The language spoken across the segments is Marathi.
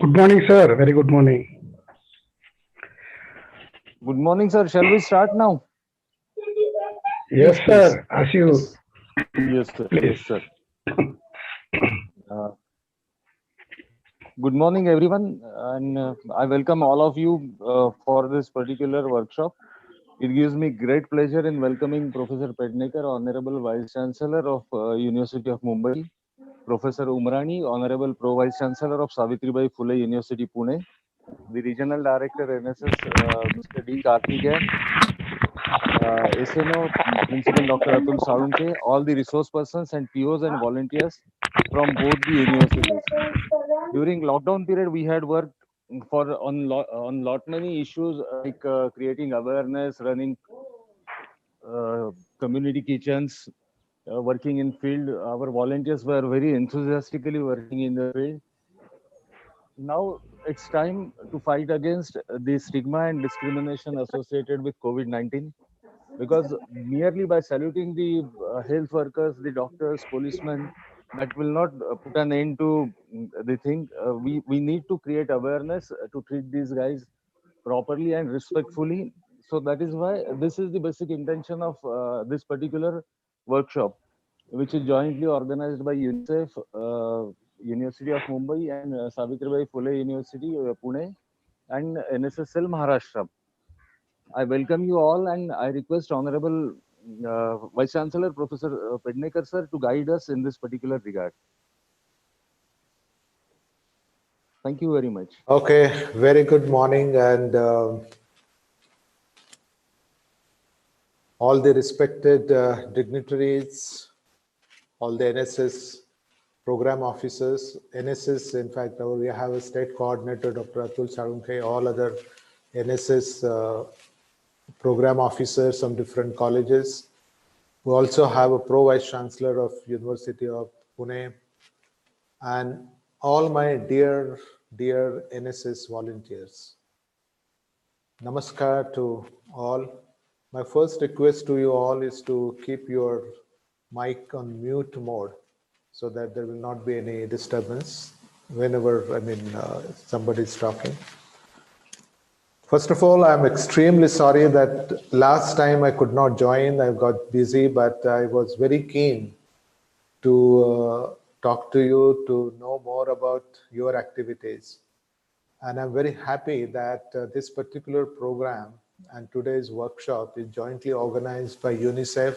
Good morning, sir. Very good morning. Good morning, sir. Shall we start now? Yes, Please, please. sir. As you Yes, sir. please. Yes, sir. Uh, Good morning, everyone, and I welcome all of you for this particular workshop. It gives me great pleasure in welcoming Professor Pednekar, Honorable Vice Chancellor of University of Mumbai, Professor Umrani, Honorable Pro Vice Chancellor of Savitribai Phule University, Pune, the Regional Director NSS, Mr. D. Karthikeyan, SNO Principal Dr. Atul Salunke, all the resource persons and POs and volunteers from both the universities. During lockdown period, we had worked on lot many issues like creating awareness, running uh, community kitchens, working in field. Our volunteers were very enthusiastically working in the field. Now it's time to fight against the stigma and discrimination associated with COVID-19, because merely by saluting the health workers, the doctors, policemen, that will not put an end to the thing. We need to create awareness to treat these guys properly and respectfully. So that is why this is the basic intention of this particular workshop, which is jointly organized by UNICEF, University of Mumbai, and Savitribai Phule University, Pune, and NSSL Maharashtra. I welcome you all, and I request Honorable Vice Chancellor Professor Pednekar sir to guide us in this particular regard. Thank you very much. Okay, very good morning, and all the respected dignitaries, all the NSS program officers, NSS, in fact, we have a state coordinator, Dr. Atul Salunke, all other NSS program officers from different colleges. We also have a Pro Vice Chancellor of University of Pune, and all my dear NSS volunteers. Namaskar to all. My first request to you all is to keep your mic on mute mode so that there will not be any disturbance whenever, somebody is talking. First of all, I'm extremely sorry that last time I could not join. I got busy, but I was very keen to talk to you, to know more about your activities. And I'm very happy that this particular program and today's workshop is jointly organized by UNICEF,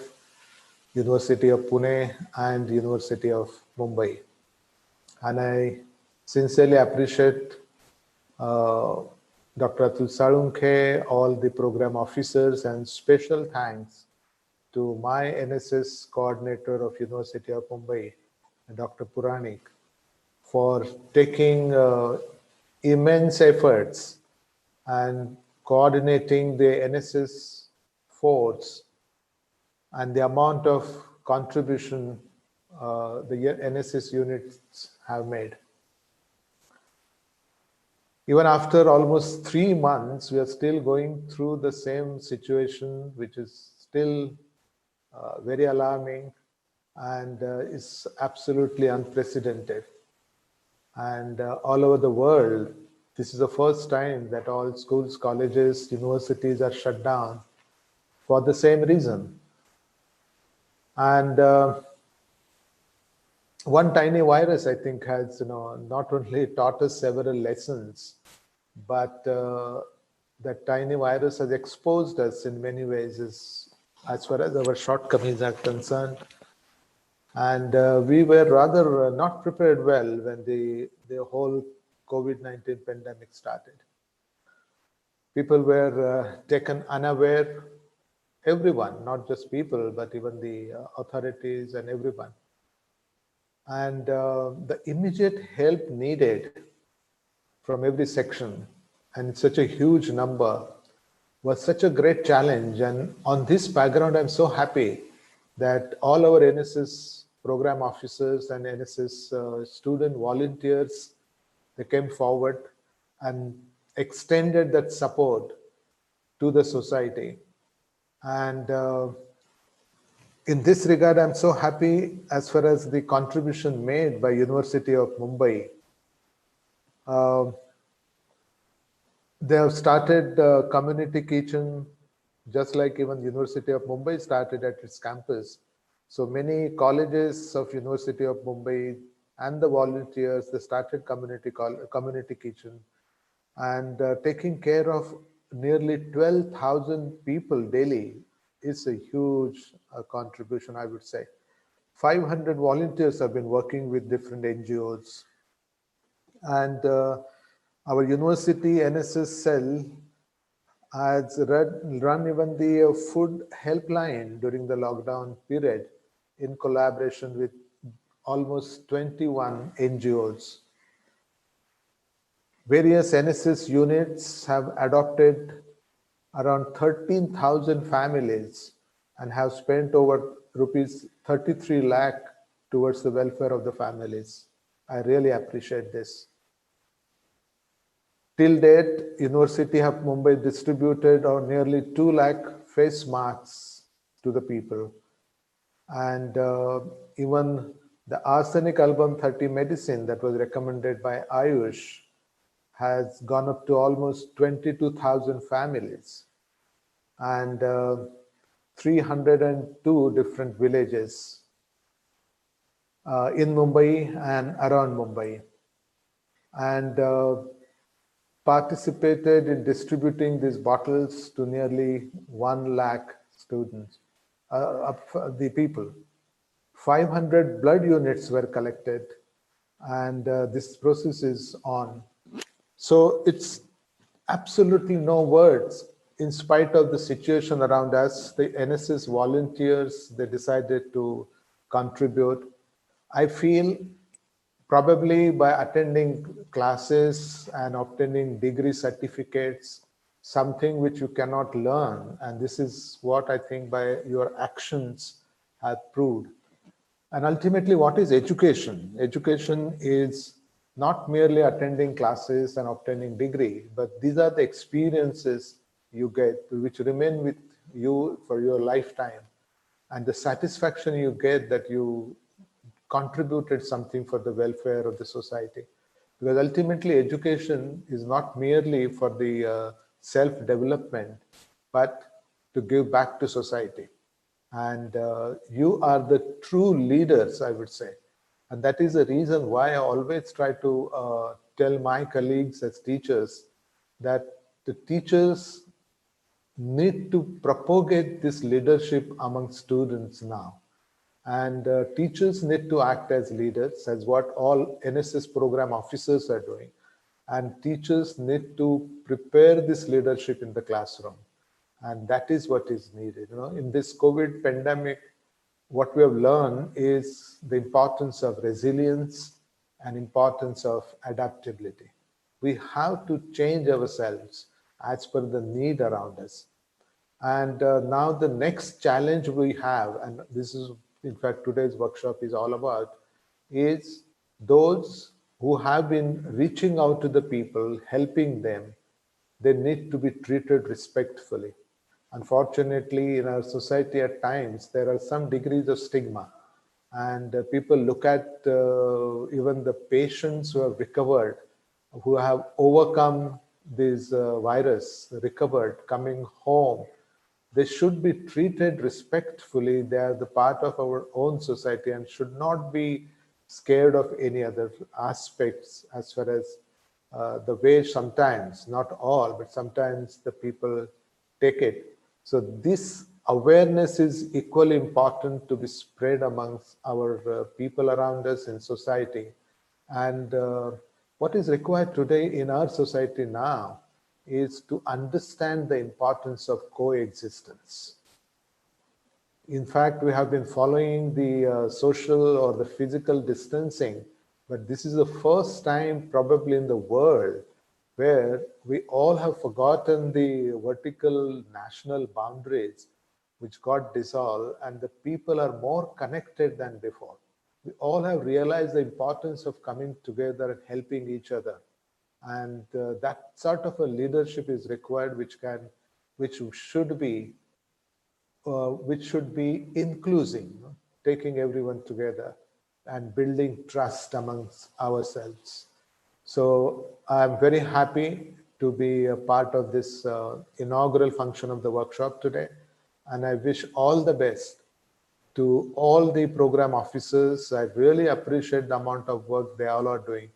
University of Pune, and University of Mumbai. And I sincerely appreciate Dr. Atul Salunke, all the program officers, and special thanks to my NSS coordinator of University of Mumbai, Dr. Puranik, for taking immense efforts and coordinating the NSS force and the amount of contribution the NSS units have made. Even after almost 3 months, we are still going through the same situation, which is still very alarming and is absolutely unprecedented. And all over the world, this is the first time that all schools, colleges, universities are shut down for the same reason. And one tiny virus, I think, has not only taught us several lessons, but that tiny virus has exposed us in many ways as far as our shortcomings are concerned. And we were rather not prepared well when the whole COVID-19 pandemic started. People were taken unaware, everyone, not just people, but even the authorities and everyone. And the immediate help needed from every section, and such a huge number, was such a great challenge. And on this background, I'm so happy that all our NSS program officers and NSS student volunteers, they came forward and extended that support to the society. And in this regard, I'm so happy as far as the contribution made by University of Mumbai. Uh, they have started community kitchen, just like even University of Mumbai started at its campus. So many colleges of University of Mumbai and the volunteers, they started community kitchen, and taking care of nearly 12,000 people daily is a huge contribution, I would say. 500 volunteers have been working with different NGOs, and our university NSS cell has run even the food helpline during the lockdown period in collaboration with almost 21 NGOs. Various NSS units have adopted around 13,000 families and have spent over rupees 33 lakh towards the welfare of the families. I really appreciate this. Till date, University of Mumbai distributed nearly 2 lakh face masks to the people. And even the arsenic album 30 medicine that was recommended by Ayush has gone up to almost 22,000 families and 302 different villages in Mumbai and around Mumbai. And participated in distributing these bottles to nearly 1 lakh students, the people. 500 blood units were collected, and this process is on. So it's absolutely no words. In spite of the situation around us, the NSS volunteers, they decided to contribute. I feel probably by attending classes and obtaining degree certificates, something which you cannot learn. And this is what I think by your actions have proved. And ultimately, what is education? Education is not merely attending classes and obtaining degree, but these are the experiences you get which remain with you for your lifetime, and the satisfaction you get that you contributed something for the welfare of the society. Because ultimately, education is not merely for the self-development, but to give back to society. And you are the true leaders, I would say. And that is the reason why I always try to tell my colleagues as teachers that the teachers need to propagate this leadership among students now. And teachers need to act as leaders, as what all NSS program officers are doing. And teachers need to prepare this leadership in the classroom. And that is what is needed. You know, in this COVID pandemic, what we have learned is the importance of resilience and importance of adaptability. We have to change ourselves as per the need around us. And now the next challenge we have, and this is in fact today's workshop is all about, is those who have been reaching out to the people, helping them, they need to be treated respectfully. Unfortunately, in our society at times, there are some degrees of stigma, and people look at even the patients who have recovered, who have overcome this virus, recovered, coming home. They should be treated respectfully. They are the part of our own society and should not be scared of any other aspects, as far as the way sometimes, not all, but sometimes the people take it. So this awareness is equally important to be spread amongst our people around us in society. And what is required today in our society now is to understand the importance of coexistence. In fact, we have been following the social or the physical distancing, but this is the first time probably in the world where we all have forgotten the vertical national boundaries which got dissolved, and the people are more connected than before. We all have realized the importance of coming together and helping each other. And that sort of a leadership is required, which should be inclusive, you know, taking everyone together and building trust amongst ourselves. So I'm very happy to be a part of this inaugural function of the workshop today. And I wish all the best to all the program officers. I really appreciate the amount of work they all are doing.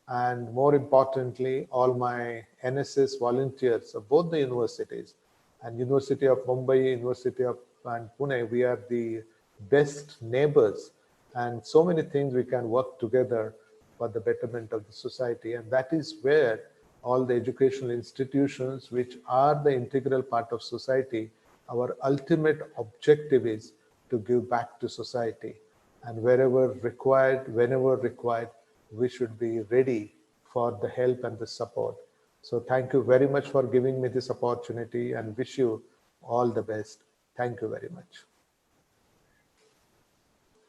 And more importantly, all my NSS volunteers of both the universities and University of Mumbai, University of and Pune, we are the best neighbors. And so many things we can work together for the betterment of the society. And that is where all the educational institutions, which are the integral part of society, our ultimate objective is to give back to society. And wherever required, whenever required, we should be ready for the help and the support. So thank you very much for giving me this opportunity and wish you all the best. Thank you very much.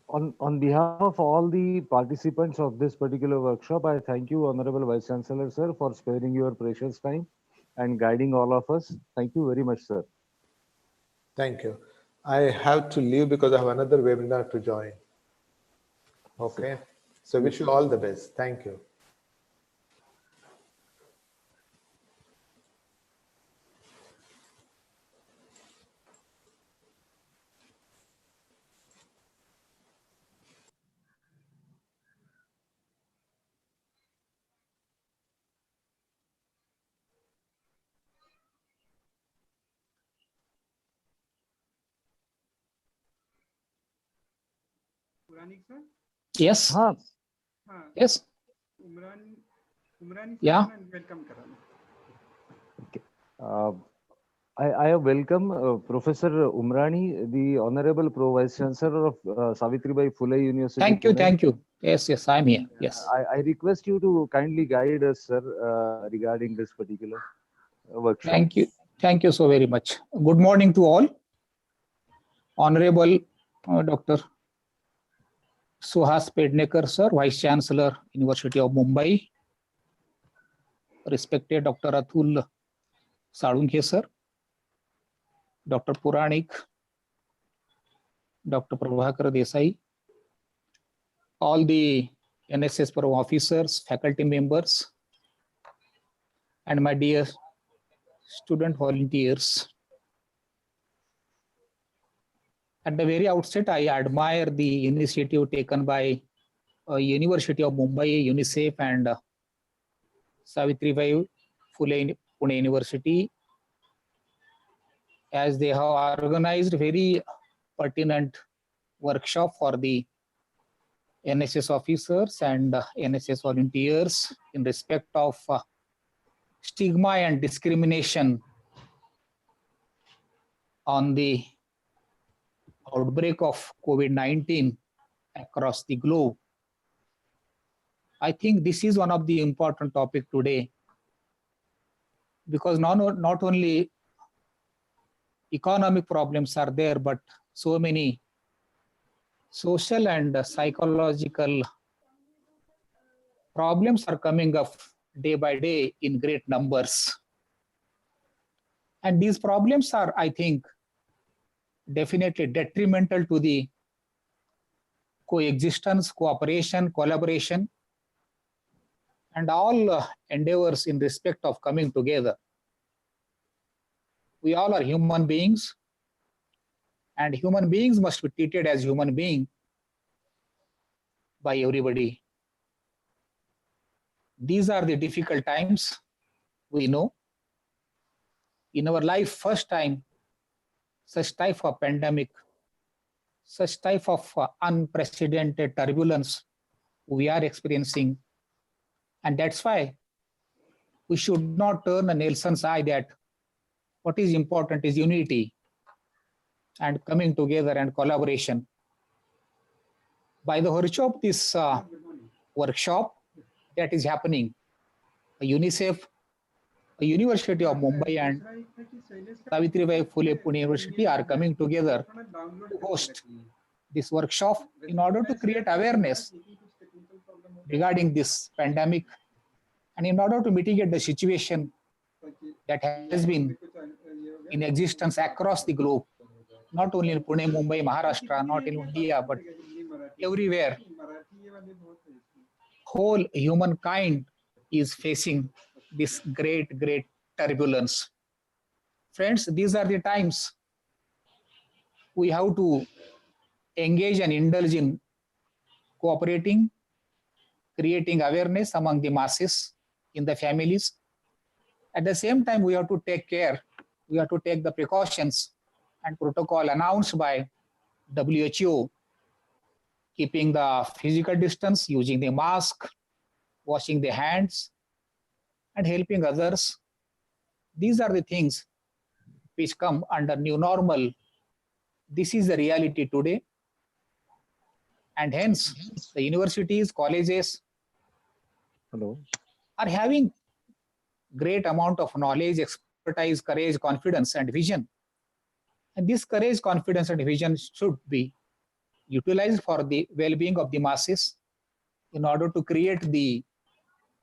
On behalf of all the participants of this particular workshop, I thank you, Honorable Vice Chancellor, sir, for sparing your precious time and guiding all of us. Thank you very much, sir. Thank you. I have to leave because I have another webinar to join. Okay. So wish you all the best. Thank you. Yes. हाँ, Yes. Yeah. uh, I welcome Professor Umrani, the Honorable Pro Vice Chancellor of Savitribai Phule University. Thank you. Pune. Thank you. Yes. Yes. I'm here. Yes. I request you to kindly guide us, sir, regarding this particular workshop. Thank you. Thank you so very much. Good morning to all. Honorable Dr. Suhas Pednekar, sir, Vice Chancellor, University of Mumbai. Respected Dr. Atul Salunkhe, sir. Dr. Puranik, Dr. Prabhakar Desai, all the NSS program officers, faculty members, and my dear student volunteers. At the very outset, I admire the initiative taken by University of Mumbai, UNICEF, and Savitribai Phule Pune University, as they have organized very pertinent workshop for the NSS officers and NSS volunteers in respect of stigma and discrimination on the outbreak of COVID-19 across the globe. I think this is one of the important topics today, because not only economic problems are there, but so many social and psychological problems are coming up day by day in great numbers. And these problems are, I think, definitely detrimental to the coexistence, cooperation, collaboration, and all endeavors in respect of coming together. We all are human beings, and human beings must be treated as human beings by everybody. These are the difficult times, we know. In our life, first time, such type of pandemic, such type of unprecedented turbulence we are experiencing. And that's why we should not turn a Nelson's eye that what is important is unity and coming together and collaboration. By the virtue of this workshop that is happening, UNICEF, University of Mumbai, and Savitribai Phule Pune University are coming together to host this workshop in order to create awareness regarding this pandemic and in order to mitigate the situation that has been in existence across the globe, not only in Pune, Mumbai, Maharashtra, not in India, but everywhere. Whole humankind is facing this great turbulence. Friends, these are the times we have to engage and indulge in cooperating, creating awareness among the masses in the families. At the same time, we have to take care, we have to take the precautions and protocol announced by WHO, keeping the physical distance, using the mask, washing the hands, and helping others. These are the things which come under new normal. This is the reality today. And hence, the universities, colleges Hello. are having great amount of knowledge, expertise, courage, confidence, and vision. And this courage, confidence, and vision should be utilized for the well-being of the masses in order to create the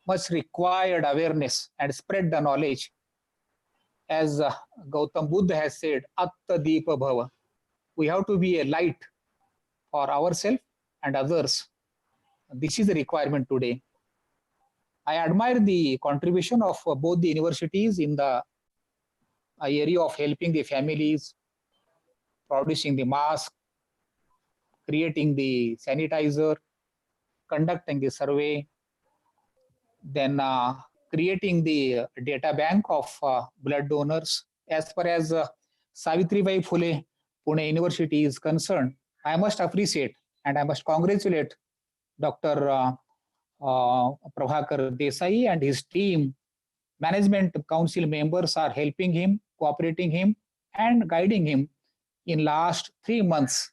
much required awareness and spread the knowledge. As Gautam Buddha has said, Atta Deepa Bhava. We have to be a light for ourselves and others. This is the requirement today. I admire the contribution of both the universities in the area of helping the families, producing the mask, creating the sanitizer, conducting the survey, then creating the data bank of blood donors. As far as Savitribai Phule Pune University is concerned, I must appreciate and I must congratulate Dr. Prabhakar Desai and his team. Management council members are helping him, cooperating him, and guiding him in last 3 months.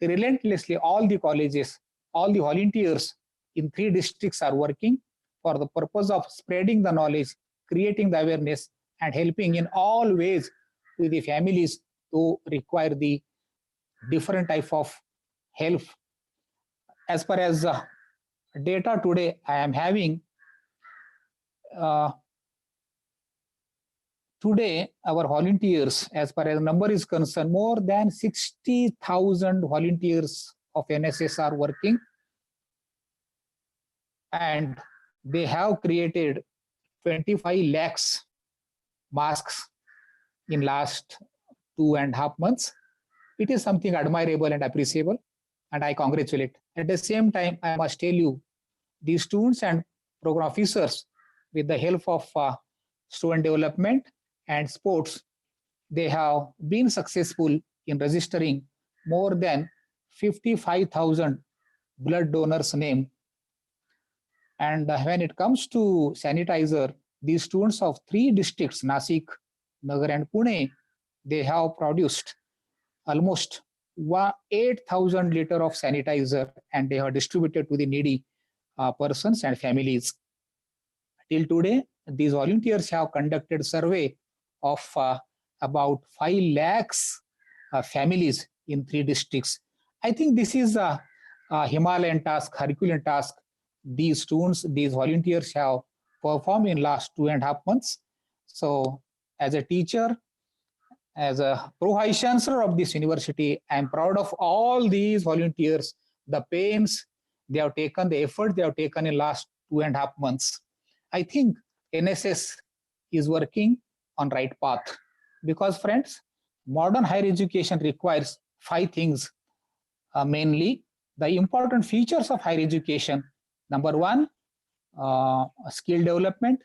Relentlessly, all the colleges, all the volunteers in 3 districts are working for the purpose of spreading the knowledge, creating the awareness, and helping in all ways to the families who require the different type of help. As far as data today, I am having today our volunteers, as far as number is concerned, more than 60,000 volunteers of NSS are working, and they have created 25 lakhs masks in last 2.5 months. It is something admirable and appreciable, and I congratulate. At the same time, I must tell you, the students and program officers, with the help of student development and sports, they have been successful in registering more than 55,000 blood donors' name. And when it comes to sanitizer, these students of 3 districts, Nasik, Nagar, and Pune, they have produced almost 8,000 liters of sanitizer, and they have distributed to the needy persons and families. Till today, these volunteers have conducted survey of about 5 lakhs families in 3 districts. I think this is a Himalayan task, Herculean task. These students, these volunteers have performed in last 2.5 months. So as a teacher, as a pro-vice chancellor of this university, I am proud of all these volunteers, the pains they have taken, the effort they have taken in last 2.5 months. I think NSS is working on right path, because friends, modern higher education requires 5 things mainly. The important features of higher education: number 1, skill development,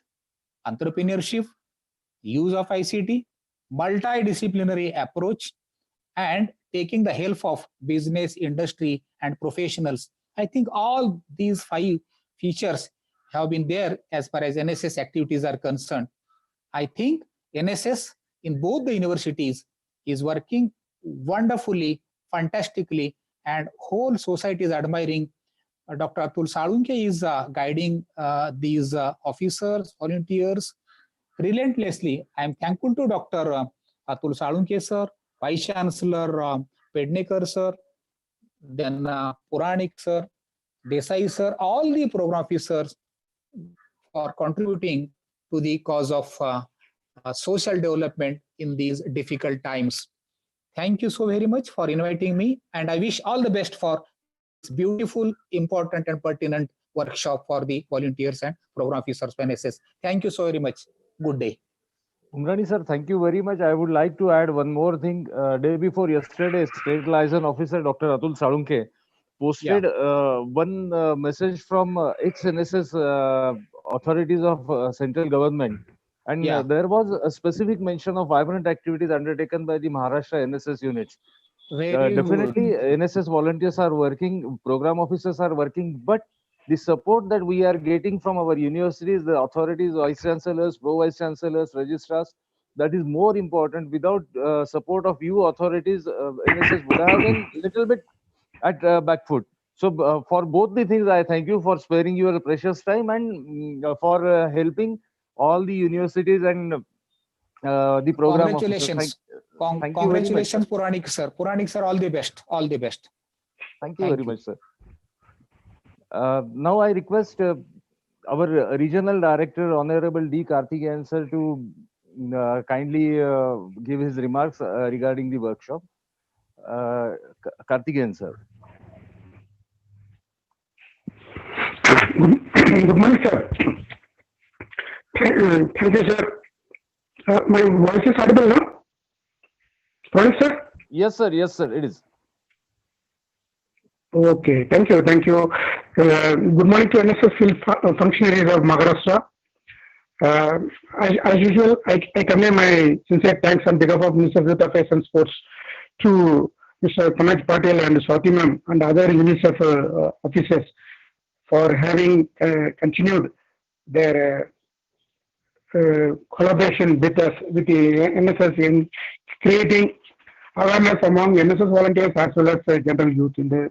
entrepreneurship, use of ICT, multidisciplinary approach, and taking the help of business, industry, and professionals. I think all these 5 features have been there as far as NSS activities are concerned. I think NSS in both the universities is working wonderfully, fantastically, and whole society is admiring. Dr. Atul Salunke is guiding these officers, volunteers relentlessly. I am thankful to Dr. Atul Salunke sir, Vice Chancellor Pednekar sir, then Puranik sir, Desai sir, all the program officers for contributing to the cause of social development in these difficult times. Thank you so very much for inviting me, and I wish all the best for this beautiful, important, and pertinent workshop for the volunteers and program officers for NSS. Thank you so very much. Good day. Umrani sir, thank you very much. I would like to add one more thing. Day before yesterday, State Liaison Officer Dr. Atul Salunke posted one message from ex-NSS authorities of central government. And there was a specific mention of vibrant activities undertaken by the Maharashtra NSS units. Very Definitely, good. NSS volunteers are working, program officers are working, but the support that we are getting from our universities, the authorities, vice chancellors, pro vice chancellors, registrars, that is more important. Without support of you authorities, NSS would have been little bit at back foot. So for both the things, I thank you for sparing your precious time and for helping all the universities and the program officers. Congratulations. Thank you very much, sir. Congratulations, Puranik sir. Puranik sir, all the best. All the best. Thank you very much, sir. Now I request our regional director, Honorable D. Karthikeyan sir, to kindly give his remarks regarding the workshop. Karthikeyan sir. Good morning, sir. Thank you, sir. My voice is audible now? Right, sir? Yes, sir. Yes, sir. It is. Okay. Thank you. Thank you. Good morning to NSS field functionaries of Maharashtra. As usual, I convey my sincere thanks on behalf of Minister of Youth Affairs and Sports to Mr. Pankaj Patel and Swati Ma'am and other UNICEF officers for having continued their collaboration with us, with the NSS in creating awareness among NSS volunteers as well as general youth in the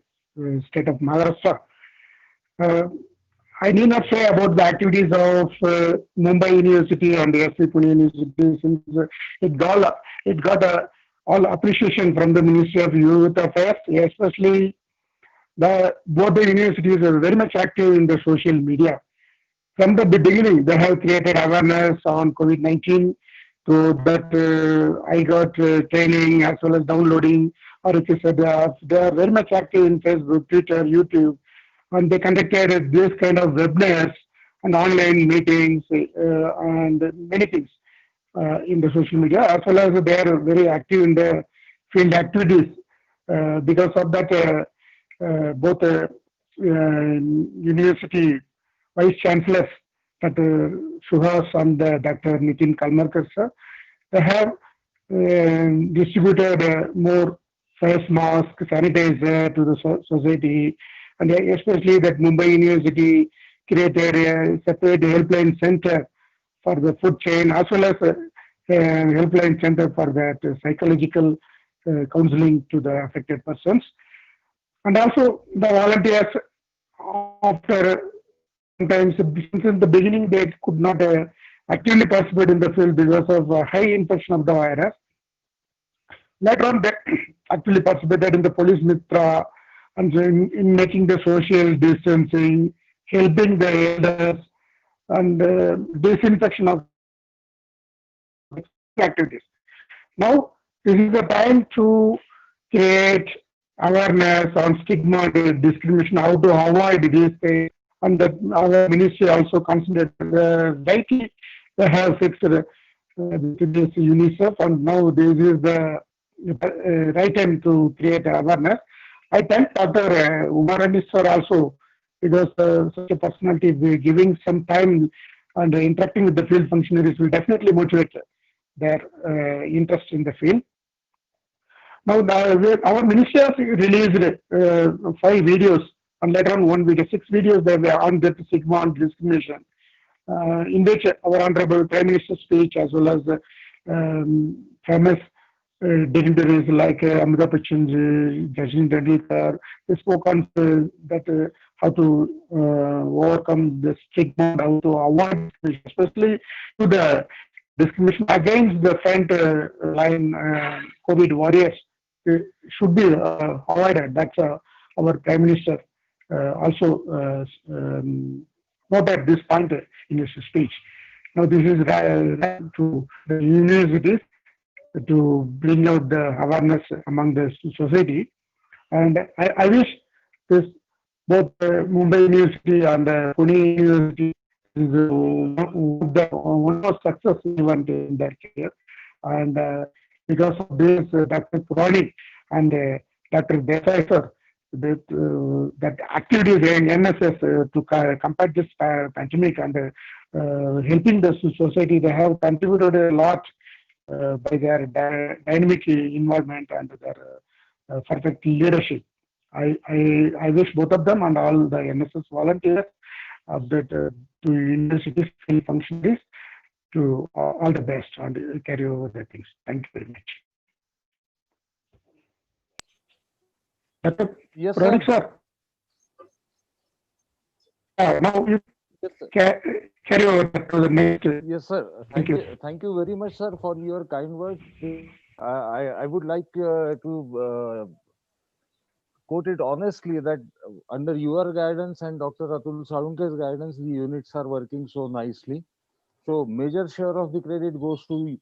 state of Maharashtra. I need not say about the activities of Mumbai University and the SV Pune University since it got all appreciation from the Ministry of Youth Affairs, especially both the universities are very much active in the social media. From the beginning, they have created awareness on COVID-19, so that I got training as well as downloading RHS apps. They are very much active in Facebook, Twitter, YouTube, and they conducted this kind of webinars and online meetings and many things in the social media, as well as they are very active in the field activities. Because of that, both university vice chancellors, Dr. Suhas and Dr. Nitin Kalmarkar sir, they have distributed more face mask, sanitizer to the society, and especially that Mumbai University created a separate helpline center for the food chain, as well as a helpline center for that psychological counseling to the affected persons. And also the volunteers, after sometimes since the beginning, they could not actively participate in the field because of high infection of the virus. Later on, they actually participated in the police mitra and in making the social distancing, helping the elders, and disinfection of activities. Now, this is the time to create awareness on stigma and discrimination, how to avoid these things, and that our ministry also considered rightly they have fixed this UNICEF, and now this is the right time to create awareness. I thank Dr. Umarani sir also, because such a personality giving some time and interacting with the field functionaries will definitely motivate their interest in the field. Now, our ministry has released 5 videos, and later on 1 video, 6 videos that were on the stigma and discrimination, in which our Honorable Prime Minister's speech, as well as famous dignitaries like Amitabh Bachchan, Sachin Tendulkar, they spoke on that how to overcome the stigma, how to avoid, especially to the discrimination against the front line COVID warriors should be avoided. That's our Prime Minister also noted this point in his speech. Now, this is to the universities to bring out the awareness among the society, and I wish this both Mumbai University and Pune University is one of successful event in their career. And because of this, Dr. Purani and Dr. Desai sir, that activity in NSS to combat this pandemic and helping the society, they have contributed a lot by their dynamic involvement and their perfect leadership. I wish both of them and all the NSS volunteers of that to universities, field functionaries, to all the best and carry over the things. Thank you very much. Dr. Yes, Puranik sir. sir. Now you Yes, sir. carry over to the next. Yes, sir. Thank you. Thank you very much, sir, for your kind words. I would like to quote it honestly that under your guidance and Dr. Atul Salunke's guidance, the units are working so nicely. So major share of the credit goes to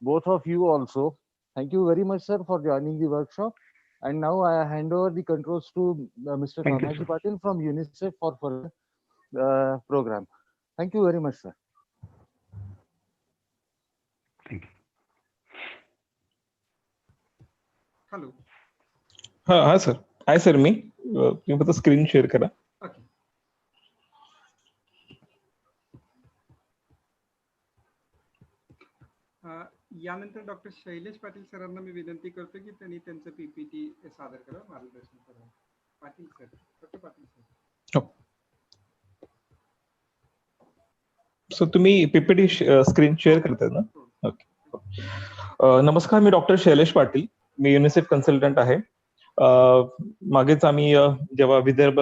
both of you also. Thank you very much, sir, for joining the workshop. And now I hand over the controls to Mr. Thank you, Kamaji sir. Patil from UNICEF for further program. Thank you very much, sir. Thank you. Hello हा सर आहे सर. मी तुम्ही फक्त स्क्रीन शेअर करा. ओके यानंतर डॉक्टर शैलेश पाटील सरांना मी विनंती करतो की त्यांनी त्यांचं पीपीटी सादर करा, मार्गदर्शन करा. Patil sir, doctor Patil sir. So तुम्ही पीपीटी स्क्रीन शेअर करताय ना? ओके. नमस्कार, मी डॉक्टर शैलेश पाटील. मी युनिसेफ कन्सल्टंट आहे. मागेच आम्ही जेव्हा विदर्भ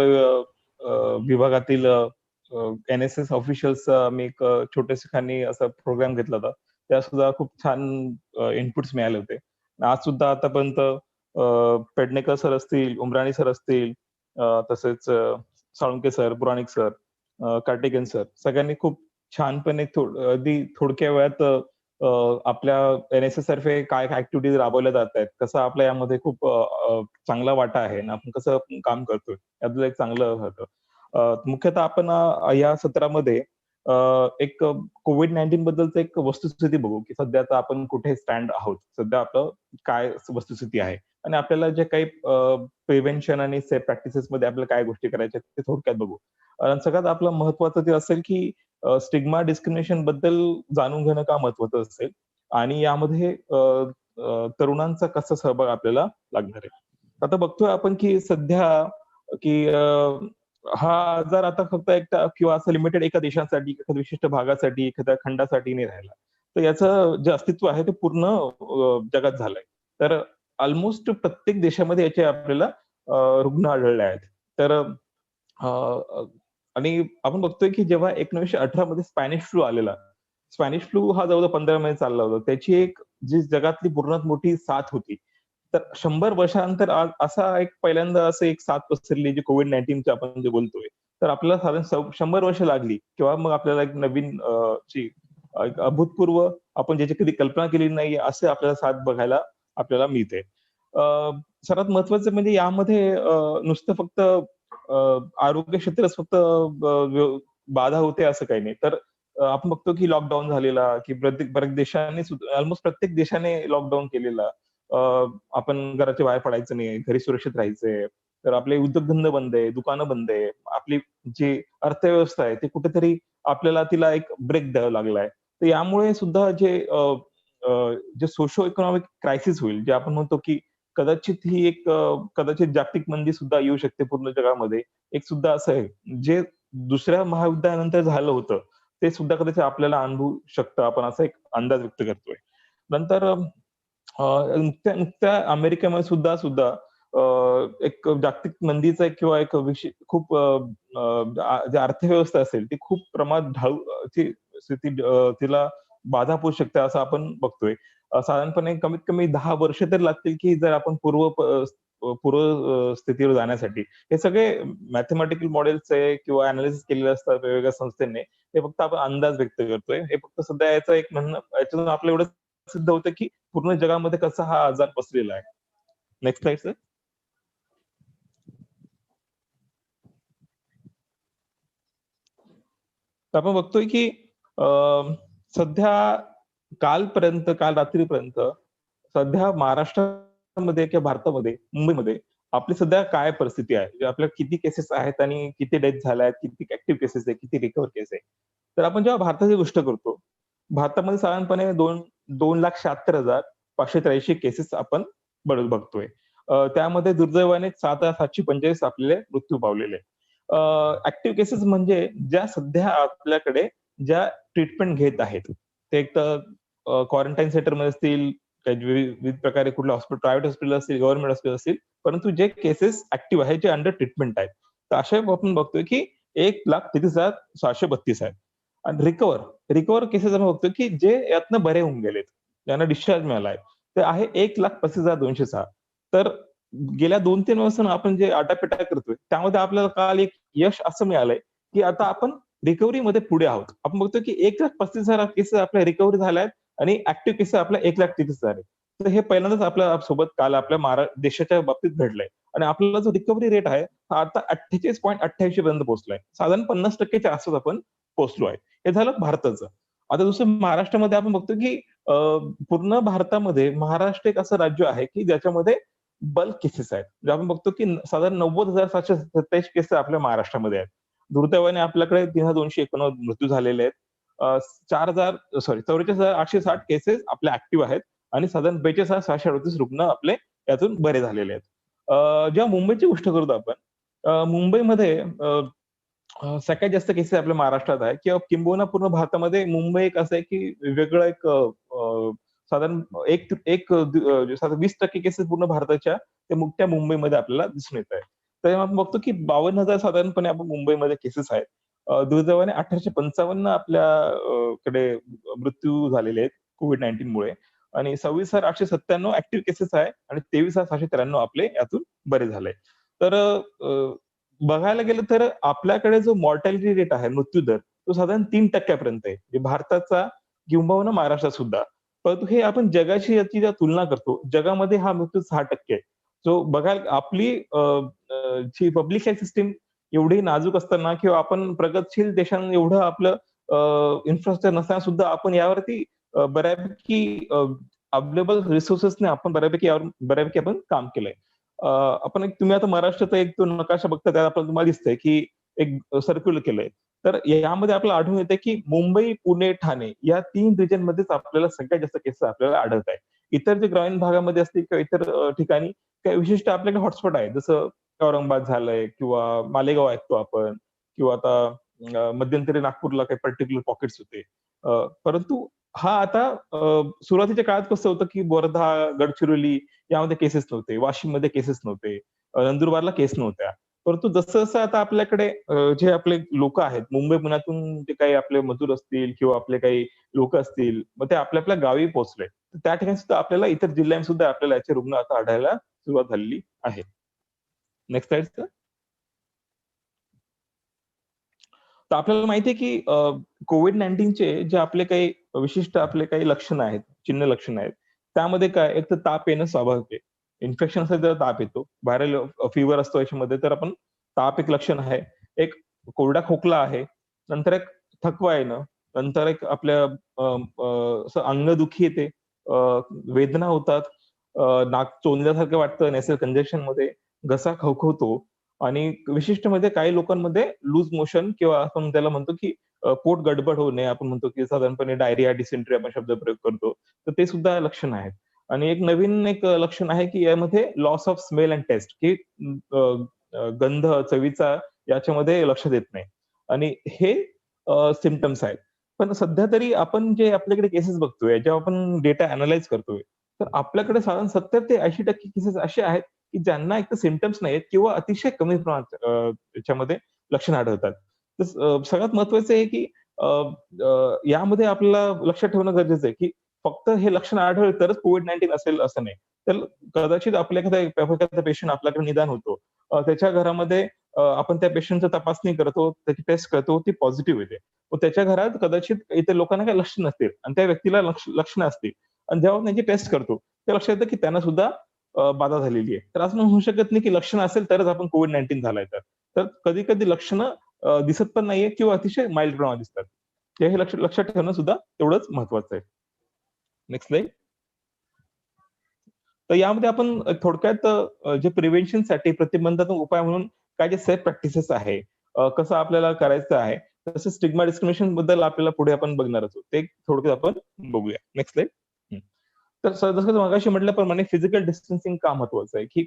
विभागातील NSS ऑफिशियल्स आम्ही एक छोट्याखानी असा प्रोग्राम घेतला होता. त्या सुद्धा खूप छान इनपुट्स मिळाले होते. आज सुद्धा आतापर्यंत पेडणेकर सर असतील, उमराणी सर असतील, तसेच साळुंके सर, पुराणिक सर, कार्तिकेयन सर, सगळ्यांनी खूप छानपणे अगदी थोडक्या वेळात आपल्या NSS तर्फे काय ऍक्टिव्हिटीज राबवल्या जात आहेत, कसं आपल्या यामध्ये खूप चांगला वाटा आहे आणि आपण कसं काम करतोय याबद्दल एक चांगलं होतं. मुख्यतः आपण या सत्रामध्ये एक COVID-19 बद्दलचं एक वस्तुस्थिती बघू की सध्याचा आपण कुठे स्टँड आहोत, सध्या आपलं काय वस्तुस्थिती आहे आणि आपल्याला जे काही प्रिव्हेन्शन आणि सेफ प्रॅक्टिसेस मध्ये आपल्याला काय गोष्टी करायच्या ते थोडक्यात बघू. सगळ्यात आपलं महत्वाचं ते असेल की स्टिग्मा डिस्क्रिमिनेशन बद्दल जाणून घेणं का महत्वाचं असेल आणि यामध्ये तरुणांचा कसा सहभाग आपल्याला लागणार आहे. आता बघतोय आपण की सध्या की हा आजार आता फक्त एक किंवा असं लिमिटेड एका देशासाठी, एखाद्या विशिष्ट भागासाठी, एखाद्या खंडासाठी नाही राहिला. तर याचं जे अस्तित्व आहे ते पूर्ण जगात झालंय. तर ऑलमोस्ट प्रत्येक देशामध्ये याचे आपल्याला रुग्ण आढळले आहेत. तर आणि आपण बघतोय की जेव्हा 1918 मध्ये स्पॅनिश फ्लू आलेला, स्पॅनिश फ्लू हा जवळजवळ 15 महिने चालला होता. त्याची एक जी जगातली पूर्णात मोठी साथ होती. तर 100 वर्षानंतर आज असा एक पहिल्यांदा असं एक साथ पसरली जी COVID-19 आपण जे बोलतोय. तर आपल्याला साधारण 100 वर्ष लागली किंवा मग आपल्याला एक नवीन अभूतपूर्व आपण ज्याची कधी कल्पना केली नाही असे आपल्याला साथ बघायला आपल्याला मिळते. सर्वात महत्वाचं म्हणजे यामध्ये नुसतं फक्त आरोग्य क्षेत्रच फक्त बाधा होते असं काही नाही. तर आपण बघतो की लॉकडाऊन झालेला की बऱ्याच देशांनी ऑलमोस्ट प्रत्येक देशाने लॉकडाऊन केलेला. आपण घराच्या बाहेर पडायचं नाही, घरी सुरक्षित राहायचंय. तर आपले उद्योगधंदे बंद आहे, दुकानं बंद आहे, आपली जी अर्थव्यवस्था आहे ती कुठेतरी आपल्याला तिला एक ब्रेक द्यावा लागलाय. तर यामुळे सुद्धा जे सोशो इकॉनॉमिक क्रायसिस होईल, जे आपण म्हणतो की कदाचित ही एक कदाचित जागतिक मंदी सुद्धा येऊ शकते पूर्ण जगामध्ये. एक सुद्धा असं आहे जे दुसऱ्या महायुद्धानंतर झालं होतं ते सुद्धा कदाचित आपल्याला अनुभवू शकतं, आपण असा एक अंदाज व्यक्त करतोय. नंतर नुकत्या अमेरिकेमध्ये सुद्धा एक जागतिक मंदीचा किंवा एक विषय खूप जी अर्थव्यवस्था असेल ती खूप प्रमाणात तिला बाधा पोहोचू शकते असं आपण बघतोय. साधारणपणे कमीत कमी 10 वर्ष तरी लागतील की जर आपण पूर्व स्थितीवर जाण्यासाठी. हे सगळे मॅथमॅटिकल मॉडेल्स आहे किंवा अनालिसिस केलेले असतात वेगवेगळ्या संस्थांनी. हे फक्त आपण अंदाज व्यक्त करतोय. हे फक्त सध्या याचं एक म्हणणं याच्यातून आपलं एवढं सिद्ध होतं की पूर्ण जगामध्ये कसा हा आजार पसरलेला आहे. Next slide sir. तर आपण बघतोय की सध्या काल रात्रीपर्यंत सध्या महाराष्ट्रामध्ये किंवा भारतामध्ये, मुंबईमध्ये आपली सध्या काय परिस्थिती आहे, म्हणजे आपल्या किती केसेस आहेत आणि किती डेथ झाल्या आहेत, किती ऍक्टिव्ह केसेस आहे, किती रिकव्हर केस आहे. तर आपण जेव्हा भारताची गोष्ट करतो, भारतामध्ये साधारणपणे 2,76,583 केसेस आपण बघतोय. त्यामध्ये दुर्दैवाने 7,745 आपले मृत्यू पावलेले. ऍक्टिव्ह केसेस म्हणजे ज्या सध्या आपल्याकडे ज्या ट्रीटमेंट घेत आहेत. ते एक तर क्वारंटाईन सेंटरमध्ये असतील, विविध प्रकारे कुठलं हॉस्पिटल, प्रायव्हेट हॉस्पिटल असतील, गव्हर्नमेंट हॉस्पिटल असतील, परंतु जे केसेस ऍक्टिव्ह आहेत, जे अंडर ट्रीटमेंट आहेत, तर अशा आपण बघतोय की 1,33,732 आहेत. आणि रिकव्हर केसेस आपण बघतो की जे यातनं बरे होऊन गेलेत, ज्यांना डिस्चार्ज मिळालाय, ते आहे 1,35,206. तर गेल्या 2-3 वर्षांना आपण जे आटापिटा करतोय, त्यामध्ये आपल्याला काल एक यश असं मिळालंय की आता आपण रिकव्हरीमध्ये पुढे आहोत. आपण बघतो की 1,35,000 केसेस आपल्या रिकव्हरी झाल्या आहेत आणि ऍक्टिव्ह केसेस आपल्या 1,33,000 आहेत. तर हे पहिल्यांदाच आपल्या सोबत काल आपल्या देशाच्या बाबतीत घडलंय. आणि आपला जो रिकव्हरी रेट आहे, हा आता 48.88 पर्यंत पोहोचलाय. साधारण 50%च्या आसपास आपण पोहोचलो आहे. हे झालं भारताचं. आता दुसरं महाराष्ट्रामध्ये आपण बघतो की पूर्ण भारतामध्ये महाराष्ट्र एक असं राज्य आहे की ज्याच्यामध्ये बल्क केसेस आहेत. जे आपण बघतो की साधारण 90,727 केसेस आपल्या महाराष्ट्रामध्ये आहेत. दुर्दैवाने आपल्याकडे 3,289 मृत्यू झालेले आहेत. 44,860 केसेस आपल्या ऍक्टिव्ह आहेत आणि साधारण 42,638 रुग्ण आपले यातून बरे झालेले आहेत. जेव्हा मुंबईची गोष्ट करतो आपण, मुंबईमध्ये सगळ्यात जास्त केसेस आपल्या महाराष्ट्रात आहे किंवा किंबहुना पूर्ण भारतामध्ये मुंबई एक असं आहे की वेगळं एक साधारण 20% केसेस पूर्ण भारताच्या त्या मुंबईमध्ये आपल्याला दिसून येत आहे. तर आपण बघतो की 52,000 साधारणपणे आपण मुंबईमध्ये केसेस आहेत. दुर्दैवाने 1,855 कडे मृत्यू झालेले आहेत COVID-19 मुळे आणि 26,897 ऍक्टिव्ह केसेस आहे आणि 23,693 आपले यातून बरे झाले. तर बघायला गेलं तर आपल्याकडे जो मॉर्टॅलिटी रेट आहे, मृत्यू दर, तो साधारण 3% आहे. म्हणजे भारताचा किंबहुना महाराष्ट्रात सुद्धा. परंतु हे आपण जगाशी याची जेव्हा तुलना करतो, जगामध्ये हा मृत्यू 6% आहे. जो बघायला आपली जी पब्लिक हेल्थ सिस्टीम एवढी नाजूक असताना किंवा आपण प्रगतशील देशांना एवढं आपलं इन्फ्रास्ट्रक्चर नसताना सुद्धा आपण यावरती बऱ्यापैकी अवेलेबल रिसोर्सेसने आपण बऱ्यापैकी आपण काम केलंय. आपण तुम्ही आता महाराष्ट्राचा एक तो नकाशा बघता, त्यात आपल्याला तुम्हाला दिसतंय की एक सर्क्युलर केलंय. तर यामध्ये आपल्याला आढळून येते की मुंबई, पुणे, ठाणे या 3 रिजन मध्येच आपल्याला सगळ्यात जास्त केसेस आपल्याला आढळत आहे. इतर जे ग्रामीण भागामध्ये असतील किंवा इतर ठिकाणी काही विशिष्ट आपल्याकडे हॉटस्पॉट आहे, जसं औरंगाबाद झालंय किंवा मालेगाव ऐकतो आपण किंवा आता मध्यंतरी नागपूरला काही पर्टिक्युलर पॉकेट्स होते. परंतु हा आता सुरुवातीच्या काळात कसं होतं की वर्धा, गडचिरोली यामध्ये केसेस नव्हते, वाशिममध्ये केसेस नव्हते, नंदुरबारला केस नव्हत्या. परंतु जसं आता आपल्याकडे जे आपले लोक आहेत, मुंबई पुण्यातून जे काही आपले मजूर असतील किंवा आपले काही लोक असतील, मग ते आपल्या आपल्या गावी पोहोचले. त्या ठिकाणी सुद्धा आपल्याला इतर जिल्ह्यांत सुद्धा आपल्याला याचे रुग्ण आता आढळायला सुरुवात झालेली आहे. Next slide sir. तर आपल्याला माहिती आहे की COVID-19चे जे आपले काही विशिष्ट आपले काही लक्षणं आहेत, चिन्ह लक्षणं आहेत, त्यामध्ये काय, एक तर ताप येणं स्वाभाविक आहे. इन्फेक्शन असेल तर ताप येतो. व्हायरल फीवर असतो याच्यामध्ये, तर आपण ताप एक लक्षण आहे. एक कोरडा खोकला आहे. नंतर एक थकवा येणं. नंतर एक आपल्या असं अंगदुखी येते. वेदना होतात. नाक चोंदल्यासारखं वाटतं नेसल कंजेशनमध्ये. घसा खवखवतो. आणि विशिष्ट मध्ये काही लोकांमध्ये लूज मोशन किंवा आपण त्याला म्हणतो की पोट गडबड होणे, आपण म्हणतो की साधारणपणे डायरिया, डिसेंट्री आपण शब्द प्रयोग करतो. तर ते सुद्धा लक्षण आहेत. आणि एक नवीन लक्षण आहे की यामध्ये loss of smell and taste, की गंध, चवीचा याच्यामध्ये लक्ष देत नाही. आणि हे सिम्पटम्स आहेत. पण सध्या तरी आपण जे आपल्याकडे केसेस बघतोय, जेव्हा आपण डेटा अनालाइज करतोय, तर आपल्याकडे साधारण 70 ते 80% केसेस असे आहेत की ज्यांना एक तर सिम्पटम्स नाहीत किंवा अतिशय कमी प्रमाणात त्याच्यामध्ये लक्षणं आढळतात. तर सगळ्यात महत्वाचं आहे की यामध्ये आपल्याला लक्षात ठेवणं गरजेचं आहे की फक्त हे लक्षण आढळलं तरच COVID-19 असेल असं नाही. तर कदाचित एखादा पेशंट आपल्याकडे निदान होतो. त्याच्या घरामध्ये आपण त्या पेशंटची तपासणी करतो, त्याची टेस्ट करतो, ती पॉझिटिव्ह येते. मग त्याच्या घरात कदाचित इतर लोकांना काही लक्षण नसतील आणि त्या व्यक्तीला लक्षणं असतील. आणि जेव्हा त्यांची टेस्ट करतो, ते लक्षात येतं की त्यांना सुद्धा बाधा झालेली आहे. तर असं होऊ शकत नाही की लक्षणं असेल तरच आपण COVID-19 झालाय तर. तर कधी-कधी लक्षणं दिसत पण नाहीये किंवा अतिशय माइल्ड प्रमाणात दिसतात. हे लक्षात ठेवणं सुद्धा तेवढंच महत्वाचं आहे. Next slide. तर यामध्ये आपण थोडक्यात जे प्रिव्हेन्शनसाठी प्रतिबंधात्मक उपाय म्हणून काय जे सेफ प्रॅक्टिसेस आहे, कसं आपल्याला करायचं आहे, तसं स्टिग्मा डिस्क्रिमिनेशन बद्दल आपल्याला पुढे आपण बघणारच आहोत. ते थोडक्यात आपण बघूया. Next slide. तर जसं मगाशी म्हटल्याप्रमाणे फिजिकल डिस्टन्सिंग का महत्वाचं आहे, की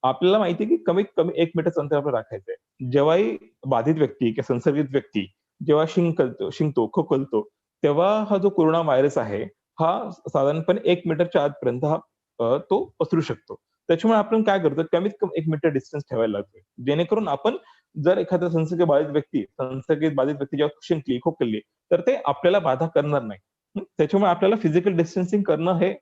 आपल्याला माहिती आहे की कमीत कमी 1 मीटरचं अंतर आपल्याला राखायचं आहे. जेव्हाही बाधित व्यक्ती किंवा संसर्गित व्यक्ती जेव्हा शिंकतो, खोकलतो, तेव्हा हा जो कोरोना व्हायरस आहे, हा साधारणपणे 1 मीटरच्या आतपर्यंत तो पसरू शकतो. त्याच्यामुळे आपण काय करतो, कमीत कमी 1 मीटर डिस्टन्स ठेवायला लागतोय. जेणेकरून आपण जर एखादा संसर्गित बाधित व्यक्ती जेव्हा शिंकली, खोकली, तर ते आपल्याला बाधा करणार नाही. त्याच्यामुळे आपल्याला फिजिकल डिस्टन्सिंग करणं हे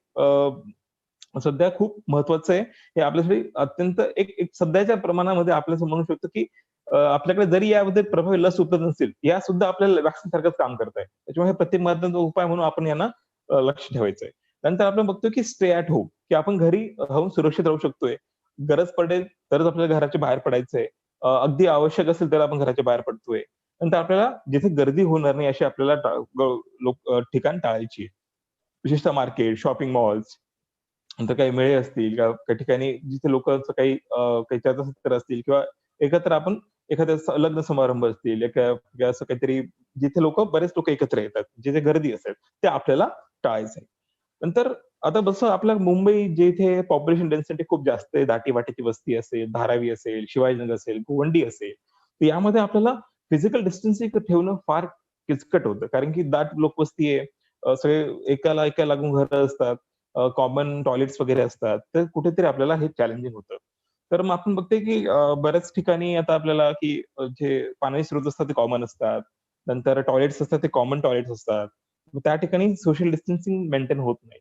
सध्या खूप महत्वाचं आहे. हे आपल्यासाठी अत्यंत एक सध्याच्या प्रमाणामध्ये आपल्याला म्हणू शकतो की आपल्याकडे जरी यामध्ये प्रभावी लस उपलब्ध नसेल, या सुद्धा आपल्याला व्हॅक्सिन सारखंच काम करत आहे. त्याच्यामुळे प्रतिबंधात्मक उपाय म्हणून आपण यांना लक्ष ठेवायचं आहे. नंतर आपण बघतो की स्टे ॲट होम, की आपण घरी राहून सुरक्षित राहू शकतोय. गरज पडेल तरच आपल्याला घराच्या बाहेर पडायचंय. अगदी आवश्यक असेल तर आपण घराच्या बाहेर पडतोय. नंतर आपल्याला जिथे गर्दी होणार नाही अशी आपल्याला ठिकाण टाळायची आहे. विशेषतः मार्केट, शॉपिंग मॉल्स, नंतर काही मेळे असतील किंवा काही ठिकाणी जिथे लोकांचं काही चर्चासत्र असतील किंवा एकत्र आपण एखाद्या लग्न समारंभ असतील, असं काहीतरी जिथे बरेच लोक एकत्र येतात, जिथे गर्दी असेल, ते आपल्याला टाळायचं आहे. नंतर आता जसं आपल्या मुंबई जिथे पॉप्युलेशन डेन्सिटी खूप जास्त आहे, दाटीवाटीची वस्ती असेल, धारावी असेल, शिवाजीनगर असेल, गोवंडी असेल, तर यामध्ये आपल्याला फिजिकल डिस्टन्सिंग ठेवणं फार किचकट होतं. कारण की दाट लोकवस्ती आहे, सगळे एकाला लागून घरं असतात, कॉमन टॉयलेट्स वगैरे असतात, तर कुठेतरी आपल्याला हे चॅलेंजिंग होतं. तर मग आपण बघतोय की बऱ्याच ठिकाणी आता आपल्याला की जे पाणी स्रोत असतात ते कॉमन असतात, नंतर टॉयलेट्स असतात ते कॉमन टॉयलेट्स असतात. त्या ठिकाणी सोशल डिस्टन्सिंग मेंटेन होत नाही.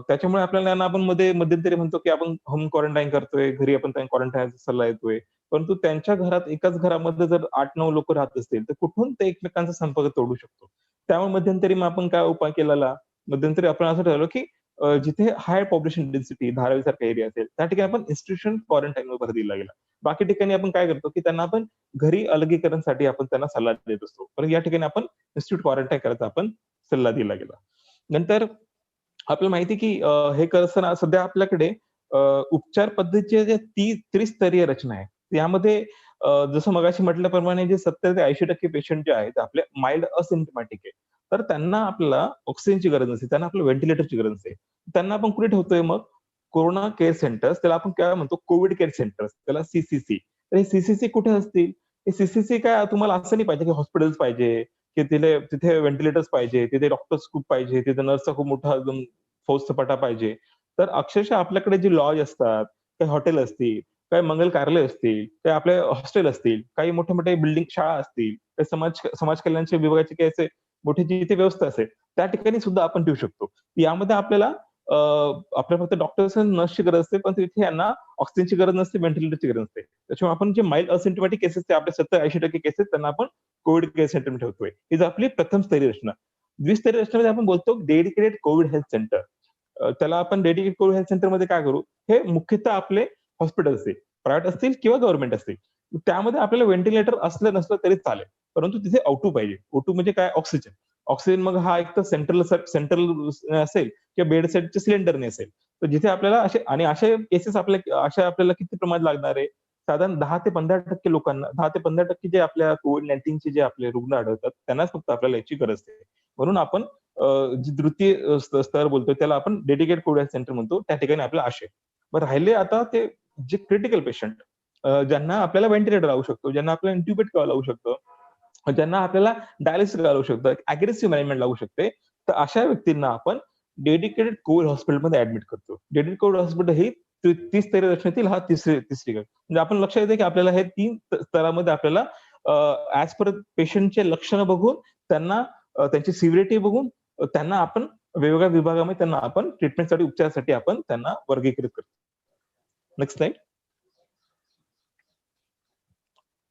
त्याच्यामुळे आपल्याला आपण मध्यंतरी म्हणतो की आपण होम क्वारंटाईन करतोय, घरी आपण क्वारंटाईनचा सल्ला देतोय. परंतु त्यांच्या घरात एकाच घरामध्ये जर 8-9 लोक राहत असतील, तर कुठून ते एकमेकांचा संपर्क तोडू शकतो. त्यामुळे मध्यंतरी मग आपण काय उपाय केलेला, मध्यंतरी आपण असं ठरवलं की जिथे हाय पॉप्युलेशन डेन्सिटी, धारावी सारखा एरिया असेल, त्या ठिकाणी आपण इन्स्टिट्यूशन क्वारंटाईनवर भर दिला गेला. बाकी ठिकाणी आपण काय करतो की त्यांना आपण घरी अलगीकरणसाठी आपण त्यांना सल्ला देत असतो. पण या ठिकाणी आपण इन्स्टिट्यूट क्वारंटाईन करायचा आपण सल्ला दिला गेला. नंतर आपल्याला माहिती की हे करताना सध्या आपल्याकडे उपचार पद्धतीचे जे त्रिस्तरीय रचना आहे. यामध्ये जसं मगाशी म्हटल्याप्रमाणे जे 70 ते 80% पेशंट जे आहेत आपले माइल्ड असिम्प्टमॅटिक आहे. तर त्यांना आपल्याला ऑक्सिजनची गरज नसते, त्यांना आपल्याला व्हेंटिलेटरची गरज नसते. त्यांना आपण कुठे ठेवतोय मग? कोरोना केअर सेंटर्स, त्याला आपण काय म्हणतो कोविड केअर सेंटर्स, त्याला सीसीसी. तर हे सीसीसी कुठे असतील? हे सीसीसी काय तुम्हाला असं नाही पाहिजे की हॉस्पिटल्स पाहिजे, की तिथे व्हेंटिलेटर्स पाहिजे, तिथे डॉक्टर्स खूप पाहिजे, तिथे नर्सचा खूप मोठा एकदम फौज सपाटा पाहिजे. तर अक्षरशः आपल्याकडे जे लॉज असतात, काही हॉटेल असतील, काही मंगल कार्यालय असतील, काही आपले हॉस्टेल असतील, काही मोठे-मोठे बिल्डिंग शाळा असतील, काही समाज कल्याणच्या विभागाचे काही असे मोठी जिथे व्यवस्था असेल, त्या ठिकाणी सुद्धा आपण ठेवू शकतो. यामध्ये आपल्याला फक्त डॉक्टर्स आणि नर्सची गरज असते, पण तिथे यांना ऑक्सिजनची गरज नसते, व्हेंटिलेटरची गरज नसते. त्याच्यामुळे आपण जे माइल्ड असिम्प्टोमॅटिक केसेस ते आपले 70-80% केसेस त्यांना आपण कोविड केअर सेंटरमध्ये ठेवतोय. ही जी आपली प्रथम स्तरीय रचना. द्विस्तरीय रचनेमध्ये आपण बोलतो डेडिकेटेड कोविड हेल्थ सेंटर. त्याला आपण डेडिकेटेड कोविड हेल्थ सेंटरमध्ये काय करू? हे मुख्यतः आपले हॉस्पिटल्स आहे, प्रायव्हेट असतील किंवा गव्हर्नमेंट असतील. त्यामध्ये आपल्याला व्हेंटिलेटर असलं नसलं तरी चालेल. परंतु तिथे O2 पाहिजे. O2 म्हणजे काय? ऑक्सिजन. ऑक्सिजन मग हा एक तर सेंट्रल असेल किंवा बेड सेटचे सिलेंडरने असेल. तर जिथे आपल्याला अशा केसेस आपल्याला किती प्रमाणात लागणार आहे? साधारण 10 ते 15% लोकांना, 10 ते 15% जे आपल्या COVID-19चे जे आपले रुग्ण आढळतात, त्यांनाच फक्त आपल्याला याची गरज आहे. म्हणून आपण जी द्वितीय स्तर बोलतोय त्याला आपण डेडिकेटेड कोविड सेंटर म्हणतो. त्या ठिकाणी आपला आशय. मग राहिले आता ते जे क्रिटिकल पेशंट, ज्यांना आपल्याला व्हेंटिलेटर लावू शकतो, ज्यांना आपल्याला इंट्युबेट करावं लागू शकतं, ज्यांना आपल्याला डायलिसिस करावं शकतं, अग्रेसिव्ह मॅनेजमेंट लागू शकते, तर अशा व्यक्तींना आपण डेडिकेटेड कोविड हॉस्पिटलमध्ये ऍडमिट करतो. डेडिकेटेड कोविड हॉस्पिटल ही 30 स्तरीय रचनेतील हा तिसरी गट. म्हणजे आपण लक्षात येते की आपल्याला हे 3 स्तरामध्ये आपल्याला ऍज पर पेशंटचे लक्षणं बघून, त्यांना त्यांची सिव्हिरिटी बघून, त्यांना आपण वेगवेगळ्या विभागामध्ये त्यांना आपण ट्रीटमेंटसाठी, उपचारासाठी आपण त्यांना वर्गीकृत करतो. Next slide.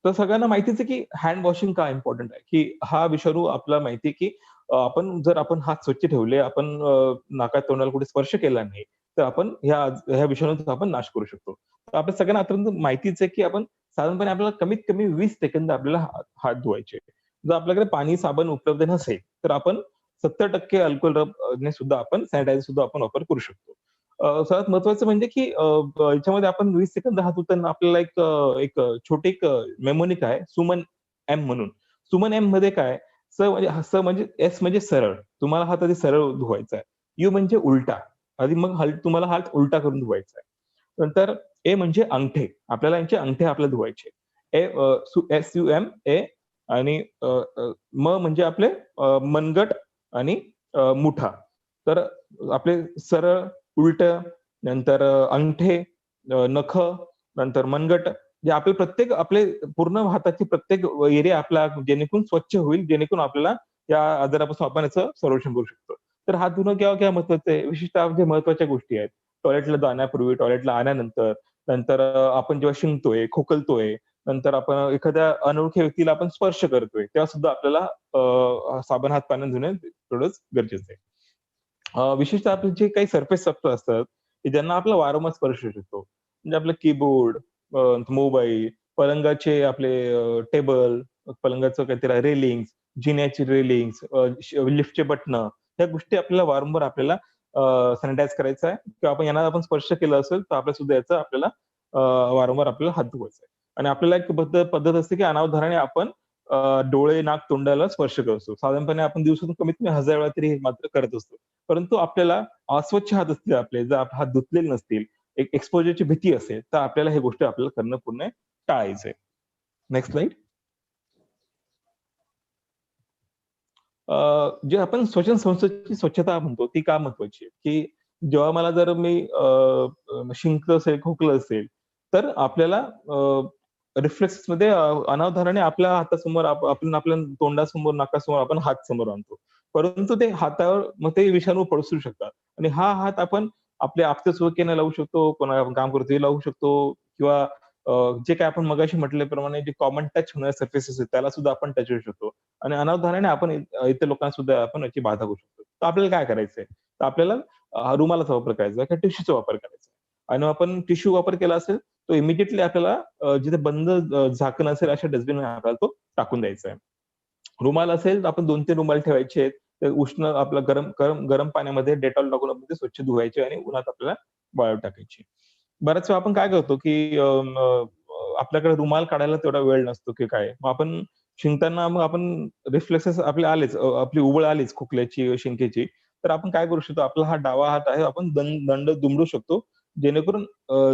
तर सगळ्यांना माहितीच आहे की हँड वॉशिंग का इम्पॉर्टंट आहे, की हा विषाणू आपल्याला माहिती आहे की जर आपण हात स्वच्छ ठेवले, आपण नाकात तोंडाला कुठे स्पर्श केला नाही, तर आपण ह्या विषाणूचा आपण नाश करू शकतो. तर आपल्या सगळ्यांना आता माहितीच आहे की आपण साधारणपणे आपल्याला कमीत कमी 20 सेकंद आपल्याला हात धुवायचे. जर आपल्याकडे पाणी साबण उपलब्ध नसेल तर आपण 70% अल्कोहोल ने सुद्धा आपण सॅनिटायझर सुद्धा आपण वापर करू शकतो. सर्वात महत्वाचं म्हणजे की याच्यामध्ये आपण 20 सेकंद हात धुताना आपल्याला एक छोटी एक मेमोनिक आहे सुमन एम म्हणून. सुमन एम मध्ये काय स म्हणजे एस म्हणजे सरळ, तुम्हाला हात आधी सरळ धुवायचा आहे. यू म्हणजे उलटा, आधी मग तुम्हाला हात उलटा करून धुवायचा आहे. नंतर ए म्हणजे अंगठे, आपल्याला यांचे अंगठे आपल्याला धुवायचे. SUMA आणि म म्हणजे आपले मनगट आणि मुठा. तर आपले सरळ, उलट, नंतर अंगठे, नख, नंतर मनगट, जे आपले प्रत्येक आपले पूर्ण हाताची प्रत्येक एरिया आपला जेणेकरून स्वच्छ होईल, जेणेकरून आपल्याला या आजारापासून आपण याचं संरक्षण करू शकतो. तर हात धुणं केव्हा केव्हा महत्वाचं आहे, विशिष्ट जे महत्वाच्या गोष्टी आहेत, टॉयलेटला जाण्यापूर्वी, टॉयलेटला आल्यानंतर, नंतर आपण जेव्हा शिंकतोय, खोकलतोय, नंतर आपण एखाद्या अनोळखी व्यक्तीला आपण स्पर्श करतोय, तेव्हा सुद्धा आपल्याला साबण हात पाण्याने धुणे तेवढंच गरजेचं आहे. विशेषतः आपले जे काही सरफेस असतात की ज्यांना आपला वारंवार स्पर्श होतो, म्हणजे आपलं कीबोर्ड, मोबाईल, पलंगाचे आपले टेबल, पलंगाचं काहीतरी रेलिंग, जिन्याची रेलिंग, लिफ्टचे बटणं, ह्या गोष्टी आपल्याला वारंवार आपल्याला सॅनिटाईज करायचं आहे किंवा आपण यांना आपण स्पर्श केला असेल तर आपल्या सुद्धा याचा आपल्याला वारंवार आपल्याला हात धुवायचा आहे. आणि आपल्याला एक पद्धत असते की अनावधानाने आपण डोळे, नाक, तोंडाला स्पर्श करतो. साधारणपणे आपण दिवसातून कमीत कमी 1000 वेळा तरी हे मात्र करत असतो. परंतु आपल्याला अस्वच्छ हात असतील आपले, जर हात धुतलेले नसतील, एक एक्सपोजरची भीती असेल, तर आपल्याला हे गोष्टी आपल्याला करणं पूर्ण टाळायचंय. Next slide. जे आपण श्वसन संस्थेची स्वच्छता म्हणतो ती का महत्वाची आहे, की जेव्हा मला जर मी शिंकलं असेल, खोकलं असेल, तर आपल्याला रिफ्लेक्स मध्ये अनावधानाने आपल्या हातासमोर आपण आपल्या तोंडासमोर, नाकासमोर आपण हात समोर आणतो. परंतु ते हातावर मग ते विषाणू पसरू शकतात आणि हा हात आपण आपल्या आपत्सुरकेने लावू शकतो, कोणाला आपण काम करतो ते लावू शकतो, किंवा जे काय आपण मगाशी म्हटल्याप्रमाणे जे कॉमन टच होणारे सर्फेसेस आहेत त्याला सुद्धा आपण टच करू शकतो आणि अनावधानाने आपण इतर लोकांना सुद्धा आपण याची बाधा करू शकतो. तर आपल्याला काय करायचंय, तर आपल्याला रुमालाचा वापर करायचा किंवा टिश्यूचा वापर करायचा. आणि आपण टिश्यू वापर केला असेल तो इमिडिएटली आपल्याला जिथे बंद झाकण असेल अशा डस्टबिन मध्ये आपल्याला तो टाकून द्यायचा आहे. रुमाल असेल तर आपण 2-3 रुमाल ठेवायचे आहेत. ते उष्ण आपलं गरम पाण्यामध्ये डेटॉल टाकून आपण ते स्वच्छ धुवायचे आणि उन्हात आपल्याला वाळू टाकायची. बऱ्याच वेळा आपण काय करतो की आपल्याकडे रुमाल काढायला तेवढा वेळ नसतो की काय, मग आपण शिंकताना मग आपण रिफ्लेक्सेस आपले आलेच, आपली उबळ आलीच खोकल्याची, शिंकेची, तर आपण काय करू शकतो, आपला हा डावा हात आहे, आपण दंड दुमडू शकतो, जेणेकरून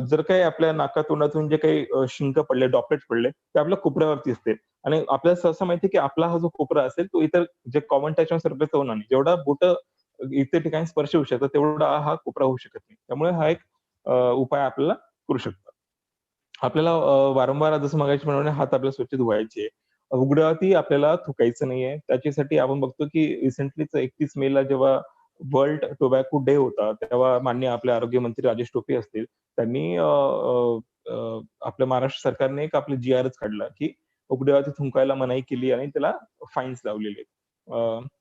जर काही आपल्या नाका तोंडातून जे काही शिंक पडले, ड्रॉपलेट पडले, ते आपल्या कोपऱ्यावरती असते. आणि आपल्याला सहसा माहिती की आपला हा जो कोपरा असेल तो इतर जे कॉमन टच सरफेस होणार नाही, जेवढा बोट इतर ठिकाणी स्पर्श होऊ शकतो तेवढा हा कोपरा होऊ शकत नाही. त्यामुळे हा एक उपाय आपल्याला करू शकतो. आपल्याला वारंवार जसं मगाशी म्हणाले हात आपल्याला स्वच्छ धुवायचे, उघड्यावरती आपल्याला थुकायचं नाहीये. त्याच्यासाठी आपण बघतो की रिसेंटलीच 31 मेला जेव्हा वर्ल्ड टोबॅको डे होता, तेव्हा माननीय आपले आरोग्यमंत्री राजेश टोपे असतील, त्यांनी आपल्या महाराष्ट्र सरकारने एक आपले GRच काढला की उघड्यावरती थुंकायला मनाई केली आणि त्याला फाईन्स लावलेले.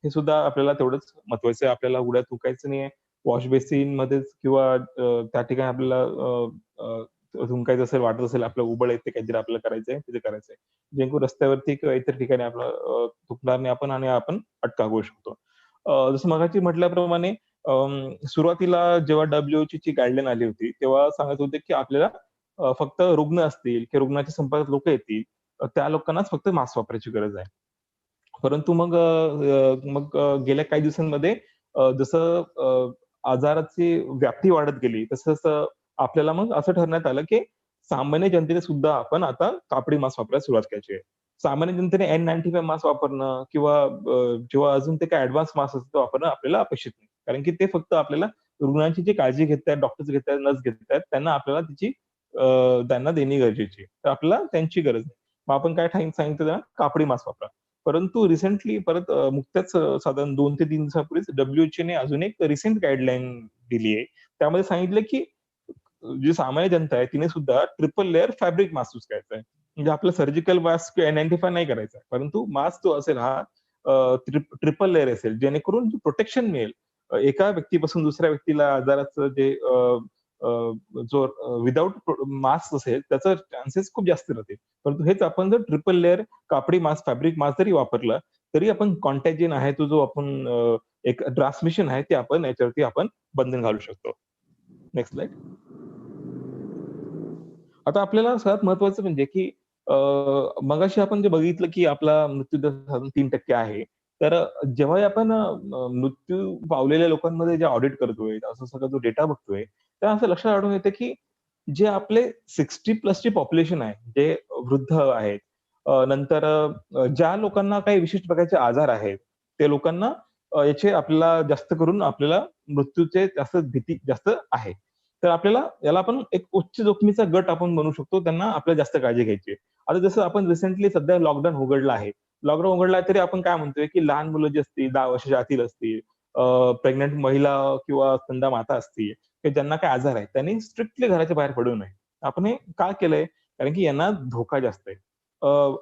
हे सुद्धा आपल्याला तेवढंच महत्वाचं आहे. आपल्याला उघड्यात थुंकायचं नाहीये. वॉश बेसिन मध्येच किंवा त्या ठिकाणी आपल्याला थुंकायचं असेल, वाटत असेल आपलं उबळ येते काहीतरी आपल्याला करायचंय, तिथे करायचंय. जेणेकरून रस्त्यावरती किंवा इतर ठिकाणी आपलं थुंकणार नाही आपण आणि आपण अटका करू शकतो. जसं मगाशी म्हटल्याप्रमाणे सुरुवातीला जेव्हा WHO ची गाईडलाईन आली होती, तेव्हा सांगत होते की आपल्याला फक्त रुग्ण असतील किंवा रुग्णाच्या संपर्कात लोक येतील, त्या लोकांनाच फक्त मास्क वापरायची गरज आहे. परंतु मग गेल्या काही दिवसांमध्ये जसं आजाराची व्याप्ती वाढत गेली, तसं आपल्याला मग असं ठरवण्यात आलं की सामान्य जनतेने सुद्धा आपण आता कापडी मास्क वापरायला सुरुवात करायची आहे. सामान्य जनतेने N95 मास्क वापरणं किंवा जेव्हा अजून ते काही ऍडव्हान्स मास्क असतो वापरणं आपल्याला अपेक्षित नाही. कारण की ते फक्त आपल्याला रुग्णांची जी काळजी घेतायत, डॉक्टर्स घेतायत, नर्स घेतायत, त्यांना आपल्याला त्यांना देणे गरजेची आहे. तर आपल्याला त्यांची गरज नाही. मग आपण काय सांगितलं त्यांना, कापडी मास्क वापरा. परंतु रिसेंटली परत नुकत्याच साधारण 2 ते 3 दिवसापूर्वीच WHO ने अजून एक रिसेंट गाईडलाईन दिली आहे. त्यामध्ये सांगितलं की जी सामान्य जनता आहे तिने सुद्धा triple layer fabric mask use करायचा आहे. म्हणजे आपलं सर्जिकल मास्क N95 नाही करायचा, परंतु मास्क जो असेल हा ट्रिपल लेअर असेल, जेणेकरून प्रोटेक्शन मिळेल एका व्यक्तीपासून दुसऱ्या व्यक्तीला आजाराचं जे जो विदाऊट मास्क असेल त्याचा चान्सेस खूप जास्त राहते. परंतु हेच आपण जर ट्रिपल लेअर कापडी मास्क, फॅब्रिक मास्क जरी वापरला तरी आपण कॉन्टॅजिन आहे तो जो आपण एक ट्रान्समिशन आहे ते आपण याच्यावरती आपण बंधन घालू शकतो. Next slide. आता आपल्याला सगळ्यात महत्वाचं म्हणजे की मगाशी आपण जे बघितलं की आपला मृत्यूदर साधारण 3% आहे. तर जेव्हा आपण मृत्यू पावलेल्या लोकांमध्ये जे ऑडिट करतोय, असं सगळा जो डेटा बघतोय, तर असं लक्षात आढळून येतं की जे आपले 60 प्लसची पॉप्युलेशन आहे, जे वृद्ध आहेत, नंतर ज्या लोकांना काही विशिष्ट प्रकारचे आजार आहेत, त्या लोकांना याचे आपल्याला जास्त करून आपल्याला मृत्यूचे जास्त भीती जास्त आहे. तर आपल्याला याला आपण एक उच्च जोखमीचा गट आपण बनवू शकतो. त्यांना आपल्याला जास्त काळजी घ्यायची आहे. आता जसं आपण रिसेंटली सध्या लॉकडाऊन उघडला आहे. लॉकडाऊन उघडला तरी आपण काय म्हणतोय, की लहान मुलं जी असतील, 10 वर्षाच्या आतील असतील, प्रेग्नंट महिला किंवा स्तनदा माता असतील, की ज्यांना काही आजार आहे, त्यांनी स्ट्रिक्टली घराच्या बाहेर पडू नये. आपण हे का केलंय? कारण की यांना धोका जास्त आहे.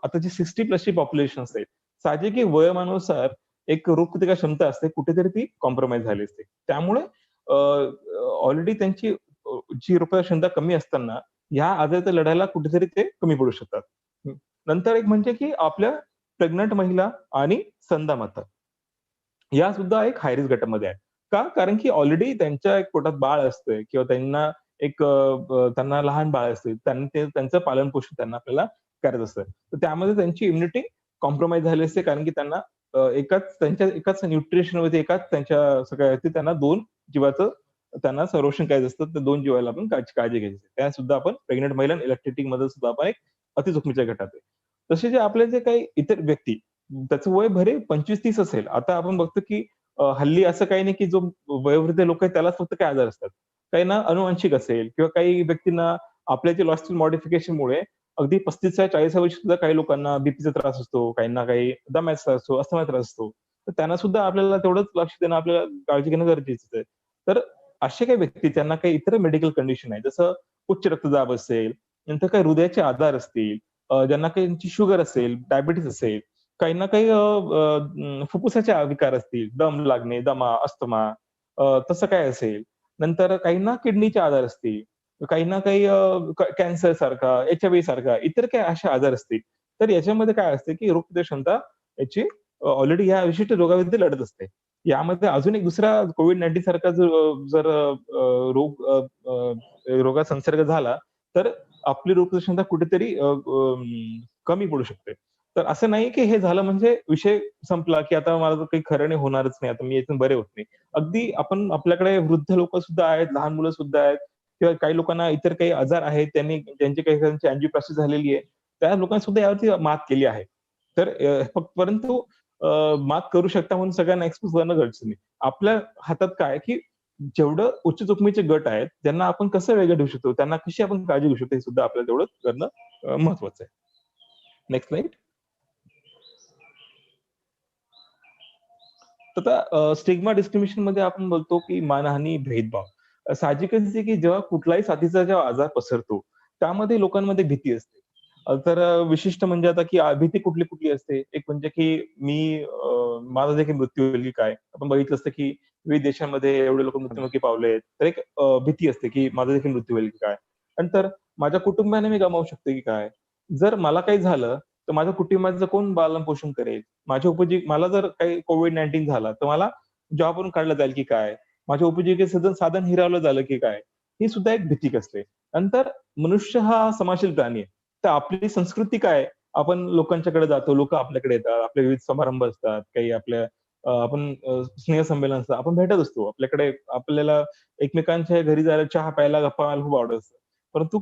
आता जी 60 प्लसची पॉप्युलेशन असते, साहजिक आहे वयोमानानुसार एक रोगप्रतिकार क्षमता असते, कुठेतरी ती कॉम्प्रोमाइज झाली असते. त्यामुळे ऑलरेडी त्यांची जी रोगप्रतिकार क्षमता कमी असताना ह्या आजाराचा लढायला कुठेतरी ते कमी पडू शकतात. नंतर एक म्हणजे की आपल्या प्रेग्नंट महिला आणि स्तनदा माता या सुद्धा एक हाय रिस्क गटामध्ये आहेत. का? कारण की ऑलरेडी त्यांच्या एक पोटात बाळ असतंय किंवा त्यांना एक त्यांना लहान बाळ असते. त्यांचं पालन-पोषण त्यांना आपल्याला करायचं असतं. तर त्यामध्ये त्यांची इम्युनिटी कॉम्प्रोमाइज झाली असते कारण की त्यांना एकाच न्यूट्रिशनमध्ये एकाच त्यांच्या सगळ्या त्यांना 2 जीवाचं त्यांना संरक्षण करायचं असतं. तर 2 जीवाला आपण काळजी घ्यायची असते. त्या सुद्धा आपण प्रेग्नंट महिला आणि इलेक्ट्रिकमध्ये सुद्धा आपण एक अतिजोखमीच्या गटात आहे. तसे जे आपले जे काही इतर व्यक्ती त्याचं वय भले 25-30 असेल. आता आपण बघतो की हल्ली असं काही नाही की जो वयोवृद्ध लोक आहेत त्यालाच फक्त काय आजार असतात. काहींना अनुवांशिक असेल किंवा काही व्यक्तींना आपल्या जे लॉजिस्टिक मॉडिफिकेशनमुळे अगदी 35-40 वर्षी सुद्धा काही लोकांना बीपीचा त्रास असतो, काहींना काही दम्याचा त्रास असतो, अस्थमाचा त्रास असतो. तर त्यांना सुद्धा आपल्याला तेवढंच लक्ष देणं, आपल्याला काळजी घेणं गरजेचं आहे. तर असे काही व्यक्ती ज्यांना काही इतर मेडिकल कंडिशन आहे, जसं उच्च रक्तदाब असेल, नंतर काही हृदयाचे आजार असतील, ज्यांना काही शुगर असेल, डायबिटीज असेल, काहींना काही फुफ्फुसाचे विकार असतील, दम लागणे, दमा, अस्थमा तसं काय असेल. नंतर काहींना किडनीचे आजार असतील, काहींना काही कॅन्सर सारखा, HIV सारखा इतर काही असे आजार असतील. तर याच्यामध्ये काय असते, की रोगप्रतिकारक क्षमता याची ऑलरेडी या विशिष्ट रोगाविरुद्ध लढत असते. यामध्ये अजून एक दुसरा COVID-19 सारखा जर रोगाचा संसर्ग झाला, तर आपली रोगप्रतिकारक क्षमता कुठेतरी कमी पडू शकते. तर असं नाही की हे झालं म्हणजे विषय संपला, की आता मला काही खरं नाही, होणारच नाही, आता मी यातून बरे होत नाही. अगदी आपल्याकडे वृद्ध लोकं सुद्धा आहेत, लहान मुलं सुद्धा आहेत किंवा काही लोकांना इतर काही आजार आहेत, ज्यांची काही अँजिओप्लास्टी झालेली आहे. त्या लोकांनी सुद्धा यावरती मात केली आहे. तर परंतु मात करू शकता म्हणून सगळ्यांना एक्सपोज करणं गरजेचं नाही. आपल्या हातात काय की जेवढं उच्च जोखमीचे गट आहेत, त्यांना आपण कसं वेगळं ठेवू शकतो, त्यांना कशी आपण काळजी घेऊ शकतो, हे सुद्धा आपल्याला तेवढं करणं महत्वाचं आहे. Next slide. आता स्टिग्मा डिस्क्रिमिनेशन मध्ये आपण बोलतो की मानहानी, भेदभाव. साहजिकच आहे की जेव्हा कुठलाही साथीचा जेव्हा आजार पसरतो, त्यामध्ये लोकांमध्ये भीती असते. तर विशिष्ट म्हणजे आता की भीती कुठली कुठली असते? एक म्हणजे की माझा देखील मृत्यू होईल की काय? आपण बघितलं असतं की विविध देशांमध्ये एवढे लोक मृत्युमुखी पावलेत. तर एक भीती असते की माझा देखील मृत्यू होईल की काय? नंतर माझ्या कुटुंबाने मी गमावू शकतो की काय? जर मला काही झालं, तर माझ्या कुटुंबाचं कोण पालन-पोषण करेल? मला जर काही COVID-19 झाला, तर मला जॉबवरून काढलं जाईल की काय? माझ्या उपजीविकेचं साधन हिरावलं झालं की काय? ही सुद्धा एक भीती असते. नंतर मनुष्य हा समाजशील प्राणी आहे. तर आपली संस्कृती काय आहे? आपण लोकांच्याकडे जातो, लोकं आपल्याकडे येतात, आपले विविध समारंभ असतात, काही आपल्या आपण स्नेहसंमेलन असतं, आपण भेटत असतो. आपल्याला एकमेकांच्या घरी जायला, चहा प्यायला, गप्पा मारायला खूप आवडत असतं. परंतु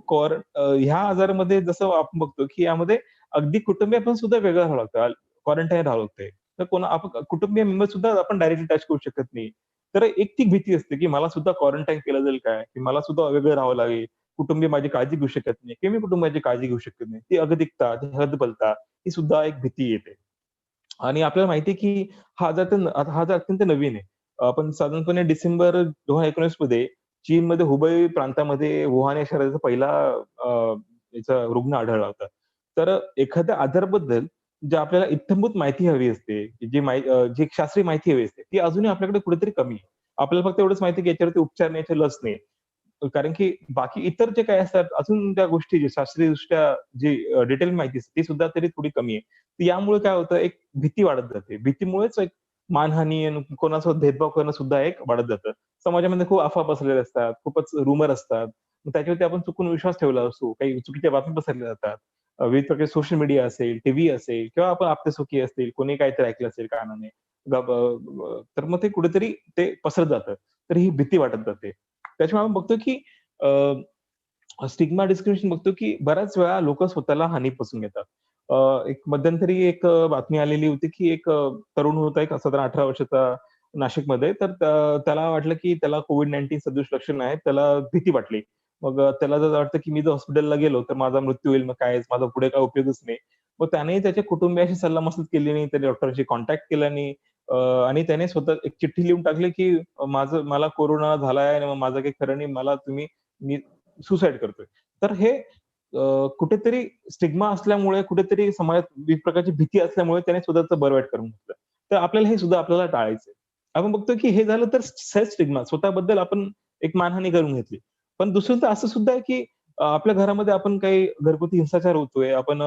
ह्या आजारामध्ये जसं आपण बघतो की यामध्ये अगदी कुटुंबीय पण सुद्धा वेगळं राहावं लागतं. क्वारंटाईन राहावं लागतंय. तर आपण कुटुंबीय मेंबर सुद्धा आपण डायरेक्टली टच करू शकत नाही. तर एक ती भीती असते, की मला सुद्धा क्वारंटाईन केलं जाईल काय? की मला सुद्धा वेगळं राहावं लागेल. कुटुंबीय माझी काळजी घेऊ शकत नाही किंवा मी कुटुंबाची काळजी घेऊ शकत नाही. ती अगतिकता, ती हतबलता ही सुद्धा एक भीती येते. आणि आपल्याला माहिती आहे, की हा आजार अत्यंत नवीन आहे. आपण साधारणपणे डिसेंबर 2019 मध्ये चीनमध्ये हुबेई प्रांतामध्ये वुहान या शहराचा पहिला याचा रुग्ण आढळला होता. तर एखाद्या आजाराबद्दल जे आपल्याला इत्थंभूत माहिती हवी असते, जी शास्त्रीय माहिती हवी असते, ती अजूनही आपल्याकडे कुठेतरी कमी आहे. आपल्याला फक्त एवढंच माहिती आहे, की याच्यावरती उपचार नाही, याची लस नाही. कारण की बाकी इतर जे काही असतात अजून त्या गोष्टी जे शास्त्रीयदृष्ट्या जी डिटेल माहिती असते ती सुद्धा तरी थोडी कमी आहे. तर यामुळे काय होतं, एक भीती वाढत जाते. भीतीमुळेच एक मानहानी आणि कोणासोबत भेदभाव करणं सुद्धा एक वाढत जातं. समाजामध्ये खूप अफवा पसरलेल्या असतात, खूपच रुमर असतात. मग त्याच्यावरती आपण चुकून विश्वास ठेवला असतो. काही चुकीच्या बातम्या पसरल्या जातात. विविध प्रकारचे सोशल मीडिया असेल, टीव्ही असेल किंवा आपण आपतेसुखी असतील, कोणी काहीतरी ऐकलं असेल कानाने. तर मग ते कुठेतरी ते पसरत जातं. तर ही भीती वाटत जाते. त्याच्यामुळे आपण बघतो की स्टिग्मा डिस्क्रिमिनेशन बघतो की बऱ्याच वेळा लोकं स्वतःला हानी पोहोचवून घेतात. एक मध्यंतरी एक बातमी आलेली होती की एक तरुण होता, एक 17-18 वर्षाचा नाशिकमध्ये. तर त्याला वाटलं की त्याला COVID-19 सदृश लक्षण आहेत. त्याला भीती वाटली. मग त्याला जर वाटतं की मी जर हॉस्पिटलला गेलो तर माझा मृत्यू होईल, मग काय माझा पुढे काही उपयोगच नाही. मग त्याने त्याच्या कुटुंबियाशी सल्लामसलत केली नाही. त्याने डॉक्टरशी कॉन्टॅक्ट केला नाही. आणि त्याने स्वतः एक चिठ्ठी लिहून टाकली की मला कोरोना झालाय आणि माझं काही खरं नाही. मी सुसाईड करतोय. तर हे कुठेतरी स्टिग्मा असल्यामुळे, कुठेतरी समाजात विविध प्रकारची भीती असल्यामुळे त्याने स्वतःचं बरं वाईट करून घेतलं. तर आपल्याला हे सुद्धा आपल्याला टाळायचंय. आपण बघतो की हे झालं तर सेल्फ स्टिग्मा स्वतःबद्दल आपण एक मानहानी करून घेतली. पण दुसरं तर असं सुद्धा आहे की आपल्या घरामध्ये आपण काही घरगुती हिंसाचार होतोय. आपण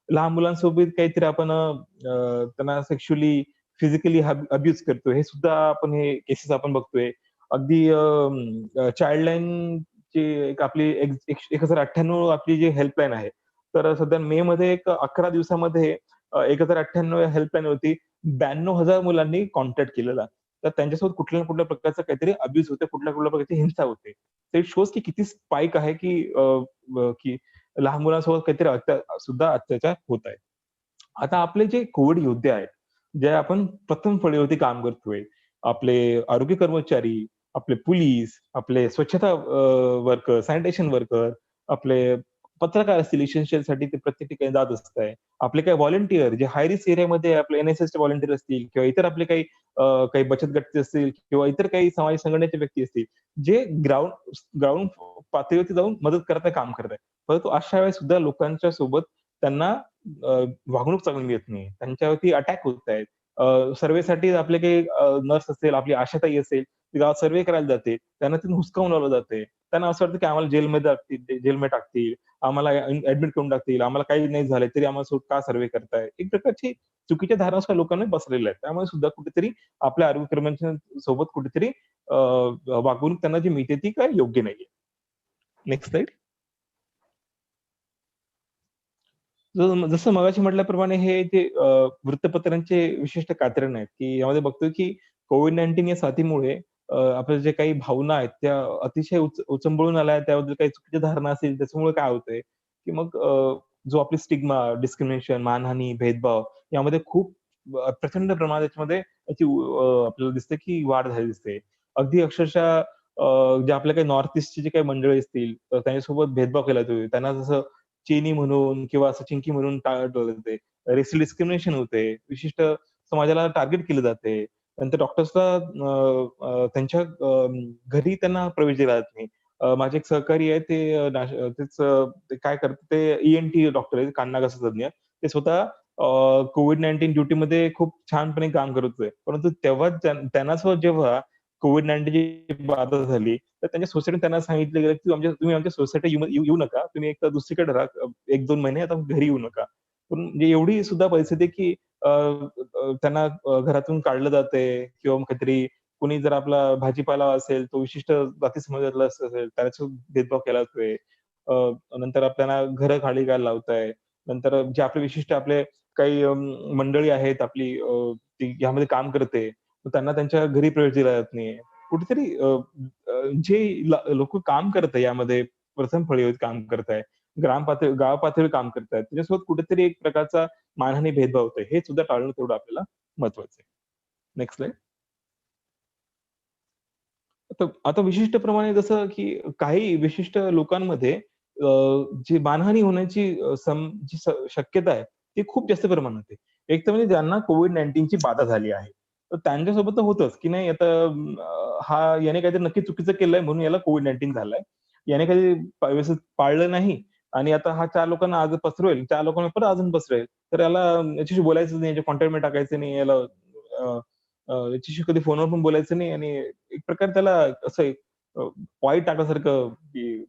लहान मुलांसोबत काहीतरी आपण त्यांना सेक्शुअली, फिजिकली अब्यूज करतोय. हे सुद्धा आपण हे केसेस आपण बघतोय. अगदी चाइल्डलाईनची एक आपली 1098 आपली जी हेल्पलाईन आहे. तर सध्या मेमध्ये एक 11 दिवसामध्ये 1098 हेल्पलाईनवरती 92,000 मुलांनी कॉन्टॅक्ट केलेला. तर त्यांच्यासोबत कुठल्या ना कुठल्या प्रकारचा काहीतरी अब्यूज होतोय, कुठल्या प्रकारची हिंसा होते. ते शोज की किती स्पाइक आहे की लहान मुलांसोबत काहीतरी सुद्धा अत्याचार होत आहे. आता आपले जे कोविड योद्धे आहेत, जे आपण प्रथम फळीवरती काम करतोय. आपले आरोग्य कर्मचारी, आपले पोलीस, आपले स्वच्छता वर्कर, सॅनिटेशन वर्कर, आपले पत्रकार असतील इसेन्शियलसाठी ते प्रत्येक ठिकाणी जात असताय. आपले काही व्हॉलंटिअर जे हाय रिस्क एरियामध्ये आपले एन-एस-एसचे व्हॉलंटिअर असतील किंवा इतर आपले काही बचत गटचे असतील किंवा इतर काही समाज संघटनेचे व्यक्ती असतील, जे ग्राउंड पातळीवरती जाऊन मदत करताय, काम करताय. परंतु अशा वेळेस सुद्धा लोकांच्या सोबत त्यांना वागणूक चांगली मिळत नाही. त्यांच्यावरती अटॅक होत आहेत. सर्व्हेसाठी आपले काही नर्स असेल, आपली आशाताई असेल, ती गावात सर्व्हे करायला जाते. त्यांना तिथून हुसकावून लावलं जातंय. त्यांना असं वाटतं की आम्हाला जेलमध्ये टाकतील, आम्हाला ॲडमिट करून टाकतील, आम्हाला काही नाही झालंय तरी आम्हाला का सर्व्हे करताय? एक प्रकारची चुकीच्या धारणा सुद्धा लोकांना बसलेल्या आहेत. त्यामुळे सुद्धा कुठेतरी आपल्या आरोग्य कर्मचाऱ्यांसोबत कुठेतरी वागणूक त्यांना जी मिळते ती काही योग्य नाहीये. Next slide. जसं मगाशी म्हटल्याप्रमाणे हे जे वृत्तपत्रांचे विशिष्ट पॅटर्न आहेत, की यामध्ये बघतोय की COVID-19 या साथीमुळे आपल्या जे काही भावना आहेत, त्या अतिशय उचंबळून आल्या आहेत. त्याबद्दल काही चुकीच्या धारणा असतील, त्याच्यामुळे काय होतंय, की मग जो आपली स्टिग्मा, डिस्क्रिमिनेशन, मानहानी, भेदभाव यामध्ये खूप प्रचंड प्रमाणात याच्यामध्ये याची आपल्याला दिसते की वाढ झालेली दिसते. अगदी अक्षरशः जे आपल्या काही नॉर्थ ईस्टची जी काही मंडळी असतील, तर त्यांच्यासोबत भेदभाव केला जातोय. त्यांना जसं चीनी म्हणून किंवा असं चिंकी म्हणून टाळलं जाते. रेसियल डिस्क्रिमिनेशन होते. विशिष्ट समाजाला टार्गेट केलं जाते. नंतर डॉक्टर्सला त्यांच्या घरी त्यांना प्रवेश दिला जात नाही. माझे एक सहकारी आहेत ते ते काय करतात ते ई-एन-टी डॉक्टर आहेत, कान-नाक तज्ञ. ते स्वतः COVID-19 ड्युटीमध्ये खूप छानपणे काम करत होते. परंतु तेव्हा त्यांनासोबत जेव्हा COVID-19ची बाधा झाली, तर त्यांच्या सोसायटीने त्यांना सांगितलं गेलं, की तुम्ही आमच्या सोसायटीत येऊ नका. तुम्ही एकतर दुसरीकडे राहा. 1-2 महिने आता घरी येऊ नका. पण म्हणजे एवढी सुद्धा परिस्थिती आहे, की त्यांना घरातून काढलं जातंय किंवा मग काहीतरी कोणी जर आपला भाजीपाला असेल, तो विशिष्ट जाती समाजातला असेल, त्याच्यासोबत भेदभाव केला जातोय. नंतर आपल्याला घरं खाली करायला लावताय. नंतर जे आपले विशिष्ट आपले काही मंडळी आहेत आपली ती यामध्ये काम करते. तर त्यांना त्यांच्या घरी प्रवेश दिला जात नाहीये. कुठेतरी जे लोकं काम करताय यामध्ये प्रथम फळीवर काम करताय. गाव पातळीवर काम करतायत. त्याच्यासोबत कुठेतरी एक प्रकारचा मानहानी भेदभाव होतोय. हे सुद्धा टाळणं तेवढं आपल्याला महत्वाचं आहे. Next slide. आता विशिष्ट प्रमाणे जसं की काही विशिष्ट लोकांमध्ये जी मानहानी होण्याची जी शक्यता आहे, ती खूप जास्त प्रमाणात आहे. एक तर म्हणजे ज्यांना COVID-19ची बाधा झाली आहे. तर त्यांच्यासोबत तर होतंच, की नाही आता याने काहीतरी नक्की चुकीचं केलंय म्हणून याला COVID-19 झालाय. याने काही व्यवस्थित पाळलं नाही आणि आता हा 4 लोकांना आज पसरवेल, 4 लोकांना परत अजून पसरवेल. तर याला याच्याशी बोलायचं नाही, याच्या कॉन्टॅक्टमध्ये टाकायचं नाही, याला याच्याशी कधी फोनवर पण बोलायचं नाही आणि एक प्रकारे त्याला असं वाईट टाकल्यासारखं की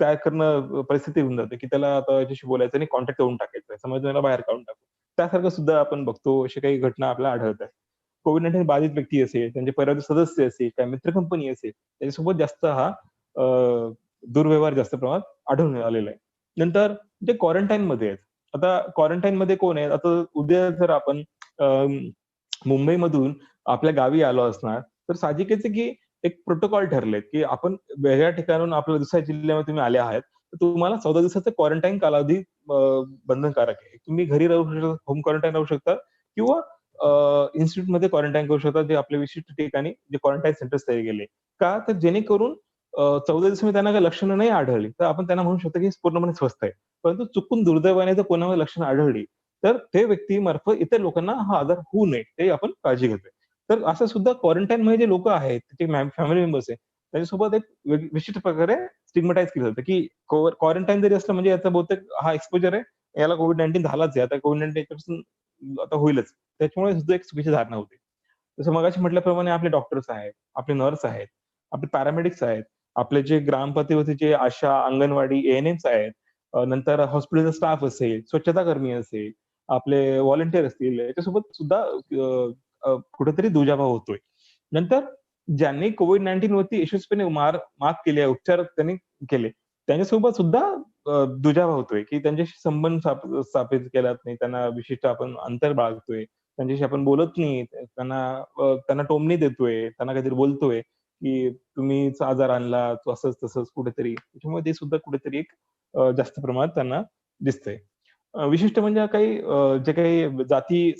काय करणं परिस्थिती होऊन जाते, की त्याला आता याच्याशी बोलायचं आणि कॉन्टॅक्ट करून टाकायचं आहे. समाजाला बाहेर काढून टाकू. त्यासारखं सुद्धा आपण बघतो, अशा काही घटना आपल्याला आढळत आहेत. कोविड-19 बाधित व्यक्ती असेल, त्यांचे परिवाराचे सदस्य असेल, काही मित्र कंपनी असेल, त्याच्यासोबत जास्त हा दुर्व्यवहार जास्त प्रमाणात आढळून आलेला आहे. नंतर जे क्वारंटाईनमध्ये आहेत. आता क्वारंटाईनमध्ये कोण आहे? आता उद्या जर आपण मुंबईमधून आपल्या गावी आलो असणार, तर साहजिकच आहे की एक प्रोटोकॉल ठरलेत, की आपण वेगळ्या ठिकाणाहून आपल्या दुसऱ्या जिल्ह्यामध्ये तुम्ही आले आहात, तर तुम्हाला 14 दिवसाचा क्वारंटाईन कालावधी बंधनकारक आहे. तुम्ही घरी राहू शकता, होम क्वारंटाईन राहू शकता किंवा इन्स्टिट्यूटमध्ये क्वारंटाईन करू शकता, जे आपल्या विशिष्ट ठिकाणी जे क्वारंटाईन सेंटर्स तयार केले. का? तर जेणेकरून 14 दिवसामध्ये त्यांना काही लक्षणं नाही आढळली, तर आपण त्यांना म्हणू शकतो की पूर्णपणे स्वस्थ आहे. परंतु चुकून दुर्दैवाने जर कोणामध्ये लक्षणं आढळली, तर ते व्यक्तीमार्फत इतर लोकांना हा आजार होऊ नये, हे आपण काळजी घेतोय. तर असं सुद्धा क्वारंटाईनमध्ये जे लोकं आहेत, ते फॅमिली मेंबर्स आहेत, त्यांच्यासोबत एक विशिष्ट प्रकारे स्टिग्मॅटाइज केलं जातं, की क्वारंटाईन जरी असलं म्हणजे याचा बहुतेक हा एक्सपोजर आहे, याला COVID-19 झालाच आहे. आता COVID-19 याच्यापासून आता होईलच. त्याच्यामुळे सुद्धा एक चुकीची धारणा होती. जसं मगाशी म्हटल्याप्रमाणे आपले डॉक्टर्स आहेत, आपले नर्स आहेत, आपले पॅरामेडिक्स आहेत, आपले जे ग्रामपंचायतीचे आशा, अंगणवाडी, एएनएम्स आहेत, नंतर हॉस्पिटलचा स्टाफ असेल, स्वच्छता कर्मी असेल, आपले व्हॉलंटिअर असतील, याच्यासोबत सुद्धा कुठेतरी दुजाभाव होतोय. नंतर ज्यांनी COVID-19 वरती यशस्वीपणे मात केली आहे, उपचार त्यांनी केले, त्यांच्यासोबत सुद्धा दुजाभाव होतोय, की त्यांच्याशी संबंध स्थापित केला नाही. त्यांना विशिष्ट आपण अंतर बाळगतोय. त्यांच्याशी आपण बोलत नाही. त्यांना टोमणी देतोय, त्यांना काहीतरी बोलतोय, की तुम्हीच आजार आणला, तू असंच-तसंच कुठेतरी. त्याच्यामुळे ते सुद्धा कुठेतरी एक जास्त प्रमाणात त्यांना दिसतंय. विशिष्ट म्हणजे काही जे काही जाती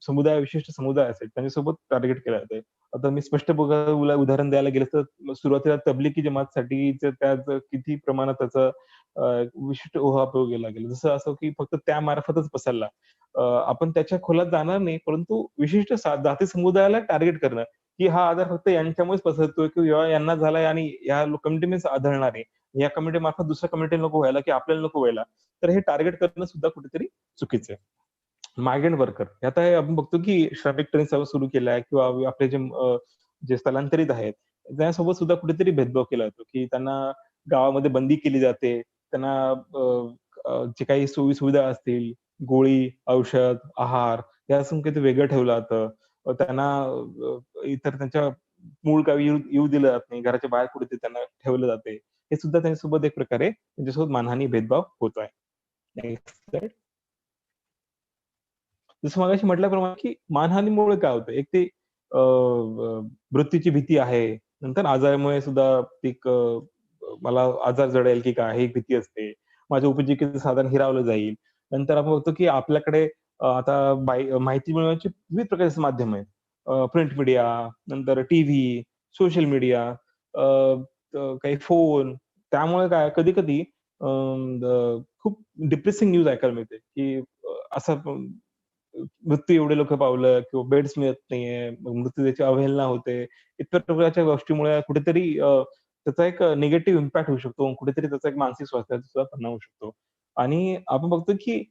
समुदाय विशिष्ट समुदाय असेल त्यांच्यासोबत टार्गेट केलं जातंय. आता मी स्पष्ट उदाहरण द्यायला गेलं तर सुरुवातीला तबलिगी जमातसाठी त्यात किती प्रमाणात त्याचा विशिष्ट उहापोह केला गेला. जसं असं की फक्त त्यामार्फतच पसरला. आपण त्याच्या खोलात जाणार नाही, परंतु विशिष्ट जाती समुदायाला टार्गेट करणं, की हा आजार फक्त यांच्यामुळेच पसरतोय किंवा यांना झालाय आणि या कम्युनिटीमध्येच आढळणार आहे. या कम्युनिटी मार्फत दुसऱ्या कम्युनिटीला नको व्हायला, की आपल्याला नको व्हायला. तर हे टार्गेट करणं सुद्धा कुठेतरी चुकीचं आहे. मायग्रंट वर्कर आता हे आपण बघतो की श्रमिक ट्रेन सेवा सुरू केल्या आहे किंवा आपले जे स्थलांतरित आहेत, त्यासोबत सुद्धा कुठेतरी भेदभाव केला जातो, की त्यांना गावामध्ये बंदी केली जाते. त्यांना जे काही सोयी-सुविधा असतील, गोळी, औषध, आहार यापासून काहीतरी वेगळं ठेवलं जातं. त्यांना इतर त्यांच्या मूळ गावी येऊ दिलं जात नाही. घराच्या बाहेर कुठेतरी त्यांना ठेवलं जाते. हे सुद्धा त्यांच्यासोबत एक प्रकारे त्यांच्यासोबत मानहानी भेदभाव होत आहे. Next slide. जसं मगाशी म्हटल्याप्रमाणे, की मानहानीमुळे काय होतं? एक ते मृत्यूची भीती आहे. नंतर आजारामुळे सुद्धा एक मला आजार जडेल की काय? ही एक भीती असते. माझ्या उपजीविकेचं साधन हिरावलं जाईल. नंतर आपण बघतो, की आपल्याकडे आता माहिती मिळवण्याचे विविध प्रकारचे माध्यम आहेत. प्रिंट मीडिया, नंतर टीव्ही, सोशल मीडिया, काही फोन. त्यामुळे काय कधी-कधी खूप डिप्रेसिंग न्यूज ऐकायला मिळते, की असं मृत्यू एवढे लोकं पावलं किंवा बेड्स मिळत नाहीये, मग मृत्यूची अवहेलना होते. इतर प्रकारच्या गोष्टीमुळे कुठेतरी त्याचा एक निगेटिव्ह इम्पॅक्ट होऊ शकतो. कुठेतरी त्याचा एक मानसिक स्वास्थ्यावर सुद्धा परिणाम होऊ शकतो. आणि आपण बघतो की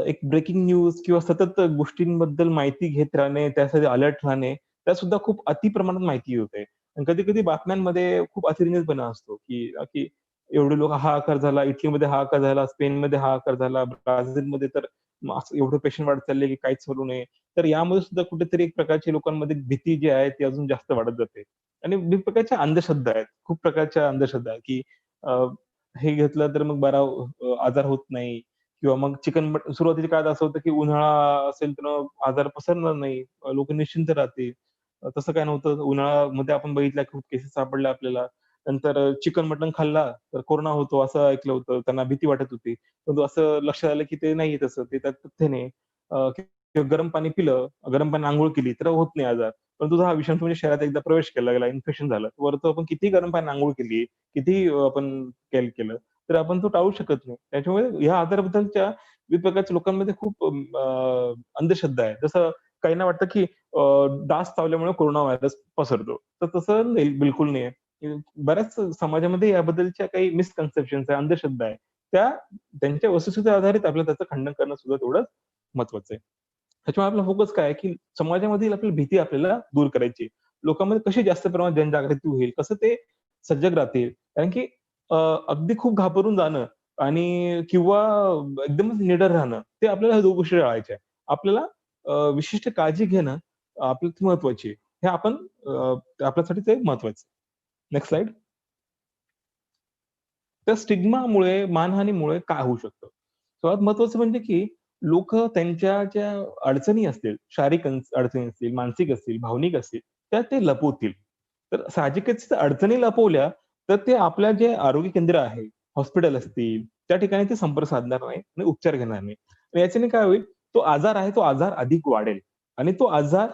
एक ब्रेकिंग न्यूज किंवा सतत गोष्टींबद्दल माहिती घेत राहणे, त्यासाठी अलर्ट राहणे, त्यात सुद्धा खूप अति प्रमाणात माहिती होते. आणि कधी-कधी बातम्यांमध्ये खूप अतिरंजितपणा असतो, की एवढे लोक हाहाकार झाला, इटलीमध्ये हाहाकार झाला, स्पेनमध्ये हाहाकार झाला, ब्राझीलमध्ये तर असं एवढं पेशंट वाढत चालले की काहीच करू नये. तर यामध्ये सुद्धा कुठेतरी एक प्रकारची लोकांमध्ये भीती जी आहे ती अजून जास्त वाढत जाते. आणि विविध प्रकारच्या अंधश्रद्धा आहेत. खूप प्रकारच्या अंधश्रद्धा आहेत, की अ, हे घेतलं तर मग बरा आजार होत नाही किंवा मग सुरुवातीच्या काळात असं होतं, की उन्हाळा असेल तर आजार पसरणार नाही. लोकं निश्चिंत राहतील. तसं काय नव्हतं. उन्हाळ्यामध्ये आपण बघितलं खूप केसेस सापडल्या आपल्याला. नंतर चिकन मटण खाल्ला तर कोरोना होतो असं ऐकलं होतं. त्यांना भीती वाटत होती. परंतु असं लक्षात आलं, की ते नाहीये तसं. ते त्यात तथ्य नाही. किंवा गरम पाणी पिलं, गरम पाण्याने अंघोळ केली तर होत नाही आजार. परंतु हा विषाणू तुमच्या शरीरात एकदा प्रवेश केला गेला, इन्फेक्शन झालं. वरतं आपण कितीही गरम पाण्याने अंघोळ केली, कितीही आपण केलं, तर आपण तो टाळू शकत नाही. त्याच्यामुळे ह्या आजाराबद्दलच्या विविध प्रकारच्या लोकांमध्ये खूप अंधश्रद्धा आहे. जसं काहींना वाटतं, की डास चावल्यामुळे कोरोना व्हायरस पसरतो. तर तसं नाही, बिलकुल नाहीये. बऱ्याच समाजामध्ये याबद्दलच्या काही मिसकन्सेप्शन्स आहे, अंधश्रद्धा आहे. त्यांच्या वस्तुस्थितीवर आधारित आपल्याला त्याचं खंडन करणं सुद्धा तेवढंच महत्वाचं आहे. त्याच्यामुळे आपला फोकस काय आहे, की समाजामधील आपली भीती आपल्याला दूर करायची आहे. लोकांमध्ये कशी जास्त प्रमाणात जनजागृती होईल, कसं ते सजग राहतील. कारण की अगदी खूप घाबरून जाणं आणि किंवा एकदमच निडर राहणं, ते आपल्याला ह्या 2 गोष्टी टाळायच्या आहे. आपल्याला विशिष्ट काळजी घेणं आपल्याला महत्वाची आहे. हे आपण आपल्यासाठी ते महत्वाचं आहे. Next slide. त्या स्टिग्मामुळे, मानहानीमुळे काय होऊ शकतं? सर्वात महत्वाचं म्हणजे की लोक त्यांच्या ज्या अडचणी असतील, शारीरिक अडचणी असतील, मानसिक असतील, भावनिक असतील, त्या ते लपवतील. तर साहजिकच त्या अडचणी लपवल्या, तर ते आपल्या जे आरोग्य केंद्र आहे, हॉस्पिटल असतील, त्या ठिकाणी ते संपर्क साधणार नाही आणि उपचार घेणार नाही. आणि याच्याने काय होईल, तो आजार आहे, तो आजार अधिक वाढेल आणि तो आजार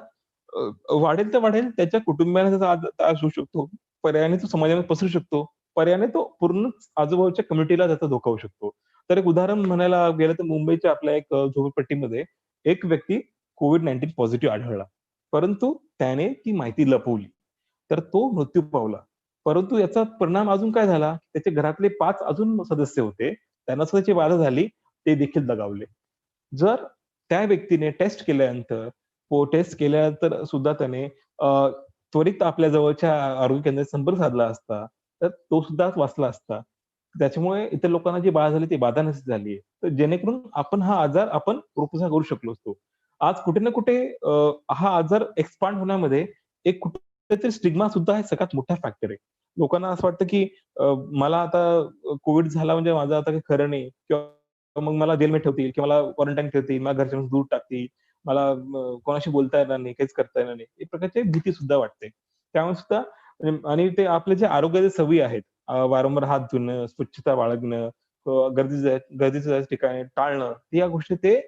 वाढेल तर वाढेल, त्याच्या कुटुंबियांना त्याचा त्रास होऊ शकतो. पर्यायाने तो समाजामध्ये पसरू शकतो. पर्यायाने तो पूर्ण आजूबाजूच्या कम्युनिटीला त्याचा धोका होऊ शकतो. तर एक उदाहरण म्हणायला गेलं तर मुंबईच्या आपल्या एक झोपडपट्टीमध्ये एक व्यक्ती COVID-19 पॉझिटिव्ह आढळला. परंतु त्याने ती माहिती लपवली. तर तो मृत्यू पावला. परंतु याचा परिणाम अजून काय झाला? त्याच्या घरातले 5 अजून सदस्य होते. त्यांना सुद्धा त्याची बाधा झाली. ते देखील दगावले. जर त्या व्यक्तीने टेस्ट केल्यानंतर टेस्ट केल्यानंतर सुद्धा त्याने अ, त्वरित आपल्या जवळच्या आरोग्य केंद्रात संपर्क साधला असता, तर तो सुद्धा वाचला असता. त्याच्यामुळे इतर लोकांना जी बाधा झाली ती बाधा नसती झाली. तर जेणेकरून आपण हा आजार आपण रोखून करू शकलो असतो. आज कुठे ना कुठे हा आजार एक्सपांड होण्यामध्ये एक कुठेतरी स्टिग्मा सुद्धा हे सगळ्यात मोठा फॅक्टर आहे. लोकांना असं वाटतं की मला आता कोविड झाला म्हणजे माझं आता काही खरं नाही किंवा मग मला जेलमध्ये ठेवतील किंवा मला क्वारंटाईन ठेवतील, मला घरच्यांपासून दूर टाकतील, मला कोणाशी बोलता येणार नाही, काहीच करता येणार नाही. एक प्रकारची भीती सुद्धा वाटते. त्यामुळे सुद्धा आणि ते आपले जे आरोग्याच्या सवयी आहेत, वारंवार हात धुणं, स्वच्छता बाळगणं, गर्दीच्या ठिकाणी टाळणं, या गोष्टी ते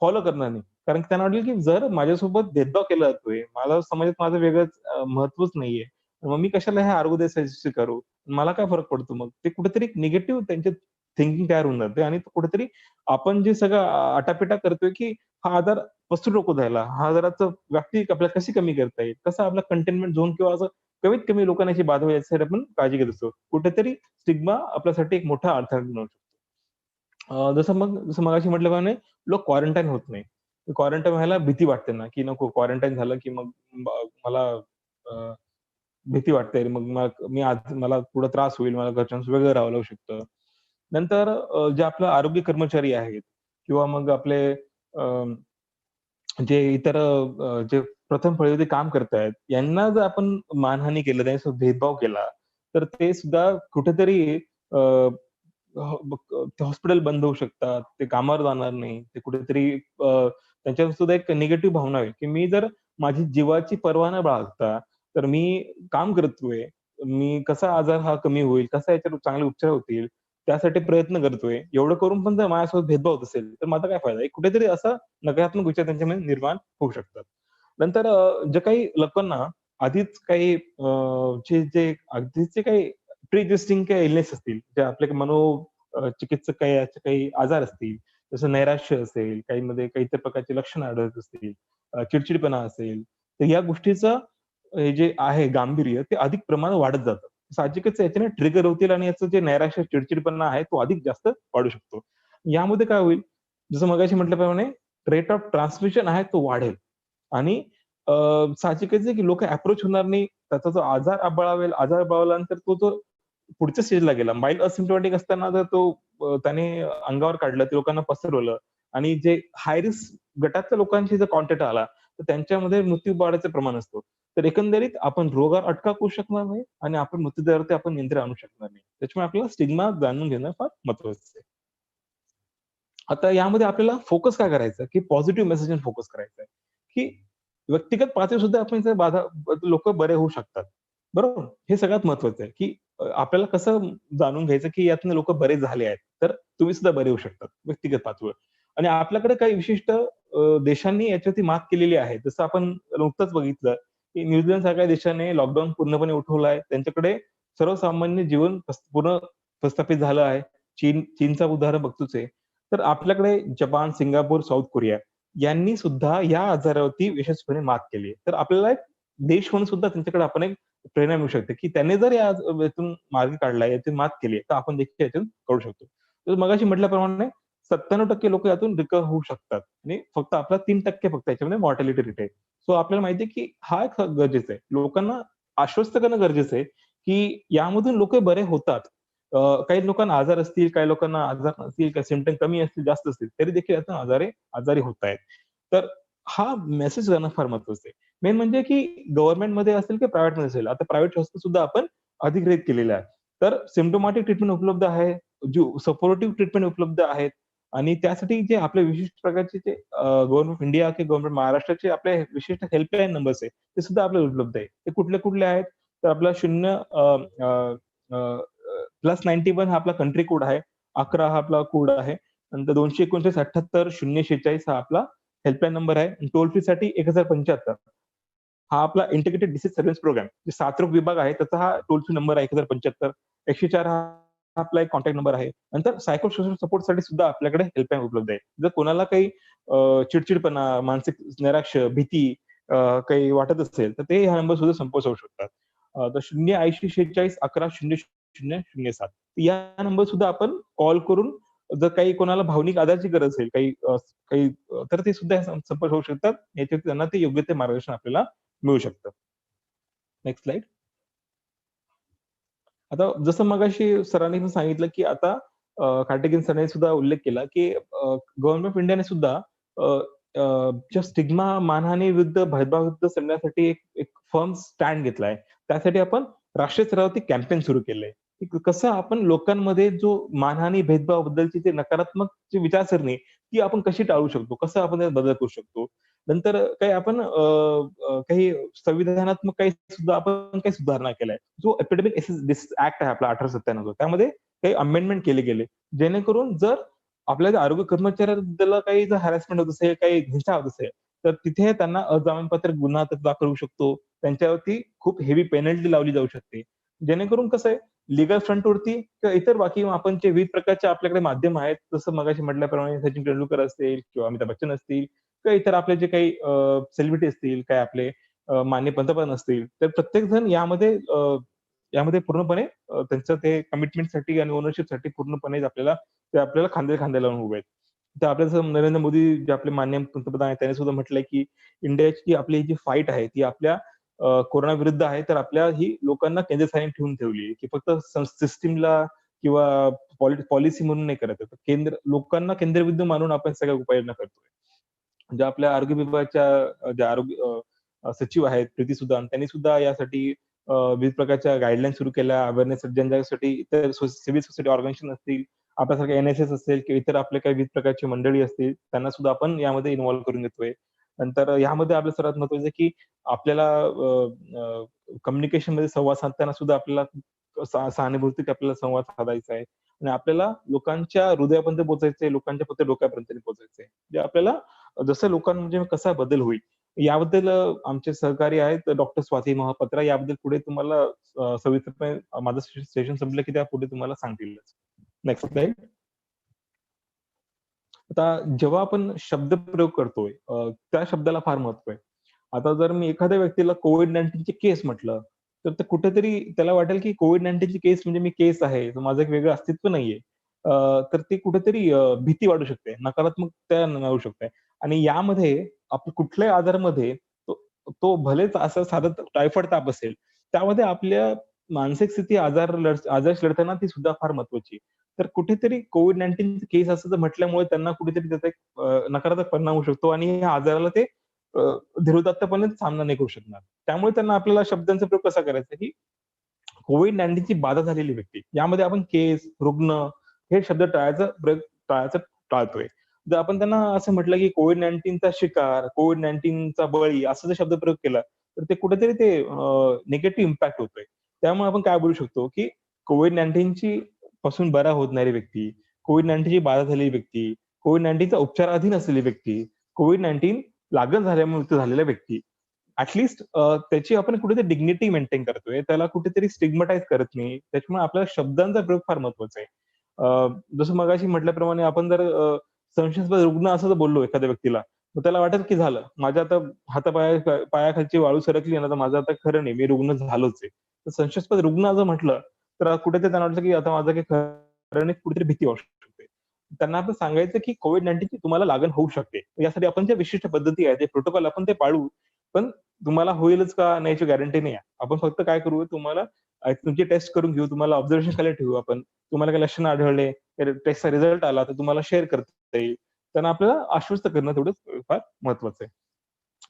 फॉलो करणार नाही. कारण की त्यांना वाटेल की जर माझ्यासोबत भेदभाव केला जातोय, मला समाजात माझं वेगळंच महत्वच नाहीये. मग मी कशाला ह्या आरोग्य करू? मला काय फरक पडतो मग? ते कुठेतरी निगेटिव्ह त्यांच्या थिंकिंग तयार होऊन जाते आणि कुठेतरी आपण जे सगळं आटापिटा करतोय की हा आजार पसरू नको द्यायला, हा आजाराचं व्याप्ती आपल्याला कशी कमी करता येईल? कसं आपला कंटेनमेंट झोन किंवा असं कमीत कमी लोकांना याची बाधा होईल यासाठी आपण काळजी घेत असतो. कुठेतरी स्टिग्मा आपल्यासाठी एक मोठा अडथळा बनू शकतो. जसं मगाशी म्हटल्याप्रमाणे लोक क्वारंटाईन होत नाही. क्वारंटाईन व्हायला भीती वाटते ना, की नको क्वारंटाईन झालं की मग मला अ, भीती वाटते. मग मी आज मला पुढे त्रास होईल, मला घरच्यांपासून वेगळं राहावं लागू शकतं. नंतर जे आपले आरोग्य कर्मचारी आहेत किंवा मग आपले जे इतर जे प्रथम फळीमध्ये काम करतायत, यांना जर आपण मानहानी केलं, त्यांच्यासोबत भेदभाव केला, तर ते सुद्धा कुठेतरी अ, ते हॉस्पिटल बंद होऊ शकतात. ते कामावर जाणार नाही. ते कुठेतरी त्यांच्यावर सुद्धा एक निगेटिव्ह भावना आहे, की मी जर माझी जीवाची पर्वा न बाळगता, तर मी काम करतोय. मी कसा आजार हा कमी होईल, कसा याच्यावर चांगले उपचार होतील, त्यासाठी प्रयत्न करतोय. एवढं करून पण जर माझ्यासोबत भेदभाव होत असेल, तर माझा काय फायदा? एक कुठेतरी असा नकारात्मक विचार त्यांच्यामध्ये निर्माण होऊ शकतात. नंतर जे काही लोकांना आधीच काही जे जे आधीचे काही प्री एक्झिस्टिंग काही इलनेस असतील, जे आपले चिकित्सक काही याचे काही आजार असतील, जसं नैराश्य असेल, काहींमध्ये काही इतर प्रकारची लक्षणं आढळत असतील, चिडचिडपणा असेल, तर या गोष्टीचं हे जे आहे गांभीर्य ते अधिक प्रमाणात वाढत जातं. साहजिकच आहे याच्याने ट्रिगर होतील आणि याचं जे नैराश्य, चिडचिडपणा आहे तो अधिक जास्त वाढू शकतो. यामध्ये काय होईल, जसं मगाशी म्हटल्याप्रमाणे रेट ऑफ ट्रान्समिशन आहे तो वाढेल आणि साहजिकच आहे की लोकं अप्रोच होणार नाही. त्याचा जो आजार बळावल्यानंतर तो जो पुढच्या स्टेजला गेला. माईल्ड असिम्प्टोमॅटिक असताना जर तो त्याने अंगावर काढलं, ते लोकांना पसरवलं आणि जे हाय रिस्क गटातल्या लोकांशी जर कॉन्टॅक्ट आला, तर त्यांच्यामध्ये मृत्यू वाढायचं प्रमाण असतं. तर एकंदरीत आपण रोगावर अटका करू शकणार नाही आणि आपण मृत्यूदरावरती आपण नियंत्रण आणू शकणार नाही. त्याच्यामुळे आपल्याला स्टिग्मा जाणून घेणं फार महत्वाचं आहे. आता यामध्ये आपल्याला फोकस काय करायचं, की पॉझिटिव्ह मेसेजवर फोकस करायचा आहे, की व्यक्तिगत पातळीवर सुद्धा आपण जर लोकं बरे होऊ शकतात. बरोबर? हे सगळ्यात महत्वाचं आहे, की आपल्याला कसं जाणून घ्यायचं, की यातनं लोकं बरे झाले आहेत. तर तुम्ही सुद्धा बरे होऊ शकतात व्यक्तिगत पातळीवर. आणि आपल्याकडे काही विशिष्ट देशांनी याच्यावरती मात केलेली आहे. जसं आपण नुकतंच बघितलं, की न्यूझीलंड सारख्या देशाने लॉकडाऊन पूर्णपणे उठवला त्यांच्याकडे सर्वसामान्य जीवन पूर्ण प्रस्थापित झालं आहे. चीनचं उदाहरण बघतोच आहे. तर आपल्याकडे जपान, सिंगापूर, साऊथ कोरिया यांनी सुद्धा या आजारावरती यशस्वीपणे मात केली आहे. तर आपल्याला एक देश म्हणून सुद्धा त्यांच्याकडे आपण एक प्रेरणा मिळू शकते, की त्यांनी जर यातून मार्ग काढला, यातून मात केली तर आपण देखील यातून करू शकतो. तर मगाशी म्हटल्याप्रमाणे 97% लोकं यातून रिकव्हर होऊ शकतात आणि फक्त आपला 3% फक्त याच्यामध्ये मॉर्टॅलिटी रेट आहे. सो आपल्याला माहिती आहे, की हा एक गरजेचं आहे. लोकांना आश्वस्त करणं गरजेचं आहे, की यामधून लोक बरे होतात. काही लोकांना आजार असतील, काही लोकांना आजार नसतील, काही सिम्पटम कमी असतील, जास्त असतील, तरी देखील यातून आजारी होत आहेत. तर हा मेसेज करणं फार महत्वाचं आहे. मेन म्हणजे की गव्हर्नमेंटमध्ये असेल की प्रायव्हेटमध्ये असेल, आता प्रायव्हेट हॉस्पिटल सुद्धा आपण अधिग्रहित केलेले आहे. तर सिम्प्टोमॅटिक ट्रीटमेंट उपलब्ध आहे, सपोर्टिव्ह ट्रीटमेंट उपलब्ध आहेत आणि त्यासाठी जे आपले विशिष्ट प्रकारचे जे गव्हर्नमेंट ऑफ इंडिया किंवा गव्हर्नमेंट महाराष्ट्राचे आपले विशिष्ट हेल्पलाईन नंबर्स आहे ते सुद्धा आपल्याला उपलब्ध आहे. ते कुठले कुठले आहेत? तर आपला 0+91 हा आपला कंट्री कोड आहे, 11 हा आपला कोड आहे, नंतर 229 78 046 हा आपला हेल्पलाईन नंबर आहे. टोल फ्री साठी 1075 हा आपला इंटिग्रेटेड डिसीज सर्व्हिस प्रोग्राम जे साथरोग विभाग आहे त्याचा हा टोल फ्री नंबर आहे 1075. 104 हा आपला एक कॉन्टॅक्ट नंबर आहे. नंतर सायको सोशल सपोर्टसाठी सुद्धा आपल्याकडे हेल्पलाईन उपलब्ध आहे. जर कोणाला काही चिडचिडपणा, मानसिक नैराश्य, भीती काही वाटत असेल तर ते हा नंबर सुद्धा संपर्क शकतात. तर 080 46 11 0007 या नंबर सुद्धा आपण कॉल करून जर काही कोणाला भावनिक आधाराची गरज असेल, काही तर ते सुद्धा संपर्क होऊ शकतात. याच्यात त्यांना ते योग्य ते मार्गदर्शन आपल्याला मिळू शकतं. Next slide. आता जसं मगाशी सरांनी पण सांगितलं की आता कार्तिकेयन सरांनी सुद्धा उल्लेख केला की गव्हर्नमेंट ऑफ इंडियाने सुद्धा ज्या स्टिग्मा मानहानी विरुद्ध भेदभावाविरुद्ध लढण्यासाठी एक फर्म स्टँड घेतलाय. त्यासाठी आपण राष्ट्रीय स्तरावरती कॅम्पेन सुरू केलंय. की कसं आपण लोकांमध्ये जो मानहानी भेदभावाबद्दलची जे नकारात्मक जी विचारसरणी ती आपण कशी टाळू शकतो, कसं आपण त्यात बदल करू शकतो. नंतर काही आपण काही संविधानात्मक काही सुद्धा आपण काही सुधारणा केलाय. जो एपिडेमिक डिसीज ऍक्ट आहे आपला 1897 त्यामध्ये काही अमेंडमेंट केले गेले. जेणेकरून जर आपल्या आरोग्य कर्मचाऱ्याबद्दल काही जर हॅरॅसमेंट होत असेल, काही हिंसा होत असेल, तर तिथे त्यांना अजामीनपात्र गुन्हा दाखल होऊ शकतो. त्यांच्यावरती खूप हेवी पेनल्टी लावली जाऊ शकते. जेणेकरून कसं आहे लीगल फ्रंटवरती किंवा इतर बाकी आपण जे विविध प्रकारचे आपल्याकडे माध्यम आहेत, जसं मगाशी म्हटल्याप्रमाणे सचिन तेंडुलकर असतील किंवा अमिताभ बच्चन असतील किंवा इतर आपले जे काही सेलिब्रिटी असतील, काय आपले माननीय पंतप्रधान असतील, तर प्रत्येक जण यामध्ये पूर्णपणे त्यांचं ते कमिटमेंटसाठी आणि ओनरशिपसाठी पूर्णपणे आपल्याला खांद्याला लावून उभे आहेत. तर आपल्या जसं नरेंद्र मोदी जे आपले माननीय पंतप्रधान आहेत त्यांनी सुद्धा म्हटलंय की इंडियाची आपली जी फाईट आहे ती आपल्या कोरोना विरुद्ध आहे. तर आपल्या ही लोकांना केंद्रस्थानी ठेवली आहे की फक्त सिस्टीमला किंवा पॉलिसी म्हणून नाही करत आहे. तर लोकांना केंद्रबिंदू मानून आपण सगळ्या उपाययोजना करतोय. ज्या आपल्या आरोग्य विभागाच्या ज्या आरोग्य सचिव आहेत प्रीती सुदान त्यांनी सुद्धा यासाठी विविध प्रकारच्या गाईडलाईन सुरू केल्या, अवेअरनेस जनजागृतीसाठी इतर सिव्हिल सोसायटी ऑर्गनायझेशन असतील, आपल्यासारखे NSS असेल किंवा इतर आपले काही विविध प्रकारची मंडळी असतील, त्यांना सुद्धा आपण यामध्ये इन्व्हॉल्व्ह करून घेतोय. नंतर यामध्ये आपलं सर्वात महत्वाचं की आपल्याला कम्युनिकेशन मध्ये संवाद साधताना सुद्धा आपल्याला सहानुभूती आपल्याला संवाद साधायचा आहे आणि आपल्याला लोकांच्या हृदयापर्यंत पोहोचायचंय, लोकांच्या फक्त डोक्यापर्यंत पोहोचायचंय. जे आपल्याला जसं लोकांमध्ये कसा बदल होईल याबद्दल आमचे सहकारी आहेत डॉक्टर स्वाती महापात्रा याबद्दल पुढे तुम्हाला सविस्तरपणे माझं सेशन संपलं की त्या पुढे तुम्हाला सांगतील. Next slide. आता जेव्हा आपण शब्द प्रयोग करतोय त्या शब्दाला फार महत्व आहे. आता जर मी एखाद्या व्यक्तीला COVID-19 ची केस म्हटलं तर ते कुठेतरी त्याला वाटेल की COVID-19 ची केस म्हणजे मी केस आहे, माझं एक वेगळं अस्तित्व नाहीये. तर ते कुठेतरी भीती वाढू शकते, नकारात्मकता येऊ शकते आणि यामध्ये आपण कुठल्याही आजारामध्ये तो भलेच असं साधं टायफॉइड ताप असेल, त्यामध्ये आपल्या मानसिक स्थिती आजाराशी लढताना ती सुद्धा फार महत्वाची. तर कुठेतरी COVID-19 केस असं जर म्हटल्यामुळे त्यांना कुठेतरी त्याचा एक नकारात्मक परिणाम होऊ शकतो आणि या आजाराला ते धीरोदात्तपणे सामना नाही करू शकणार. त्यामुळे त्यांना आपल्याला शब्दांचा प्रयोग कसा करायचा की COVID-19 ची बाधा झालेली व्यक्ती यामध्ये आपण केस, रुग्ण हे शब्द टाळतोय. जर आपण त्यांना असं म्हटलं की COVID-19 चा शिकार, COVID-19 चा बळी असा जर शब्द प्रयोग केला तर ते कुठेतरी ते निगेटिव्ह इम्पॅक्ट होतोय. त्यामुळे आपण काय बोलू शकतो की COVID-19 ची पासून बरा होणारी व्यक्ती, COVID-19 ची बाधा झालेली व्यक्ती, COVID-19 चा उपचाराधीन असलेली व्यक्ती, COVID-19 लागण झाल्यामुळे मृत्यू झालेल्या व्यक्ती, ऍटलिस्ट त्याची आपण कुठेतरी डिग्निटी मेंटेन करतोय, त्याला कुठेतरी स्टिग्मटाईज करत नाही. त्याच्यामुळे आपल्या शब्दांचा प्रयोग फार महत्वाचा आहे. जसं मगाशी म्हटल्याप्रमाणे आपण जर संशयास्पद रुग्ण असं जर बोललो एखाद्या व्यक्तीला, तर त्याला वाटेल की झालं माझ्या आता पायाखालची वाळू सरकली ना, तर माझं आता खरं नाही, मी रुग्ण झालोच आहे. तर संशयास्पद रुग्ण असं म्हटलं तर कुठेतरी त्यांना वाटतं की आता माझं काही खरं नाही, कुठेतरी भीती वाटू शकते. त्यांना आपण सांगायचं की COVID-19 ची तुम्हाला लागण होऊ शकते. यासाठी आपण ज्या विशिष्ट पद्धती आहेत, ते प्रोटोकॉल आपण ते पाळू, पण तुम्हाला होईलच का नाही याची गॅरंटी नाही आहे. आपण फक्त काय करू, तुम्हाला तुमची टेस्ट करून घेऊ, तुम्हाला ऑब्झर्वेशन खाली ठेवू आपण, तुम्हाला काही लक्षण आढळले, टेस्टचा रिझल्ट आला तर तुम्हाला शेअर करता येईल. त्यांना आपल्याला आश्वस्त करणं तेवढं फार महत्वाचं आहे.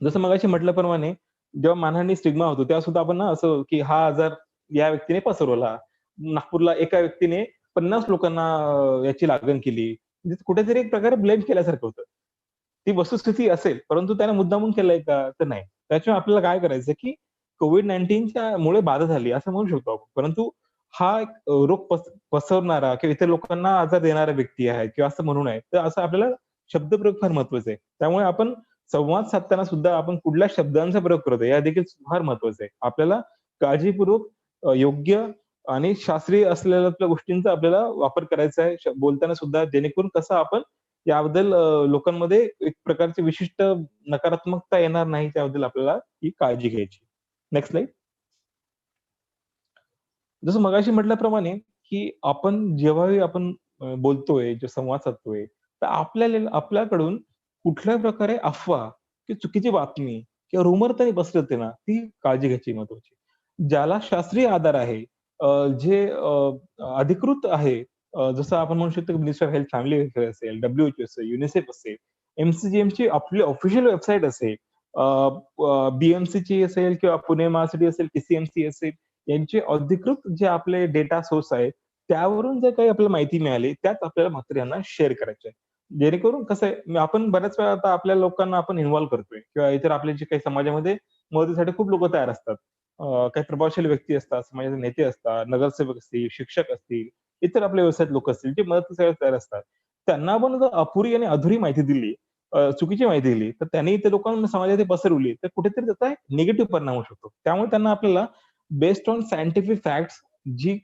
जसं मगाशी म्हटल्याप्रमाणे जेव्हा मानहानी स्टिग्मा होतो तेव्हा सुद्धा आपण ना असं की हा आजार या व्यक्तीने पसरवला. नागपूरला एका व्यक्तीने 50 लोकांना याची लागण केली. म्हणजे कुठेतरी एक प्रकारे ब्लेम केल्यासारखं होतं. ती वस्तुस्थिती असेल, परंतु त्याने मुद्दामून केलंय का? तर नाही. त्याच्यामुळे आपल्याला काय करायचं की COVID-19च्या मुळे बाधा झाली असं म्हणू शकतो आपण. परंतु हा एक रोग पसरवणारा किंवा इतर लोकांना आजार देणारा व्यक्ती आहे किंवा असं म्हणू नये. तर असं आपल्याला शब्दप्रयोग फार महत्वाचा आहे. त्यामुळे आपण संवाद साधताना सुद्धा आपण कुठल्या शब्दांचा प्रयोग करतोय या देखील फार महत्वाचं आहे. आपल्याला काळजीपूर्वक योग्य आणि शास्त्रीय असलेल्या गोष्टींचा आपल्याला वापर करायचा आहे बोलताना सुद्धा, जेणेकरून कसं आपण याबद्दल लोकांमध्ये एक प्रकारची विशिष्ट नकारात्मकता येणार नाही त्याबद्दल आपल्याला ही काळजी घ्यायची. Next slide. जसं मगाशी म्हटल्याप्रमाणे की आपण जेव्हाही आपण बोलतोय, जे संवाद साधतोय, तर आपल्याकडून कुठल्याही प्रकारे अफवा किंवा चुकीची बातमी किंवा रुमर तरी पसरते ना, ती काळजी घ्यायची महत्वाची. ज्याला शास्त्रीय आधार आहे, जे अधिकृत आहे, जसं आपण म्हणू शकतो की minister of health family welfare असेल, WHO असेल, युनिसेफ असेल, MCGMची आपली ऑफिशियल वेबसाईट असेल, BMCची असेल किंवा पुणे महासिटी असेल, PCMC असेल, यांचे अधिकृत जे आपले डेटा सोर्स आहेत, त्यावरून जर काही आपल्याला माहिती मिळाली, त्याच आपल्याला मात्र यांना शेअर करायचं आहे. जेणेकरून कसं आहे, आपण बऱ्याच वेळा आता आपल्या लोकांना आपण इन्व्हॉल्व करतोय किंवा इतर आपले जे काही समाजामध्ये मदतीसाठी खूप लोक तयार असतात. काही प्रभावशाली व्यक्ती असतात, समाजाचे नेते असतात, नगरसेवक असतील, शिक्षक असतील, इतर आपल्या व्यवसायात लोक असतील, जे मदतीसाठी तयार असतात. त्यांना आपण जर अपुरी आणि अधुरी माहिती दिली, चुकीची माहिती दिली, तर त्यांनी ते लोकांना समाजात पसरवली, तर कुठेतरी त्याचा निगेटिव्ह परिणाम होऊ शकतो. त्यामुळे त्यांना आपल्याला बेस्ड ऑन सायंटिफिक फॅक्ट्स, जी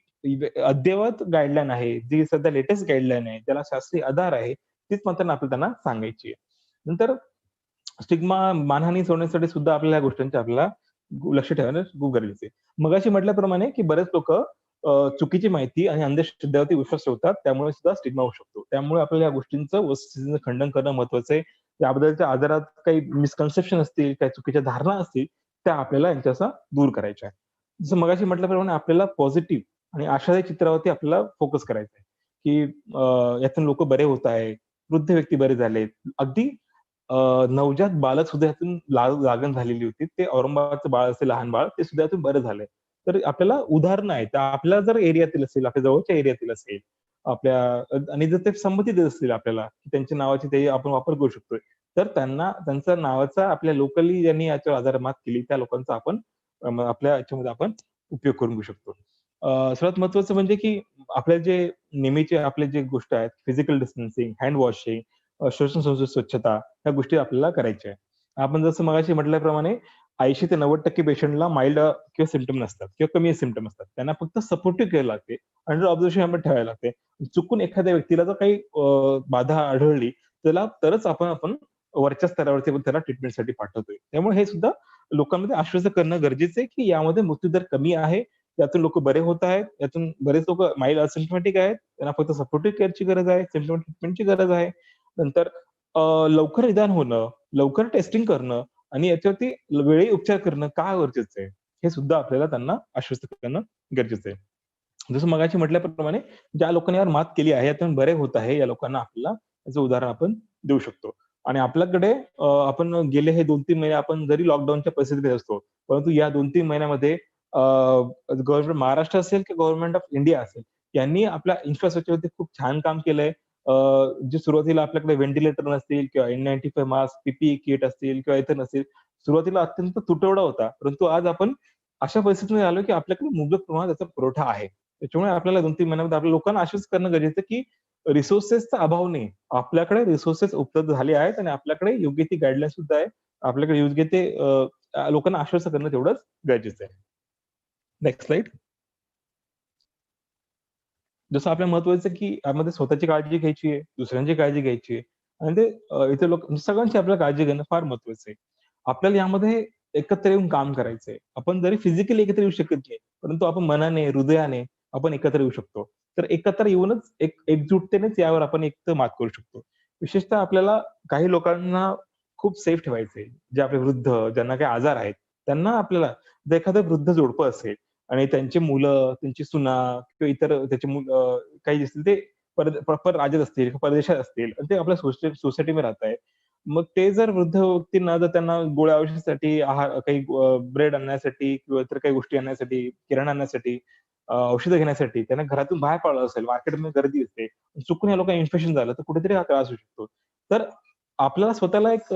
अद्ययावत गाईडलाईन आहे, जी सध्या लेटेस्ट गाईडलाईन आहे, ज्याला शास्त्रीय आधार आहे, तीच मात्र आपल्याला त्यांना सांगायची आहे. नंतर स्टिग्मा, मानहानी सोडण्यासाठी सुद्धा आपल्याला या गोष्टींचे आपल्याला लक्ष ठेवणं खूप गरजेचं आहे. मगाशी म्हटल्याप्रमाणे की बरेच लोक चुकीची माहिती आणि अंधश्रद्धेवरती विश्वास ठेवतात, त्यामुळे सुद्धा स्टिग्मा होऊ शकतो. त्यामुळे आपल्याला या गोष्टींचं वस्तुस्थितीचं खंडन करणं महत्वाचं आहे. याबद्दलच्या आजारात काही मिसकन्सेप्शन असतील, काही चुकीच्या धारणा असतील, त्या आपल्याला यांच्याचा दूर करायच्या आहे. जसं मगाशी म्हटल्याप्रमाणे आपल्याला पॉझिटिव्ह आणि आशादायी चित्रावरती आपल्याला फोकस करायचा आहे, की यातून लोक बरे होत आहेत, वृद्ध व्यक्ती बरे झालेत, अगदी नवजात बालक सुद्धा यातून लागण झालेली होती. ते औरंगाबादचं बाळ असेल, लहान बाळ, ते सुद्धा यातून बरं झालंय. तर आपल्याला उदाहरणं आहेत. आपल्या जर एरियातील असेल, आपल्या जवळच्या एरियातील असेल, आपल्या आणि जर ते संमती देत असतील आपल्याला, की त्यांच्या नावाची ते आपण वापर करू शकतोय, तर त्यांना त्यांच्या नावाचा आपल्या लोकली ज्यांनी याच्यावर आजारावर मात केली, त्या लोकांचा आपण आपल्या याच्यामध्ये आपण उपयोग करून घेऊ शकतो. सर्वात महत्वाचं म्हणजे की आपल्या जे नेहमीचे आपले जे गोष्ट आहेत, फिजिकल डिस्टन्सिंग, हँड वॉशिंग, श्वसन संस्था स्वच्छता, ह्या गोष्टी आपल्याला करायच्या आहे. आपण जसं मगाशी म्हटल्याप्रमाणे 80 ते 90% पेशंटला माइल्ड किंवा सिम्पटम नसतात किंवा कमी सिम्पटम असतात. त्यांना फक्त सपोर्टिव्ह केअर लागते, अंडर ऑब्झर्वेशन आपण ठेवायला लागते. चुकून एखाद्या व्यक्तीला जर काही बाधा आढळली, तरच आपण वरच्या स्तरावरती त्याला ट्रीटमेंटसाठी पाठवतोय. त्यामुळे हे सुद्धा लोकांमध्ये आश्वस्त करणं गरजेचं आहे, की यामध्ये मृत्यूदर कमी आहे, यातून लोक बरे होत आहेत, यातून बरेच लोक माइल्ड असिम्प्टोमॅटिक आहेत, त्यांना फक्त सपोर्टिव्ह केअरची गरज आहे, सिम्प्टोमॅटिक ट्रीटमेंटची गरज आहे. नंतर लवकर निदान होणं, लवकर टेस्टिंग करणं आणि याच्यावरती वेळी उपचार करणं का गरजेचं आहे, हे सुद्धा आपल्याला त्यांना आश्वस्त करणं गरजेचं आहे. जसं मगाशी म्हटल्याप्रमाणे ज्या लोकांनी यावर मात केली आहे, यातून बरे होत आहे, या लोकांना आपल्याला याचं उदाहरण आपण देऊ शकतो. आणि आपल्याकडे आपण गेले हे 2-3 महिने आपण जरी लॉकडाऊनच्या परिस्थितीत असतो, परंतु या 2-3 महिन्यामध्ये गव्हर्नमेंट महाराष्ट्र असेल किंवा गव्हर्नमेंट ऑफ इंडिया असेल, यांनी आपल्या इन्फ्रास्ट्रक्चरवरती खूप छान काम केलंय. जे सुरुवातीला आपल्याकडे व्हेंटिलेटर नसतील किंवा N95 मास्क, PPE किट असतील किंवा इतर नसतील, सुरुवातीला अत्यंत तुटवडा होता. परंतु आज आपण अशा परिस्थितीमध्ये आलो की आपल्याकडे मुबलक प्रमाणात त्याचा पुरवठा आहे. त्याच्यामुळे आपल्याला 2-3 महिन्यामध्ये आपल्या लोकांना आश्वस्त करणं गरजेचं आहे, की रिसोर्सेसचा अभाव नाही. आपल्याकडे रिसोर्सेस उपलब्ध झाले आहेत आणि आपल्याकडे योग्य ती गाईडलाईन सुद्धा आहे. आपल्याकडे योग्य ते लोकांना आश्वस्त करणं तेवढंच गरजेचं आहे. Next slide. जसं आपल्याला महत्वाचं की यामध्ये स्वतःची काळजी घ्यायची आहे, दुसऱ्यांची काळजी घ्यायची आहे आणि ते इतर लोक सगळ्यांची आपल्याला काळजी घेणं फार महत्वाचं आहे. आपल्याला यामध्ये एकत्र येऊन काम करायचंय. आपण जरी फिजिकली एकत्र येऊ शकत नाही, परंतु आपण मनाने, हृदयाने आपण एकत्र येऊ शकतो. तर एकत्र येऊनच एकजुटतेनेच यावर आपण एक मात करू शकतो. विशेषतः आपल्याला काही लोकांना खूप सेफ ठेवायचंय. जे आपले वृद्ध, ज्यांना काही आजार आहेत, त्यांना आपल्याला जर एखादं वृद्ध जोडपं असेल आणि त्यांची मुलं, त्यांची सुना किंवा इतर त्याचे काही असतील ते प्रॉपर राज्यात असतील, परदेशात असतील आणि ते आपल्या सोसायटीमध्ये राहत आहे. मग ते जर वृद्ध व्यक्तींना जर त्यांना गोळ्या औषधासाठी आहार काही ब्रेड आणण्यासाठी किंवा इतर काही गोष्टी आणण्यासाठी, किराणा आणण्यासाठी, औषधं घेण्यासाठी त्यांना घरातून बाहेर पडलं असेल, मार्केटमध्ये गर्दी असते, चुकून या लोकांना इन्फेक्शन झालं तर कुठेतरी हा त्रास होऊ शकतो. तर आपल्याला स्वतःला एक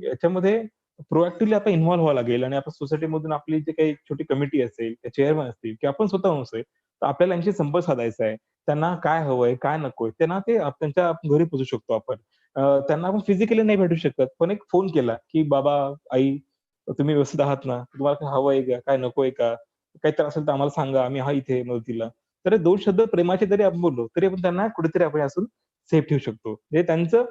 याच्यामध्ये प्रोएक्टिव्हली आपण इन्व्हॉल्व्ह व्हावं लागेल आणि आपण सोसायटीमधून आपली जे काही छोटी कमिटी असेल, चेअरमन असतील किंवा आपण स्वतःहून असेल, तर आपल्याला यांशी संपर्क साधायचा आहे. त्यांना काय हवंय, काय नकोय, त्यांना ते त्यांच्या घरी पोहोचू शकतो आपण. त्यांना आपण फिजिकली नाही भेटू शकत, पण एक फोन केला, की "बाबा, आई, तुम्ही व्यवस्थित आहात ना? तुम्हाला काय हवंय का? काय नकोय का? काही त्रास असेल तर आम्हाला सांगा, आम्ही आहे इथे मदतीला." तर हे 2 शब्द प्रेमाचे जरी आपण बोललो, तरी आपण त्यांना कुठेतरी आपण यातून सेफ ठेवू शकतो. म्हणजे त्यांचं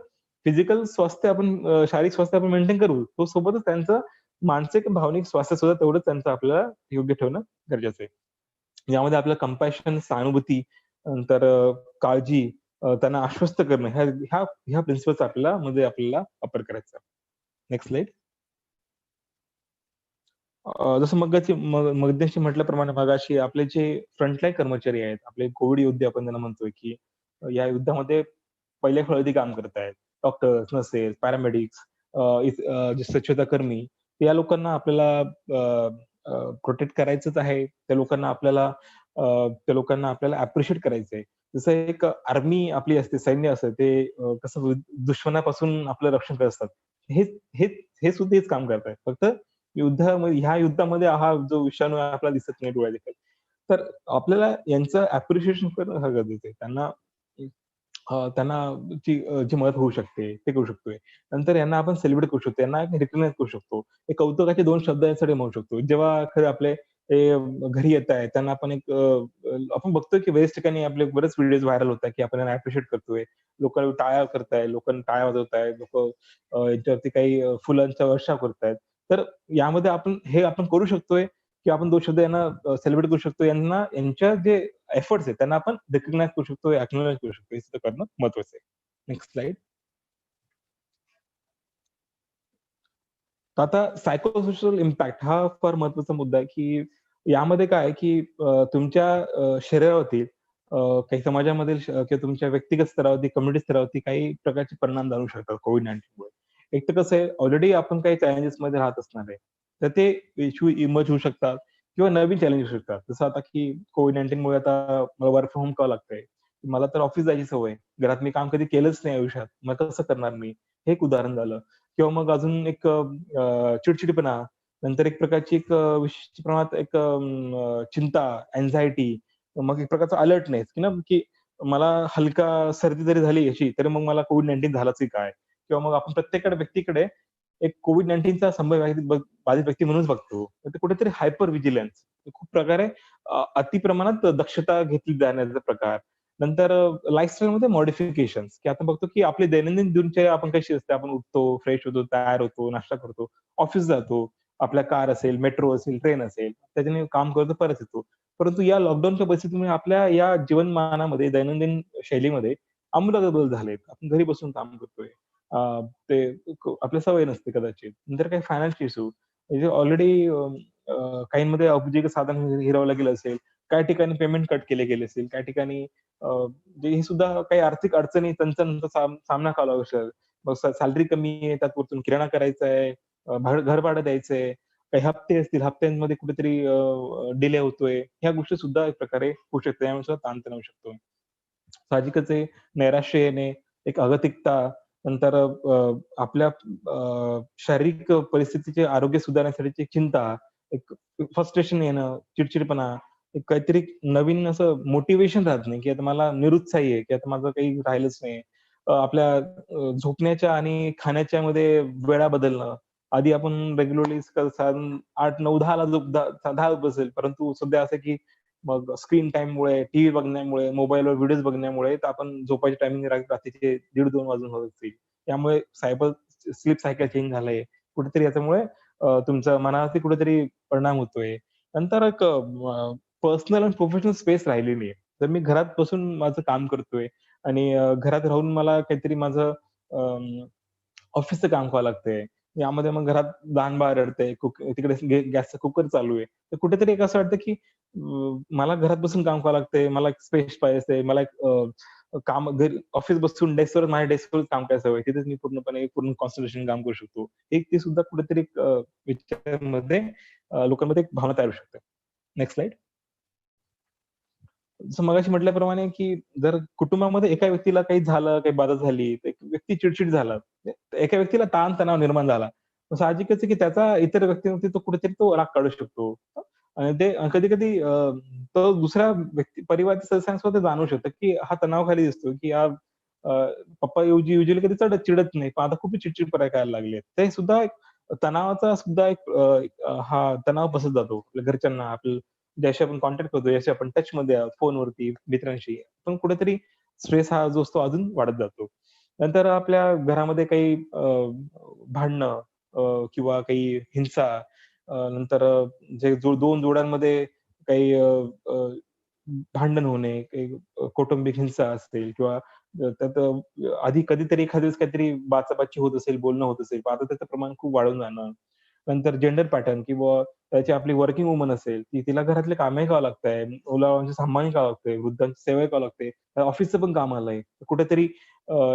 फिजिकल स्वास्थ्य आपण शारीरिक स्वास्थ्य आपण मेंटेन करू, तो सोबतच त्यांचं मानसिक, भावनिक स्वास्थ्य सुद्धा तेवढंच त्यांचं आपल्याला योग्य ठेवणं गरजेचं आहे. यामध्ये आपल्याला कंपॅशन, सहानुभूती, नंतर काळजी, त्यांना आश्वस्त करणं ह्या ह्या ह्या प्रिन्सिपल्स आपल्याला वापर करायचा आहे. Next slide. जसं मगाशी म्हटल्याप्रमाणे मगाशी आपले जे फ्रंटलाईन कर्मचारी आहेत, आपले कोविड योद्धे आपण त्यांना म्हणतोय, की या युद्धामध्ये पहिल्या फळीत काम करत आहेत. डॉक्टर्स, नर्सेस, पॅरामेडिक्स, जे स्वच्छता कर्मी, या लोकांना आपल्याला प्रोटेक्ट करायचंच आहे. त्या लोकांना आपल्याला अप्रिशिएट करायचं आहे. जसं एक आर्मी आपली असते, सैन्य असतं, ते कसं दुश्मनापासून आपलं रक्षण करत असतात. हेच हेच हे सुद्धा हेच काम करतायत. फक्त ह्या युद्धामध्ये हा जो विषाणू आहे आपल्याला दिसत नाही डोळ्यादेखत. तर आपल्याला यांचं अप्रिशिएशन करणं हा गरजेचं आहे. त्यांना जी मदत होऊ शकते, ते करू शकतोय. नंतर यांना आपण सेलिब्रेट करू शकतो. यांना रिकॉग्नाइज करू शकतो. हे कौतुकाचे 2 शब्द यांच्यासाठी म्हणू शकतो. जेव्हा खरं आपले ते घरी येतायत, त्यांना आपण आपण बघतोय की बऱ्याच ठिकाणी आपले बरेच व्हिडिओज व्हायरल होतात, की आपण यांना अप्रिशिएट करतोय. लोकं टाळ्या करताय, लोकांना टाळ्या वाजवतायत, लोकं यांच्यावरती काही फुलांचा वर्षाव करतायत. तर यामध्ये आपण करू शकतोय, की आपण 2 शब्द यांना सेलिब्रेट करू शकतो. यांच्या जे एफर्ट्स आहेत त्यांना आपण रिकॉग्नाइज करू शकतो, अॅक्नॉलेज करू शकतो. हे सुद्धा करणं महत्वाचं आहे. Next slide. तर आता सायकोसोशल इम्पॅक्ट हा फार महत्वाचा मुद्दा आहे, की यामध्ये काय आहे, की तुमच्या शरीरावरती काही समाजामधील किंवा तुमच्या व्यक्तिगत स्तरावरती, कम्युनिटी स्तरावरती काही प्रकारचे परिणाम जाणवू शकतात COVID-19 मुळे. एक तर कसं आहे, ऑलरेडी आपण काही चॅलेंजेसमध्ये राहत असणार आहे. तर ते इश्यू इमर्ज होऊ शकतात किंवा नवीन चॅलेंज येऊ शकतात. जसं आता की COVID-19 मुळे आता मला वर्क फ्रॉम होम करावं लागतंय. मला तर ऑफिस जायची सवय आहे. घरात मी काम कधी केलंच नाही आयुष्यात. मग कसं करणार मी? हे एक उदाहरण झालं. किंवा मग अजून एक चिडचिडेपणा, नंतर एक प्रकारची एक विशिष्ट प्रमाणात एक चिंता, अँक्झायटी, मग एक प्रकारचा अलर्टनेस, की मला हलका सर्दी जरी झाली अशी, तरी मग मला COVID-19 झालंच की काय? किंवा मग आपण प्रत्येक व्यक्तीकडे एक COVID-19चा संभाव्य बाधित व्यक्ती म्हणूनच बघतो. तर ते कुठेतरी हायपर व्हिजिलन्स, खूप प्रकारे अतिप्रमाणात दक्षता घेतली जाण्याचा प्रकार. नंतर लाईफस्टाईलमध्ये मॉडिफिकेशन्स, की आपण बघतो की आपली दैनंदिन दिनचर्या आपण कशी असते, आपण उठतो, फ्रेश होतो, तयार होतो, नाश्ता करतो, ऑफिस जातो, आपल्या कार असेल, मेट्रो असेल, ट्रेन असेल, त्याच्याने काम करतो, परत येतो. परंतु या लॉकडाऊनच्या परिस्थितीमुळे आपल्या या जीवनमानामध्ये, दैनंदिन शैलीमध्ये आमूलाग्र बदल झालेत. आपण घरी बसून काम करतोय. ते आपल्या सवय नसते कदाचित. नंतर काही फायनान्शियल इश्यू, म्हणजे ऑलरेडी काहींमध्ये औद्योगिक साधन हिरावलं गेलं असेल, काही ठिकाणी पेमेंट कट केले गेले असेल, काही ठिकाणी म्हणजे हे सुद्धा काही आर्थिक अडचणी त्यांचा सामना करावा लागू शकेल. मग सॅलरी कमी आहे, त्यात वरतून किराणा करायचा आहे, घर भाडं द्यायचंय, काही हप्ते असतील, हप्त्यांमध्ये कुठेतरी डिले होतोय. ह्या गोष्टी सुद्धा एक प्रकारे होऊ शकतात. त्यामुळे सुद्धा ताणतणाव येऊ शकतो. साहजिकच आहे, नैराश्य येणे, एक अगतिकता, नंतर आपल्या शारीरिक परिस्थितीचे आरोग्य सुधारण्यासाठीची चिंता, एक फ्रस्ट्रेशन येणं, चिडचिडपणा, एक काहीतरी नवीन असं मोटिव्हेशन राहत नाही, की आता मला निरुत्साही आहे, की आता माझं काही राहिलंच नाही. आपल्या झोपण्याच्या आणि खाण्याच्यामध्ये वेळा बदलणं. आधी आपण रेग्युलरली साधारण 8, 9, 10ला 10 बसेल, परंतु सध्या असं की मग स्क्रीन टाईममुळे, टीव्ही बघण्यामुळे, मोबाईलवर व्हिडिओज बघण्यामुळे तर आपण झोपायचे टायमिंग रात्रीचे 1:30-2 वाजून होत असतील. त्यामुळे स्लीप सायकल चेंज झालंय. कुठेतरी याच्यामुळे तुमच्या मनावरती कुठेतरी परिणाम होतोय. नंतर एक पर्सनल आणि प्रोफेशनल स्पेस राहिली नाहीये. तर मी घरात बसून माझं काम करतोय आणि घरात राहून मला काहीतरी माझं ऑफिसचं काम करावं लागतंय. यामध्ये मग घरात लहान बाळ रडतंय, तिकडे गॅसचा कुकर चालू आहे. तर कुठेतरी एक असं वाटतं की मला घरात बसून काम करावं लागतंय, मला एक स्पेस पाहिजे, मला एक काम घरी ऑफिस बसून डेस्कवर माझ्या डेस्कवर काम करायचं हवंय. तिथेच मी पूर्ण कॉन्सन्ट्रेशन काम करू शकतो. एक ते सुद्धा कुठेतरी एक विचारांमध्ये लोकांमध्ये एक भावना तयार होऊ शकते. Next slide. जसं मगाशी म्हटल्याप्रमाणे की जर कुटुंबामध्ये एका व्यक्तीला काही झालं, काही बाधा झाली, तर एक व्यक्ती चिडचिड झाला, एका व्यक्तीला ताण-तणाव निर्माण झाला. तर साहजिकच आहे की त्याचा इतर व्यक्तीवरती तो कुठेतरी तो राग काढू शकतो. आणि ते कधी-कधी तो दुसऱ्या व्यक्ती परिवाराच्या सदस्यांसोबत जाणवू शकतो की हा तणावाखाली दिसतो की अ, पप्पा युजुअली कधी चिडत नाही, पण आता खूप चिडचिड करायला लागले. ते सुद्धा एक तणावाचा सुद्धा एक हा तणाव बसत जातो आपल्या घरच्यांना, ज्याशी आपण कॉन्टॅक्ट करतो, ज्याशी आपण टचमध्ये आहोत फोनवरती, मित्रांशी. पण कुठेतरी स्ट्रेस हा जो असतो अजून वाढत जातो. नंतर आपल्या घरामध्ये काही भांडणं किंवा काही हिंसा, नंतर जे 2 जोड्यांमध्ये काही भांडण होणे, काही कौटुंबिक हिंसा असेल किंवा त्यात आधी कधीतरी एखाद्या वेळेस काहीतरी बाचाबाची होत असेल, बोलणं होत असेल, पण आता त्याचं प्रमाण खूप वाढून जाणं. नंतर जेंडर पॅटर्न किंवा त्याची आपली वर्किंग वुमन असेल, की तिला घरातले कामही करावं लागतंय, मुलाबाळांची सांभाळणी करावं लागतंय, वृद्धांची सेवाही करावी लागते. ऑफिसचं पण काम आलंय. कुठेतरी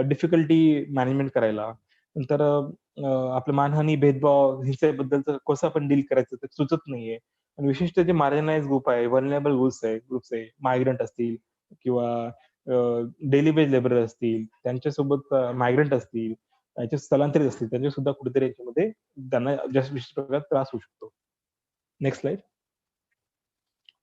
डिफिकल्टी मॅनेजमेंट करायला. नंतर आपलं मानहानी, भेदभाव, हिंसेबद्दलचं कसं आपण डील करायचं ते सुचत नाहीये. आणि विशिष्ट जे मार्जिनाइज्ड ग्रुप आहे, व्हल्नरेबल ग्रुप्स आहे, मायग्रंट असतील किंवा डेली वेज लेबरर असतील, त्यांच्यासोबत मायग्रंट असतील, याचे स्थलांतरित असतील, त्यांचे सुद्धा कुठेतरी याच्यामध्ये त्यांना विशिष्ट प्रकारे त्रास होऊ शकतो. Next slide.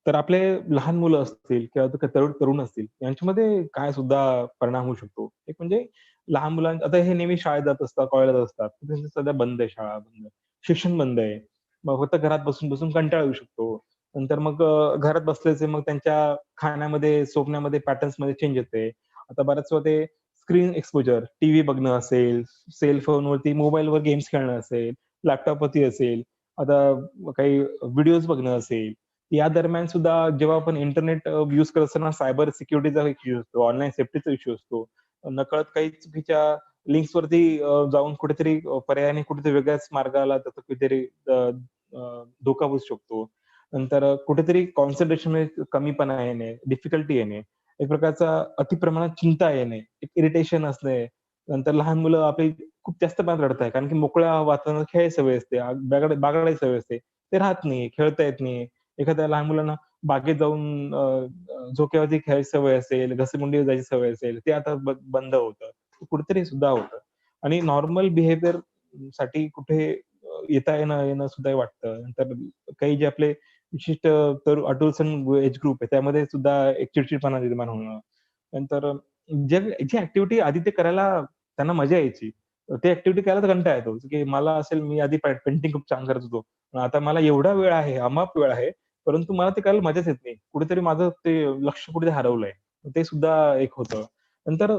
तर आपले लहान मुलं असतील किंवा तरुण असतील, यांच्यामध्ये काय सुद्धा परिणाम होऊ शकतो. एक म्हणजे लहान मुलांचं आता हे नेहमी शाळेत जात असतात, कॉलेजला जात असतात. त्यांचं सध्या बंद आहे, शाळा बंद आहे, शिक्षण बंद आहे. मग फक्त घरात बसून कंटाळा येऊ शकतो. नंतर मग घरात बसल्याचे मग त्यांच्या खाण्यामध्ये, झोपण्यामध्ये पॅटर्न्समध्ये चेंज येते. आता बऱ्याच वेळा ते स्क्रीन एक्सपोजर, टीव्ही बघणं असेल, सेल फोनवरती मोबाईलवर गेम्स खेळणं असेल, लॅपटॉपवरती असेल, आता काही व्हिडिओज बघणं असेल. या दरम्यान सुद्धा जेव्हा आपण इंटरनेट यूज करत असताना सायबर सिक्युरिटीचा एक इश्यू असतो, ऑनलाईन सेफ्टीचा इश्यू असतो. नकळत काही चुकीच्या लिंक्सवरती जाऊन कुठेतरी पर्यायाने कुठेतरी वेगळ्याच मार्गाला त्याचा कुठेतरी धोका बसू शकतो. नंतर कुठेतरी कॉन्सन्ट्रेशन कमीपणा येणे, डिफिकल्टी येणे, एक प्रकारचा अतिप्रमाणात चिंता येणे, एक इरिटेशन असणे. नंतर लहान मुलं आपली खूप जास्त प्रमाणात रडताय कारण की मोकळ्या वातावरणात खेळायची सवय असते, बागडायची सवय असते. ते राहत नाही, खेळता येत नाही. एखाद्या लहान मुलांना बागेत जाऊन झोक्यावरती खेळायची सवय असेल, घसरगुंडीवर जायची सवय असेल, ते आता बंद होतं. कुठेतरी सुद्धा होतं. आणि नॉर्मल बिहेवियर साठी कुठे येता येणं सुद्धा वाटतं. नंतर काही जे आपले विशिष्ट अडोलसंट एज ग्रुप आहे, त्यामध्ये सुद्धा एक चिडचिडपणा निर्माण होणं. नंतर जी ऍक्टिव्हिटी आधी ते करायला त्यांना मजा यायची, ते ऍक्टिव्हिटी करायला तर कंटाळा येतो. की मला असेल, मी आधी पेंटिंग खूप छान करत होतो. पण आता मला एवढा वेळ आहे, अमाप वेळ आहे, परंतु मला ते करायला मजाच येत नाही. कुठेतरी माझं ते लक्ष कुठे हरवलंय. ते सुद्धा एक होतं. नंतर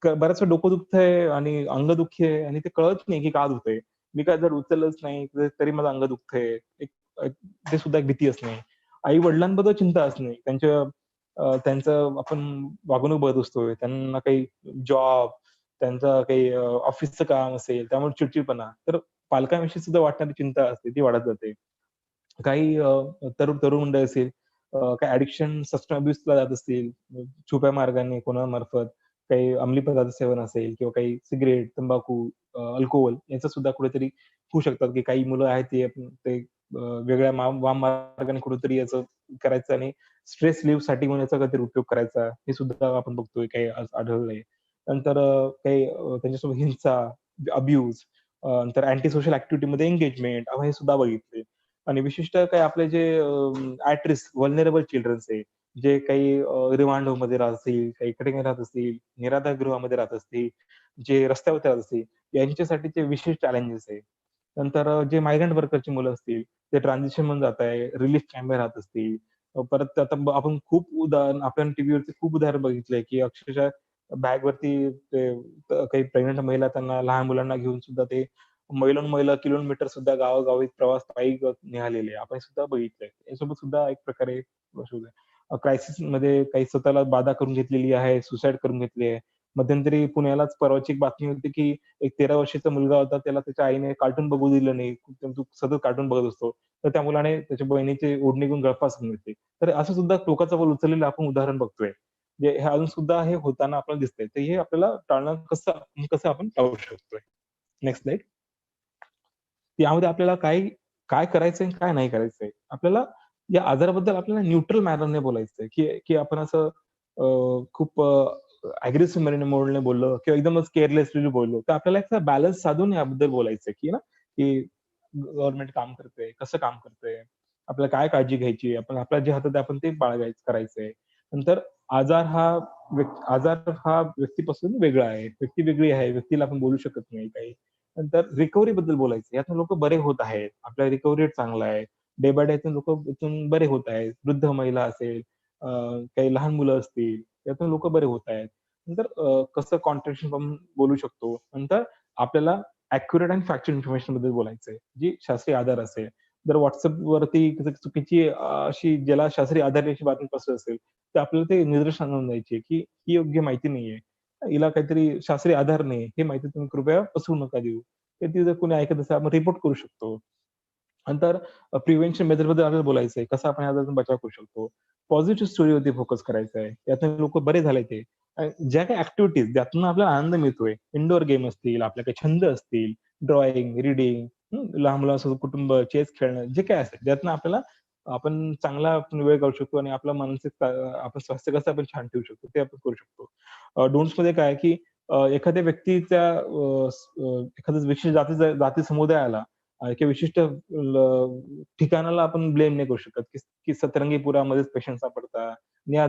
बऱ्याच वेळा डोकं दुखतंय आणि अंगदुखी आहे आणि ते कळत नाही की का दुखतंय. मी काय जर उचललंच नाही तरी माझं अंग दुखतंय. एक एक ते सुद्धा एक भीती असणे. आई-वडिलांबद्दल चिंता असणे. त्यांचं आपण वागणूक बघत असतोय. त्यांना काही जॉब, त्यांचं काही ऑफिसचं काम असेल, त्यामुळे चिडचिडपणा. तर पालकांविषयी सुद्धा वाटणारी चिंता असते, ती वाढत जाते. काही तरुण मंडळी असेल, काही ॲडिक्शन, सबस्टन्स अब्यूजला जात असतील, छुप्या मार्गाने कोणामार्फत काही अंमली पदार्थ सेवन असेल किंवा काही सिगारेट, तंबाखू, अल्कोहोल याचं सुद्धा कुठेतरी होऊ शकतात, की काही मुलं आहेत ते वेगळ्या वाम मार्गाने कुठेतरी याचं करायचं आणि स्ट्रेस साठी म्हणून याचा काहीतरी उपयोग करायचा, हे सुद्धा आपण बघतोय काही आज आढळलंय. नंतर काही त्यांच्यासोबत हिंसा, अब्यूज, नंतर अँटी सोशल ॲक्टिव्हिटीमध्ये एंगेजमेंट हे सुद्धा बघितले. आणि विशिष्ट काही आपले जे ॲट रिस्क व्हल्नरेबल चिल्ड्रन्स आहे, जे काही रिमांड होममध्ये राहत असतील, काही कठीण राहत असतील, निराधार गृहामध्ये राहत असतील, जे रस्त्यावरती राहत असतील, यांच्यासाठीचे विशेष चॅलेंजेस आहे. नंतर जे मायग्रंट वर्करची मुलं असतील, ते ट्रान्झिशन म्हणून जात आहे, रिलीफ कॅम्पमध्ये राहत असतील. परत आता आपण खूप आपण टीव्हीवरती खूप उदाहरण बघितलंय, की अक्षरशः बॅगवरती ते काही प्रेग्नंट महिला त्यांना लहान मुलांना घेऊन सुद्धा ते मैलोन-मैल किलोमीटर सुद्धा गावोगावी प्रवास पायी निघालेले आपण सुद्धा बघितलंय. यासोबत सुद्धा एक प्रकारे क्रायसिसमध्ये काही स्वतःला बाधा करून घेतलेली आहे, सुसाईड करून घेतली आहे. मध्यंतरी पुण्यालाच परवाची एक बातमी होती की एक 13 वर्षाचा मुलगा होता, त्याला त्याच्या आईने कार्टून बघू दिलं नाही. तो सतत कार्टून बघत असतो. तर त्या मुलाने त्याच्या बहिणीची ओढणी घेऊन गळफास घेऊन घेतली. तर असं सुद्धा टोकाचा पाऊल उचललेलं आपण उदाहरण बघतोय. म्हणजे हे अजून सुद्धा हे होताना आपल्याला दिसतंय. तर हे आपल्याला टाळणं कसं कसं आपण टाळू शकतोय. Next slide. यामध्ये आपल्याला काय काय करायचंय आणि काय नाही करायचंय. आपल्याला या आजाराबद्दल आपल्याला न्यूट्रल मॅनरने बोलायचंय, की आपण असं खूप अग्रेसिव्ह मोडने बोललो किंवा एकदमच केअरलेसली बोललो, तर आपल्याला एक बॅलन्स साधून याबद्दल बोलायचंय, की ना, की गव्हर्नमेंट काम करतंय, कसं काम करतंय, आपल्याला काय काळजी घ्यायची, आपण आपल्या जे हातात आहे आपण ते बाळगायचं करायचंय. नंतर आजार हा आजार हा व्यक्तीपासून वेगळा आहे. व्यक्ती वेगळी आहे. व्यक्तीला आपण बोलू शकत नाही काही. नंतर रिकव्हरी बद्दल बोलायचं. यातून लोकं बरे होत आहेत. आपला रिकव्हरी रेट चांगला आहे. डे बाय डे लोकं इथून बरे होत आहेत. वृद्ध महिला असेल, काही लहान मुलं असतील, यातून लोकं बरे होत आहेत. नंतर कसं कॉन्ट्रॅक्शन आपण बोलू शकतो. नंतर आपल्याला ॲक्युरेट आणि फॅक्च्युअल इन्फॉर्मेशन बद्दल बोलायचंय, जी शास्त्रीय आधार असेल. जर WhatsAppवरती चुकीची अशी ज्याला शास्त्रीय आधार याची बातमी पसरत असेल, तर आपल्याला ते निदर्शनास आणून द्यायची, की ही योग्य माहिती नाहीये. हिला काहीतरी शास्त्रीय आधार नाही. ही माहिती तुम्ही कृपया पसरू नका देऊ. तर ती जर कोणी ऐकत असेल आपण रिपोर्ट करू शकतो. नंतर प्रिव्हेन्शन मेथडबद्दल आपल्याला बोलायचंय. कसा आपण यापासून बचाव करू शकतो. पॉझिटिव्ह स्टोरीवरती फोकस करायचा आहे. यातून लोकं बरे झाले ते. ज्या काही ॲक्टिव्हिटीज ज्यातून आपल्याला आनंद मिळतोय, इंडोर गेम असतील, आपले काही छंद असतील, ड्रॉइंग, रीडिंग, लहान मुलांसोबत कुटुंब, चेस खेळणं, जे काही असेल, ज्यातनं आपल्याला आपण चांगला आपण वेळ काढू शकतो आणि आपलं मानसिक आपण स्वास्थ्य कसं आपण छान ठेवू शकतो, ते आपण करू शकतो. डोंट्समध्ये काय आहे, की एखाद्या व्यक्तीच्या एखाद्या विशिष्ट जाती समुदायाला किंवा विशिष्ट ठिकाणाला आपण ब्लेम नाही करू शकत, की सतरंगीपुरामध्येच पेशंट सापडतात, ह्या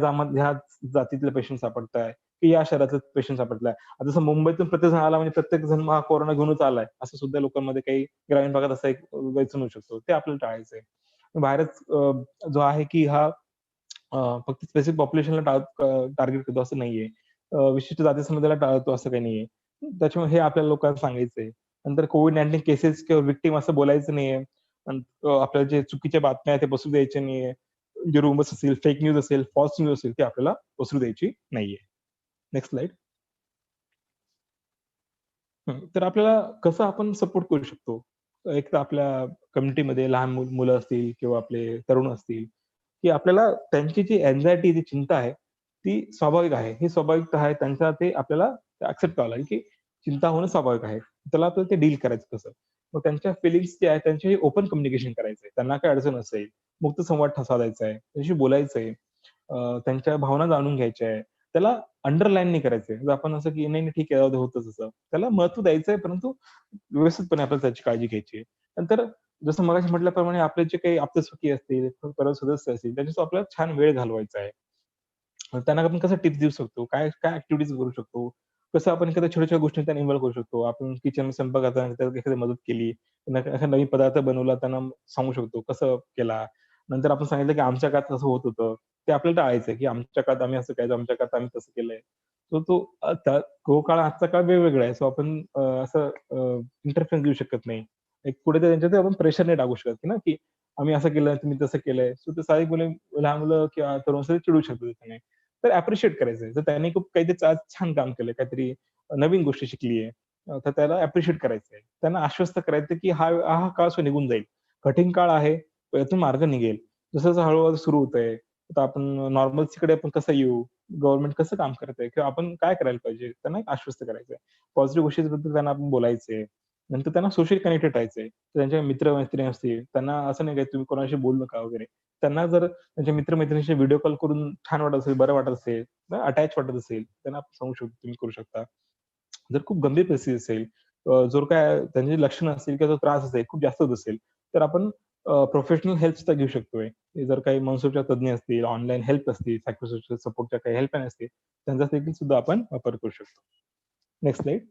जातीतले पेशंट सापडताय, की या शहरातले पेशंट सापडलाय. आता जसं मुंबईतून प्रत्येक जण आला म्हणजे प्रत्येक जण हा कोरोना घेऊनच आलाय, असं सुद्धा लोकांमध्ये काही ग्रामीण भागात असा एक गैरसमज होऊ शकतो. ते आपल्याला टाळायचंय. व्हायरस जो आहे की हा फक्त स्पेसिफिक पॉप्युलेशनला टार्गेट करतो असं नाहीये. विशिष्ट जाती समुदायाला टाळतो असं काही नाहीये. त्याच्यामुळे हे आपल्याला लोकांना सांगायचंय. नंतर COVID-19 केसेस किंवा व्हिक्टिम असं बोलायचं नाहीये. आपल्याला जे चुकीच्या बातम्या आहेत ते पसरू द्यायच्या नाहीये. जे रूमर्स असतील, फेक न्यूज असेल, फॉल्स न्यूज असेल, ती आपल्याला पसरू द्यायची नाहीये. Next slide. तर आपल्याला कसं आपण सपोर्ट करू शकतो? एक तर आपल्या कम्युनिटीमध्ये लहान मुलं असतील किंवा आपले तरुण असतील, की आपल्याला त्यांची जी अँक्झायटी, जी चिंता आहे, ती स्वाभाविक आहे. ही स्वाभाविकता आहे. त्यांचा ते आपल्याला एक्सेप्ट करावं लागेल, की चिंता होणं स्वाभाविक आहे. त्याला आपल्याला ते डील करायचं कसं? मग त्यांच्या फीलिंग्स जे आहेत, त्यांच्याशी ओपन कम्युनिकेशन करायचंय. त्यांना काही अडचण असेल, मुक्त संवाद साधायचा आहे, त्यांच्याशी बोलायचंय. त्यांच्या भावना जाणून घ्यायच्या आहे. त्याला अंडरलाईन नाही करायचंय. जर आपण असं की नाही, नाही ठीक आहे, जाऊ दे होतंच असं. त्याला महत्त्व द्यायचंय, परंतु व्यवस्थितपणे आपल्याला त्याची काळजी घ्यायची आहे. नंतर जसं मगाशी म्हटल्याप्रमाणे आपले जे काही आप्तसखी असतील, परिवार सदस्य असतील, त्यांच्यासोबत आपल्याला छान वेळ घालवायचा आहे. त्यांना आपण कसं टिप्स देऊ शकतो, काय काय ॲक्टिव्हिटीज करू शकतो, कसं आपण एखाद्या छोट्या-छोट्या गोष्टी त्यांना इन्व्हॉल्व करू शकतो. आपण किचन स्वयंपाक करताना त्यात एखादी मदत केली, एखादा नवीन पदार्थ बनवला त्यांना सांगू शकतो, कसं केला. नंतर आपण सांगितलं की आमच्या काळात असं होत होतं. ते आपल्याला टाळायचं की आमच्या काळात आम्ही असं केलं, आमच्या काळात आम्ही तसं केलंय. सो तो काळ आजचा काळ वेगवेगळा आहे. सो आपण असं इंटरफरन्स देऊ शकत नाही. एक पुढे त्यांच्यावर आपण प्रेशर नाही टाकू शकत ना, की आम्ही असं केलं, तुम्ही तसं केलंय. सो ते सारी मुले लहान मुलं किंवा तरुण असतील चिडू शकतात त्याच्याने. तर अप्रिशिएट करायचंय. जर त्यांनी खूप काहीतरी आज छान काम केलंय, काहीतरी नवीन गोष्टी शिकली आहे, तर त्याला अप्रिशिएट करायचंय. त्यांना आश्वस्त करायचं, की हा काळ निघून जाईल. कठीण काळ आहे, यातून मार्ग निघेल. जसं-जसं हळू सुरू होतंय, तर आपण नॉर्मल्सीकडे आपण कसं येऊ? गव्हर्नमेंट कसं काम करतंय किंवा आपण काय करायला पाहिजे? त्यांना एक आश्वस्त करायचंय. पॉझिटिव्ह गोष्टींबद्दल त्यांना आपण बोलायचंय. नंतर त्यांना सोशली कनेक्टेड राहायचंय. त्यांच्या मित्र-मैत्रिणी असतील, त्यांना असं नाही, की तुम्ही कोणाशी बोलू नका वगैरे. त्यांना जर त्यांच्या मित्र-मैत्रिणीशी व्हिडिओ कॉल करून छान वाटत असेल, बरं वाटत असेल, अटॅच वाटत असेल, त्यांना आपण सांगू शकतो, तुम्ही करू शकता. जर खूप गंभीर परिस्थिती असेल, जर काय त्यांची लक्षणं असतील किंवा जो त्रास असेल, खूप जास्त होत असेल, तर आपण प्रोफेशनल हेल्प सुद्धा घेऊ शकतोय. जर काही मनसोक्तीचे तज्ञ असतील, ऑनलाईन हेल्प असतील, सायकोसोशल सपोर्टच्या काही हेल्पलाईन असतील, त्यांचा देखील सुद्धा आपण वापर करू शकतो. Next slide.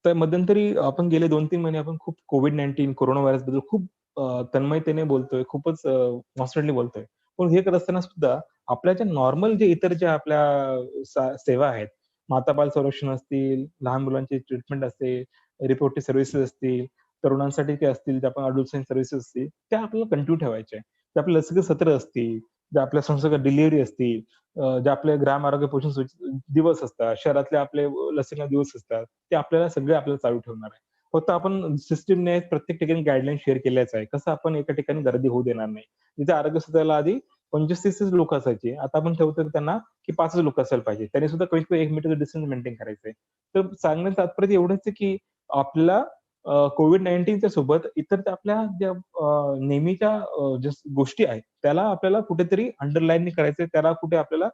तर मध्यंतरी आपण गेले 2-3 महिने आपण खूप COVID-19 कोरोना व्हायरस बद्दल खूप तन्मयतेने बोलतोय, खूपच कॉन्स्टंटली बोलतोय. पण हे करत असताना सुद्धा आपल्या ज्या नॉर्मल जे इतर ज्या आपल्या सेवा आहेत, माता-बाल संरक्षण असतील, लहान मुलांची ट्रीटमेंट असेल, रिपोर्टिव्ह सर्व्हिसेस असतील, तरुणांसाठी ते असतील, जे आपण अडोलसंट सर्व्हिसेस असतील, त्या आपल्याला कंटिन्यू ठेवायच्या आहेत. ते आपले लसीकरण सत्र असतील, ज्या आपल्या संसर्ग डिलिव्हरी असतील, जे आपले ग्राम आरोग्य पोषण दिवस असतात, शहरातले आपले लसीकरण दिवस असतात, ते आपल्याला सगळे आपल्याला चालू ठेवणार आहे. फक्त आपण सिस्टीमने प्रत्येक ठिकाणी गाईडलाईन शेअर केल्याच आहे. कसं आपण एका ठिकाणी गर्दी होऊ देणार नाही. जिथे आरोग्य सेवेला आधी 25-30 लोक असायची. आता आपण ठेवतो त्यांना की 5 लोक असायला पाहिजे. त्यांनी सुद्धा कमीत कमी 1 मीटरचं डिस्टन्स मेंटेन करायचंय. तर सांगण्याचं तात्पर्य एवढंच आहे की आपल्याला कोविड-19च्या सोबत इतर त्या आपल्या ज्या नेहमीच्या ज्या गोष्टी आहेत, त्याला आपल्याला कुठेतरी अंडरलाईन करायचंय. त्याला कुठे आपल्याला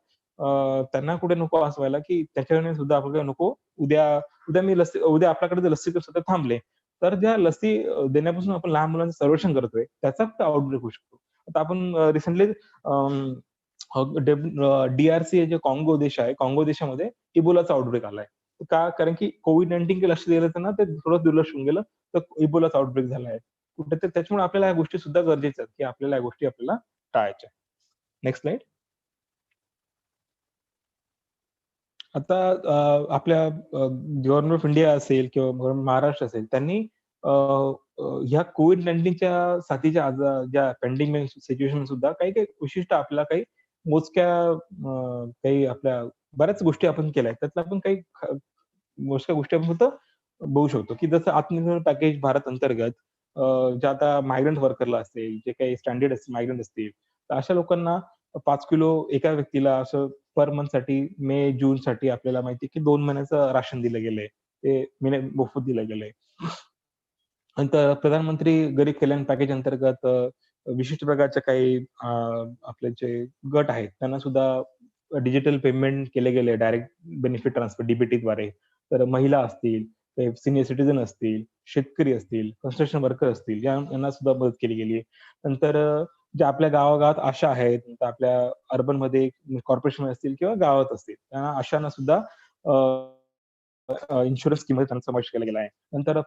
त्यांना कुठे नको असं व्हायला की त्याच्याने सुद्धा आपल्याला नको उद्या आपल्याकडे जर लसीकरण सुद्धा थांबले, तर ज्या लसी देण्यापासून आपण लहान मुलांचं संरक्षण करतोय, त्याचा आउटब्रेक होऊ शकतो. आता आपण रिसेंटली DRC जे काँगो देश आहे, काँगो देशामध्ये इबोलाचा आउटब्रेक आलाय. का? कारण की कोविड-19 लक्ष दिलं तर ना ते थोडं दुर्लक्ष होऊन गेलं, तर इबोलाचा आउटब्रेक झाला आहे. कुठे तर त्याच्यामुळे आपल्याला या गोष्टी सुद्धा गरजेच्या आहेत, की आपल्याला या गोष्टी आपल्याला टाळायच्या. Next slide. आता आपल्या गव्हर्नमेंट ऑफ इंडिया असेल किंवा गव्हर्नमेंट महाराष्ट्र असेल, त्यांनी ह्या कोविड-19च्या साथीच्या ज्या पेंडिंग सिच्युएशन सुद्धा काही विशिष्ट आपल्याला काही मोजक्या काही आपल्या बऱ्याच गोष्टी आपण केल्या आहेत. त्यातल्या आपण काही मोजक्या गोष्टी आपण फक्त बघू शकतो, की जसं आत्मनिर्भर पॅकेज भारत अंतर्गत जे आता मायग्रंट वर्करला असेल, जे काही स्टँडर्ड मायग्रंट असतील, तर अशा लोकांना 5 किलो एका व्यक्तीला असं पर मंथसाठी जूनसाठी आपल्याला माहिती आहे, की 2 महिन्याचं राशन दिलं गेलंय. ते मोफत दिलं गेलंय. नंतर प्रधानमंत्री गरीब कल्याण पॅकेज अंतर्गत विशिष्ट प्रकारच्या काही आपले जे गट आहेत, त्यांना सुद्धा डिजिटल पेमेंट केले गेले डायरेक्ट बेनिफिट ट्रान्सफर डीबीटीद्वारे. तर महिला असतील, सीनियर सिटिझन असतील, शेतकरी असतील, कन्स्ट्रक्शन वर्कर असतील, यांना सुद्धा मदत केली गेली आहे. नंतर ज्या आपल्या गावागावात आशा आहेत, तर आपल्या अर्बनमध्ये कॉर्पोरेशन असतील किंवा गावात असतील, त्या आशांना सुद्धा इन्शुरन्स स्कीममध्ये त्यांचा समावेश केला गेला आहे. नंतर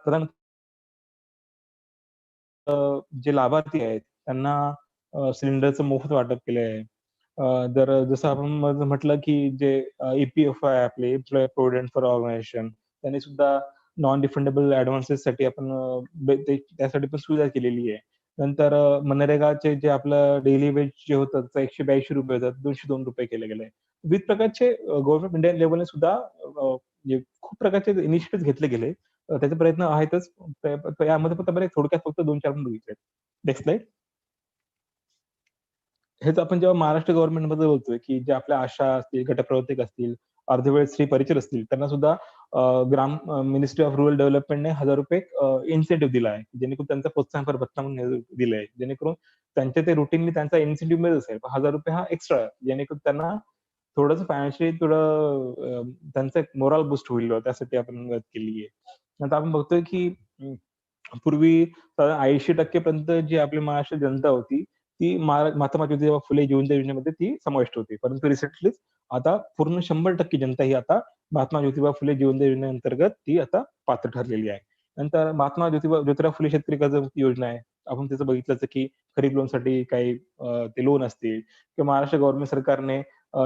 जे लाभार्थी आहेत त्यांना सिलेंडरचं मोफत वाटप केलं आहे. तर जसं आपण म्हटलं की जे EPF आहे आपले एम्प्लॉई प्रोव्हिडंट फॉर ऑर्गनायझेशन, त्यांनी सुद्धा नॉन रिफंडेबल ॲडव्हान्सेससाठी आपण त्यासाठी पण सुविधा केलेली आहे. नंतर मनरेगाचे जे आपलं डेली वेज जे होतं त्याचं ₹182 होतं, ₹202 केलं गेलंय. विविध प्रकारचे गव्हर्नमेंट इंडिया लेव्हलने सुद्धा म्हणजे खूप प्रकारचे इनिशिएटिव्ह घेतले गेले. त्याचे प्रयत्न आहेतच. यामध्ये फक्त बरे थोडक्यात फक्त 2-4 पण बघितले. Next slide. हेच आपण जेव्हा महाराष्ट्र गव्हर्नमेंटबद्दल बोलतोय, की जे आपल्या आशा असतील, गटप्रवर्तक असतील, अर्धवेळ स्त्री परिचर असतील, त्यांना सुद्धा मिनिस्ट्री ऑफ रुरल डेव्हलपमेंटने ₹1000 इन्सेंटिव्ह दिला आहे. जेणेकरून त्यांचा प्रोत्साहनपर भत्ता म्हणून दिलंय. जेणेकरून त्यांच्या ते रुटीनली त्यांचा इन्सेंटिव्ह मिळत असेल. ₹1000 हा एक्स्ट्रा जेणेकरून त्यांना थोडंसं फायनान्शियली त्यांचं मोराल बूस्ट होईल त्यासाठी आपण मदत केली आहे. नंतर आपण बघतोय की पूर्वी 80% पर्यंत जी आपली महाराष्ट्र जनता होती, ती महात्मा ज्योतिबा फुले जीवनज्योती योजनेमध्ये ती समाविष्ट होती. परंतु रिसेंटलीच आता पूर्ण 100% जनता ही आता महात्मा ज्योतिबा फुले जीवनज्योती योजनेअंतर्गत ती आता पात्र ठरलेली आहे. नंतर महात्मा ज्योतिराव फुले शेतकरी कर्जमुक्ती योजना आहे. आपण त्याचं बघितलंच की खरीप लोनसाठी काही ते लोन असतील किंवा महाराष्ट्र गव्हर्नमेंट सरकारने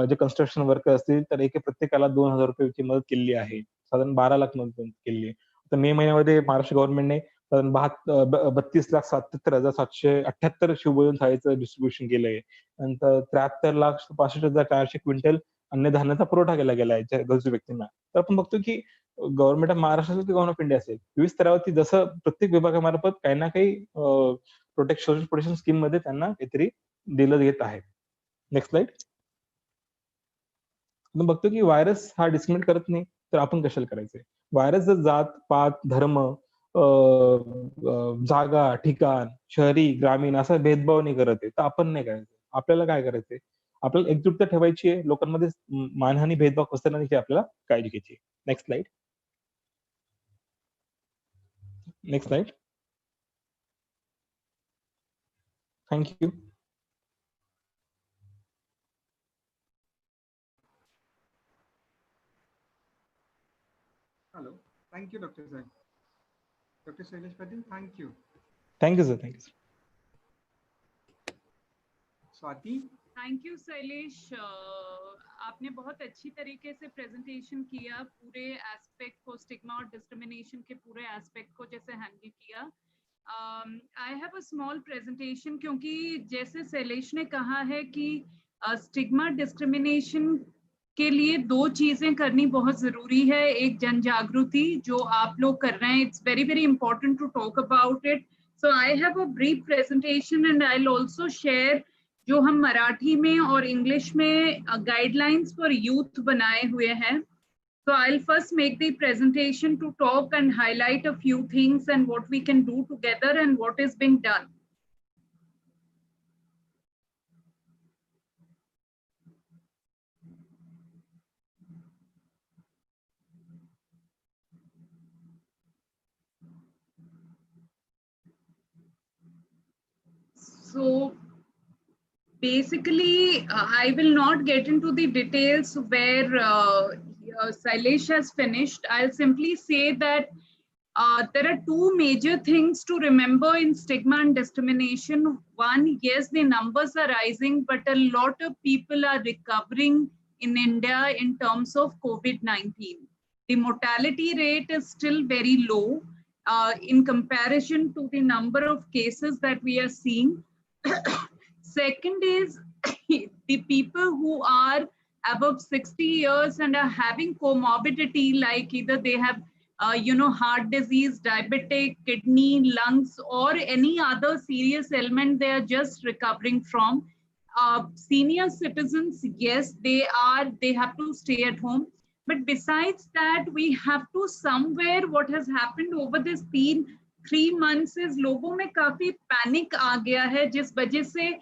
जे कन्स्ट्रक्शन वर्कर असतील तर प्रत्येकाला ₹2000 ची मदत केलेली आहे. साधारण 12 लाख मदत केलेली आहे. तर मे महिन्यामध्ये महाराष्ट्र गव्हर्नमेंटने 32,77,778 शिवभोजन थाळीचं डिस्ट्रिब्युशन केलंय. नंतर 73,65,400 क्विंटल अन्नधान्याचा पुरवठा केला गेला आहे गरजू व्यक्तींना. तर आपण बघतो की गव्हर्नमेंट ऑफ महाराष्ट्र असेल की गव्हर्नमेंट ऑफ इंडिया असेल, विविध स्तरावरती जसं प्रत्येक विभागामार्फत काही ना काही सोशल प्रोटेक्शन स्कीममध्ये त्यांना काहीतरी दिलं येत आहे. Next slide. आपण बघतो की व्हायरस हा डिस्क्रिमिनेट करत नाही, तर आपण कशाला करायचंय? व्हायरस जर जात, पात, धर्म, जागा, ठिकाण, शहरी, ग्रामीण असा भेदभाव नाही करत आहे, तर आपण नाही करायचं. आपल्याला काय करायचंय? आपल्याला एकजुटता ठेवायची आहे. लोकांमध्ये मानहानी, भेदभाव पसरणार नाही आपल्याला काळजी घ्यायची आहे. Next slide. Next slide. Thank you. Hello. Thank you, Dr. Sai. Dr. Shailesh Patil, thank you. Thank you sir. Thank you. Swati? Thank you Shailesh, आपने बहुत अच्छी तरीके से प्रेजेंटेशन किया, पूरे एस्पेक्ट को, स्टिग्मा और डिस्क्रिमिनेशन के पूरे एस्पेक्ट को जैसे हैंडल किया. I have a small presentation क्योंकि जैसे शैलेश ने कहा है कि स्टिग्मा डिस्क्रिमिनेशन के लिए दो चीजें करनी बहुत जरूरी है. एक जन जागृति जो आप लोग कर रहे हैं. It's very very important to talk about it. So I have a brief presentation and I'll also share जो हम मराठी में और इंग्लिश में गाइडलाइंस फॉर यूथ बनाए हुए हैं. So I'll first make the presentation to talk and highlight a few things and what we can do together and what is being done. So basically, I will not get into the details where Sailesh has finished. I'll simply say that there are two major things to remember in stigma and discrimination. One, yes, the numbers are rising, but a lot of people are recovering in India in terms of COVID-19. The mortality rate is still very low in comparison to the number of cases that we are seeing. Second is the people who are above 60 years and are having comorbidity, like either they have heart disease, diabetic, kidney, lungs, or any other serious ailment they are just recovering from. Senior citizens, yes, they have to stay at home. But besides that, we have to somewhere, what has happened over this 3 months is लोगों में काफी पैनिक आ गया है, जिस वजह से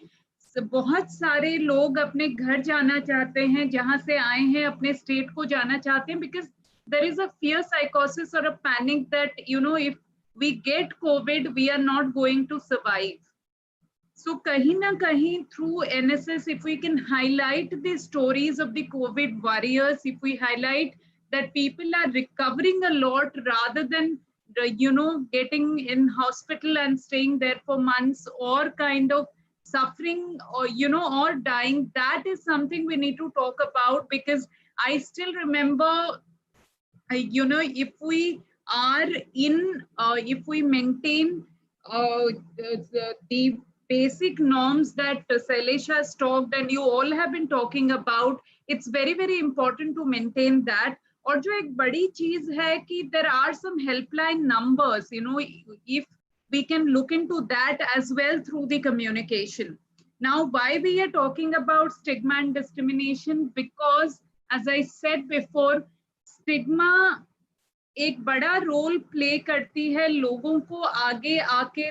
बहुत सारे लोग अपने घर जाना चाहते हैं, जहां से आए हैं, अपने स्टेट को जाना चाहते हैं, because there is a fear psychosis or a panic that, if we get COVID, we are not going to survive. So kahin na kahin through NSS, if we can highlight the stories of the COVID warriors, if we highlight that people are recovering a lot rather than, getting in hospital and staying there for months or kind of suffering or, or dying, that is something we need to talk about, because I still remember, if we are in, if we maintain the basic norms that Sailesh has talked and you all have been talking about, it's very, very important to maintain that. और जो एक बड़ी चीज है कि there are some helpline numbers, if we can look into that as well through the communication. Now, why we are talking about stigma and discrimination? Because, as I said before, stigma एक बड़ा रोल प्ले करती है लोगों को आगे आके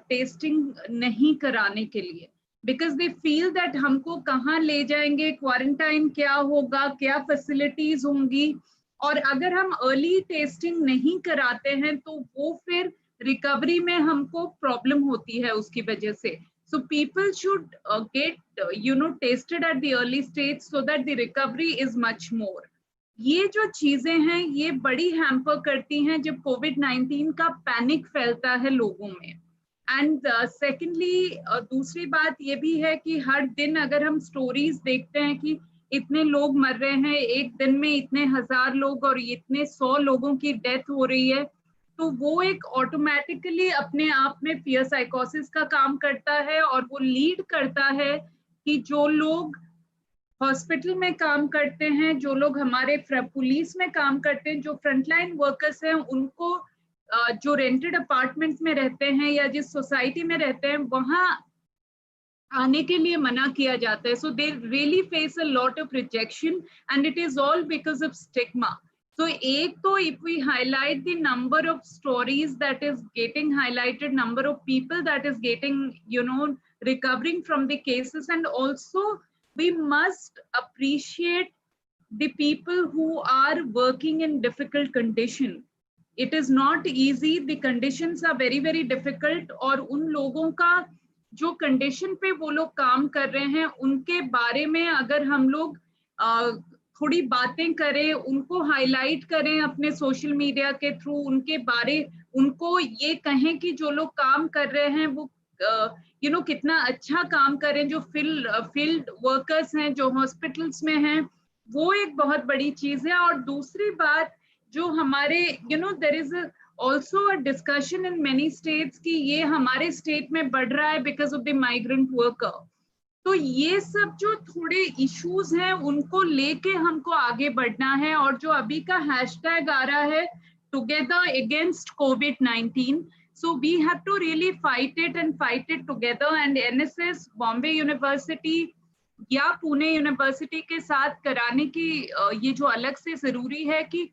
टेस्टिंग नहीं कराने के लिए, बिकॉज दे फील दैट हमको कहाँ ले जाएंगे, क्वारंटाइन क्या होगा, क्या फैसिलिटीज होंगी, और अगर हम अर्ली टेस्टिंग नहीं कराते हैं तो वो फिर रिकवरी में हमको प्रॉब्लम होती है उसकी वजह से. So people should get tested at the early stage so that the recovery is much more. ये जो चीजें हैं ये बड़ी हैम्पर करती हैं जब कोविड-19 का पैनिक फैलता है लोगों में. एंड सेकेंडली दूसरी बात ये भी है कि हर दिन अगर हम स्टोरीज देखते हैं कि इतने लोग मर रहे हैं, एक दिन में इतने 1000 लोग और इतने 100 लोगों की डेथ हो रही है, तो वो एक ऑटोमेटिकली अपने आप में फियर साइकोसिस का काम करता है और वो लीड करता है कि जो लोग हॉस्पिटल में काम करते हैं, जो लोग हमारे पुलिस में काम करते हैं, जो फ्रंटलाइन वर्कर्स हैं, उनको जो रेंटेड अपार्टमेंट्स में रहते हैं या जिस सोसाइटी में रहते हैं वहां आने के लिए मना किया जाता है. So they really face a lot of rejection end it is all because of stigma. So, एक तो if we highlight the number of stories that is getting highlighted, number of people that is getting, recovering from the cases, and also we must appreciate the people who are working in difficult condition. It is not easy. The conditions are very, very difficult. और उन लोगों का जो condition पे वो लोग काम कर रहे हैं, उनके बारे में अगर हम लोग थोड़ी बातें करें, उनको हाईलाइट करें अपने सोशल मीडिया के थ्रू, उनको ये कहें कि जो लोग काम कर रहे हैं वो कितना अच्छा काम करें, जो फील्ड वर्कर्स हैं, जो हॉस्पिटल्स में हैं, वो एक बहुत बड़ी चीज है. और दूसरी बात जो हमारे there is also a discussion in many states कि ये हमारे स्टेट में बढ़ रहा है because of the migrant worker. तो ये सब जो थोड़े इश्यूज हैं उनको लेके हमको आगे बढ़ना है, और जो अभी का हैशटैग आ रहा है together against COVID-19, so we have to really fight it and fight it together. And NSS Bombay university या पुणे यूनिवर्सिटी के साथ कराने की ये जो अलग से जरूरी है कि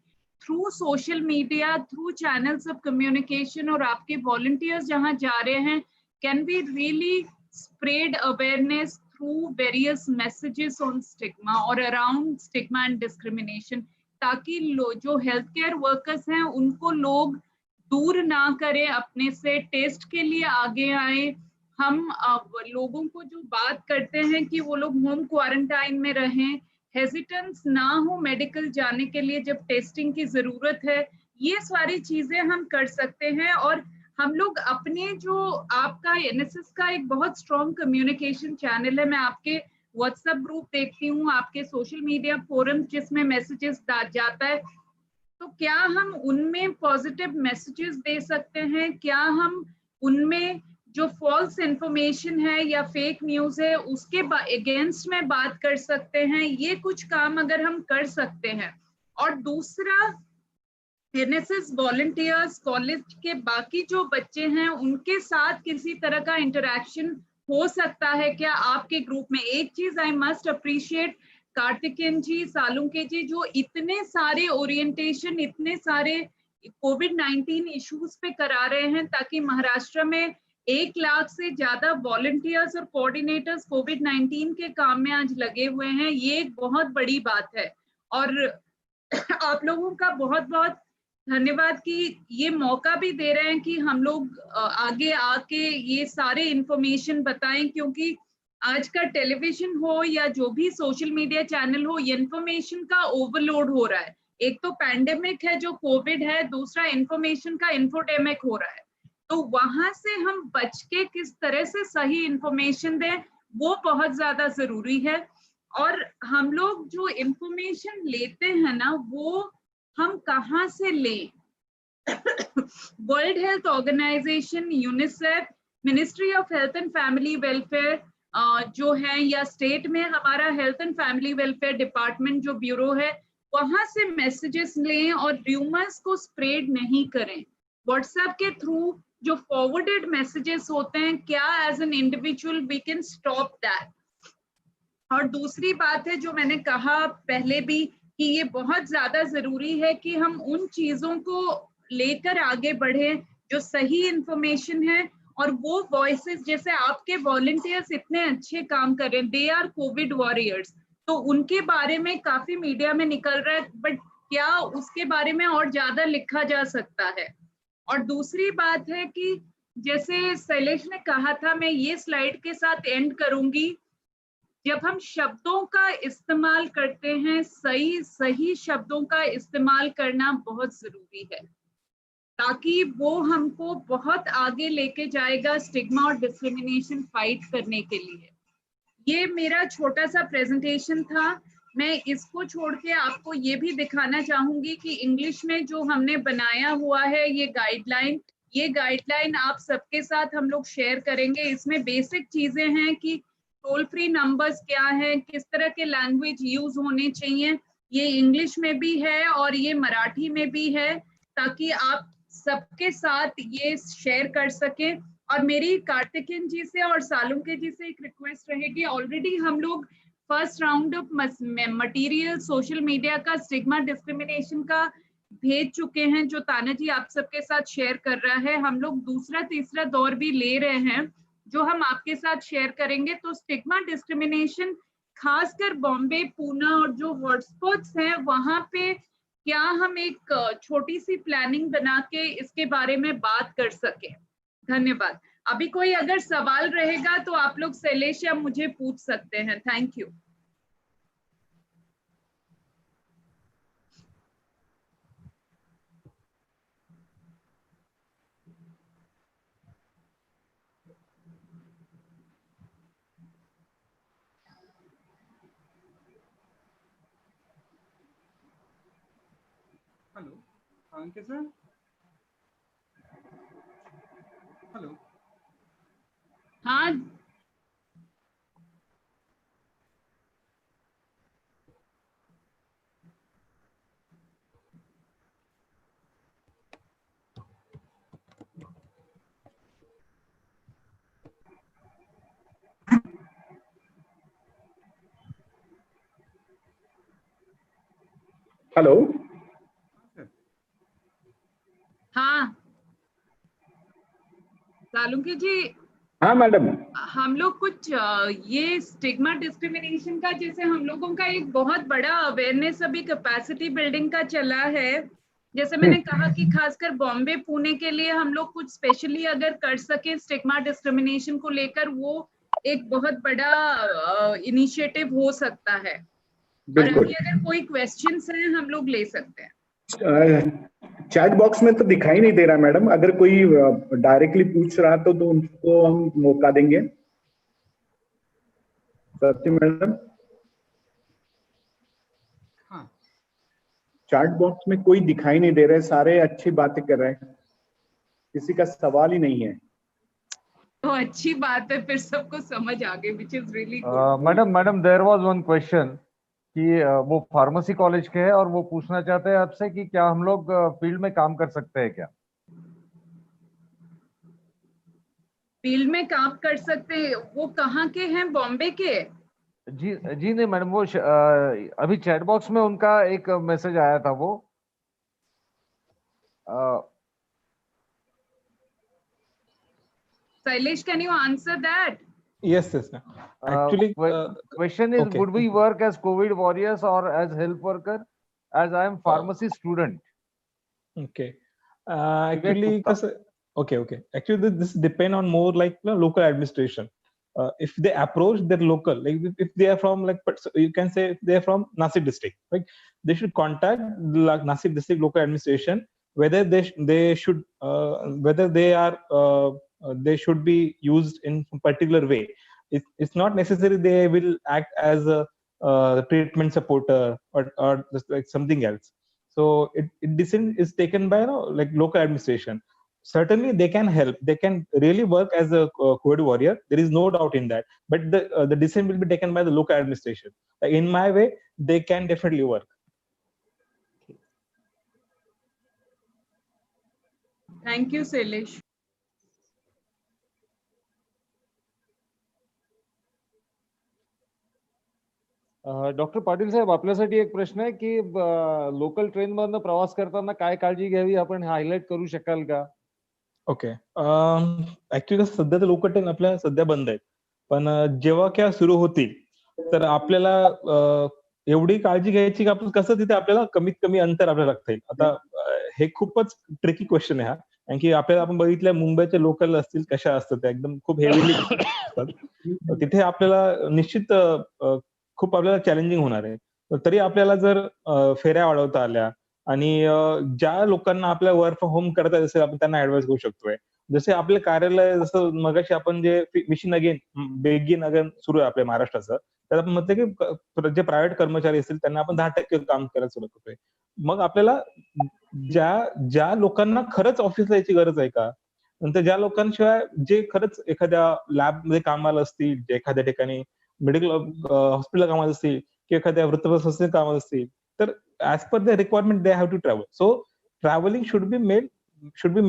through social media, through channels of communication और आपके वॉलंटियर्स जहां जा रहे हैं, can we really spread awareness through various messages on stigma or around stigma and discrimination, ताकि जो हेल्थ केयर वर्कर्स हैं उनको लोग दूर ना करें अपने से, टेस्ट के लिए आगे आए। हम लोगों को जो बात करते हैं कि वो लोग होम क्वारंटाइन में रहें, हेजिटेंस ना हो मेडिकल जाने के लिए जब टेस्टिंग की जरूरत है, ये सारी चीजें हम कर सकते हैं। और हम लोग अपने जो आपका एनएसएस का एक बहुत स्ट्रॉन्ग कम्युनिकेशन चैनल है, मैं आपके व्हाट्सएप ग्रुप देखती हूँ, आपके सोशल मीडिया फोरम जिसमें मैसेजेस जाता है, तो क्या हम उनमें पॉजिटिव मैसेजेस दे सकते हैं? क्या हम उनमें जो फॉल्स इंफॉर्मेशन है या फेक न्यूज है उसके अगेंस्ट में बात कर सकते हैं? ये कुछ काम अगर हम कर सकते हैं। और दूसरा, एनएसएस वॉलंटियर्स, कॉलेज के बाकी जो बच्चे हैं उनके साथ किसी तरह का इंटरेक्शन हो सकता है क्या आपके ग्रुप में? एक चीज आई मस्ट अप्रिशिएट कार्तिकेयन जी, सालुंके जी, जो इतने सारे ओरिएंटेशन, इतने सारे कोविड-19 इश्यूज पे करा रहे हैं, ताकि महाराष्ट्र में 1 लाख से ज्यादा वॉलंटियर्स और कोऑर्डिनेटर्स कोविड-19 के काम में आज लगे हुए हैं। ये एक बहुत बड़ी बात है, और आप लोगों का बहुत बहुत धन्यवाद कि ये मौका भी दे रहे हैं कि हम लोग आगे आके ये सारे इंफॉर्मेशन बताएं, क्योंकि आज का टेलीविजन हो या जो भी सोशल मीडिया चैनल हो, ये इंफॉर्मेशन का ओवरलोड हो रहा है। एक तो पैंडेमिक है जो कोविड है, दूसरा इंफॉर्मेशन का इंफोडेमिक हो रहा है। तो वहां से हम बच के किस तरह से सही इंफॉर्मेशन दें, वो बहुत ज्यादा जरूरी है। और हम लोग जो इंफॉर्मेशन लेते हैं ना, वो हम कहाँ से लें? World Health Organization, UNICEF, Ministry of Health and family Welfare जो है, या स्टेट में हमारा health and family welfare department जो ब्यूरो है, वहां से मैसेजेस लें और र्यूमर्स को स्प्रेड नहीं करें। व्हाट्सएप के थ्रू जो फॉरवर्डेड मैसेजेस होते हैं, क्या as an individual we can stop that. और दूसरी बात है जो मैंने कहा पहले भी, कि ये बहुत ज्यादा जरूरी है कि हम उन चीजों को लेकर आगे बढ़े जो सही इंफॉर्मेशन है, और वो वॉइसेस, जैसे आपके वॉलंटियर्स इतने अच्छे काम कर रहे हैं, दे आर कोविड वॉरियर्स, तो उनके बारे में काफी मीडिया में निकल रहा है, बट क्या उसके बारे में और ज्यादा लिखा जा सकता है? और दूसरी बात है कि जैसे शैलेश ने कहा था, मैं ये स्लाइड के साथ एंड करूंगी, जब हम शब्दों का इस्तेमाल करते हैं, सही शब्दों का इस्तेमाल करना बहुत जरूरी है, ताकि वो हमको बहुत आगे लेके जाएगा स्टिग्मा और डिस्क्रिमिनेशन फाइट करने के लिए। ये मेरा छोटा सा प्रेजेंटेशन था। मैं इसको छोड़ के आपको ये भी दिखाना चाहूंगी कि इंग्लिश में जो हमने बनाया हुआ है ये गाइडलाइन आप सबके साथ हम लोग शेयर करेंगे। इसमें बेसिक चीजें हैं कि टोल फ्री नंबर्स क्या है, किस तरह के लैंग्वेज यूज होने चाहिए, ये इंग्लिश में भी है और ये मराठी में भी है, ताकि आप सबके साथ ये शेयर कर सकें। और मेरी कार्तिकेयन जी से और सालुंके जी से एक रिक्वेस्ट रहेगी, ऑलरेडी हम लोग first round of material social media का स्टिग्मा डिस्क्रिमिनेशन का भेज चुके हैं, जो ताना जी आप सबके साथ शेयर कर रहा है। हम लोग दूसरा तीसरा दौर भी ले रहे हैं जो हम आपके साथ शेयर करेंगे। तो स्टिग्मा डिस्क्रिमिनेशन खासकर बॉम्बे, पुणे और जो हॉटस्पॉट्स हैं वहां पे क्या हम एक छोटी सी प्लानिंग बना के इसके बारे में बात कर सके। धन्यवाद। अभी कोई अगर सवाल रहेगा तो आप लोग शैलेश या मुझे पूछ सकते हैं। Thank you. Hello Ankit sir. Hello. हाँ हेलो. हाँ सालुंके जी, हाँ मैडम. हम लोग कुछ ये स्टिग्मा डिस्क्रिमिनेशन का, जैसे हम लोगों का एक बहुत बड़ा अवेयरनेस अभी कैपेसिटी बिल्डिंग का चला है, जैसे मैंने कहा कि खासकर बॉम्बे पुणे के लिए हम लोग कुछ स्पेशली अगर कर सके स्टिग्मा डिस्क्रिमिनेशन को लेकर, वो एक बहुत बड़ा इनिशिएटिव हो सकता है। और बिल्कुल. अभी अगर कोई क्वेश्चंस हैं हम लोग ले सकते हैं। चैट बॉक्स में तो दिखाई नहीं दे रहा मैडम, अगर कोई डायरेक्टली पूछ रहा तो उनको हम मौका देंगे. सत्य मैडम, हाँ चैट बॉक्स में कोई दिखाई नहीं दे रहे, सारे अच्छी बातें कर रहे हैं, किसी का सवाल ही नहीं है. तो अच्छी बात है, फिर सबको समझ आ गई, which is really good. Madam there was one question कि वो फार्मेसी कॉलेज के हैं और वो पूछना चाहते हैं आपसे कि क्या हम लोग फील्ड में काम कर सकते हैं क्या? फील्ड में काम कर सकते हैं, वो कहाँ के हैं? बॉम्बे के? जी जी नहीं मैडम, वो अभी चैट बॉक्स में उनका एक मैसेज आया था, वो Shailesh, can you answer that? Yes, yes. Actually, question is, okay. would we work as COVID warriors or as health worker, as I am pharmacy student? Okay. Vivek Actually, Gupta. okay. Actually, this depend on more like local administration. If they approach their local, like if they are from you can say if they are from Nasik district, right? They should contact the Nasik district local administration whether they should whether they are they should be used in a particular way. It's not necessary they will act as a treatment supporter or just like something else. So it decision is taken by like local administration. Certainly they can help, they can really work as a COVID warrior, there is no doubt in that, but the decision will be taken by the local administration. In my way, they can definitely work. Thank you Shailesh. Doctor Patil साहेब, आपल्यासाठी एक प्रश्न आहे की लोकल ट्रेन मधनं प्रवास करताना काय काळजी घ्यावी, आपण हायलाइट करू शकाल का? ओके. ऍक्च्युली सध्या तर लोकल ट्रेन आपल्या सध्या बंद आहेत, पण जेव्हा क्या सुरू होतील तर आपल्याला एवढी काळजी घ्यायची की आपण कसं तिथे आपल्याला कमीत कमी अंतर आपल्याला लागता येईल. आता हे खूपच ट्रिकी क्वेश्चन आहे हा, कारण की आपल्याला आपण बघितलं मुंबईचे लोकल असतील कशा असतात त्या एकदम खूप हेवीली असतात. तिथे आपल्याला निश्चित खूप आपल्याला चॅलेंजिंग होणार आहे. तरी आपल्याला जर फेऱ्या वाढवता आल्या आणि ज्या लोकांना आपल्या वर्क फ्रॉम होम करता येत असेल आपण त्यांना ऍडवाइस करू शकतोय. जसे आपले कार्यालय, जसं मगाशी आपण जे मिशन अगेन बेगिन अगेन सुरू आहे आपल्या महाराष्ट्राचं, तर आपण म्हणतो की जे प्रायव्हेट कर्मचारी असतील त्यांना आपण 10% काम करायला सुरू करतोय. मग आपल्याला ज्या लोकांना खरंच ऑफिसला यायची गरज आहे का, नंतर ज्या लोकांशिवाय जे खरंच एखाद्या लॅबमध्ये कामाला असतील, जे एखाद्या ठिकाणी मेडिकल हॉस्पिटल कामात असतील किंवा एखाद्या वृत्तपत्र संस्थेत कामात असतील, तर as per the requirement they have to travel. So traveling should be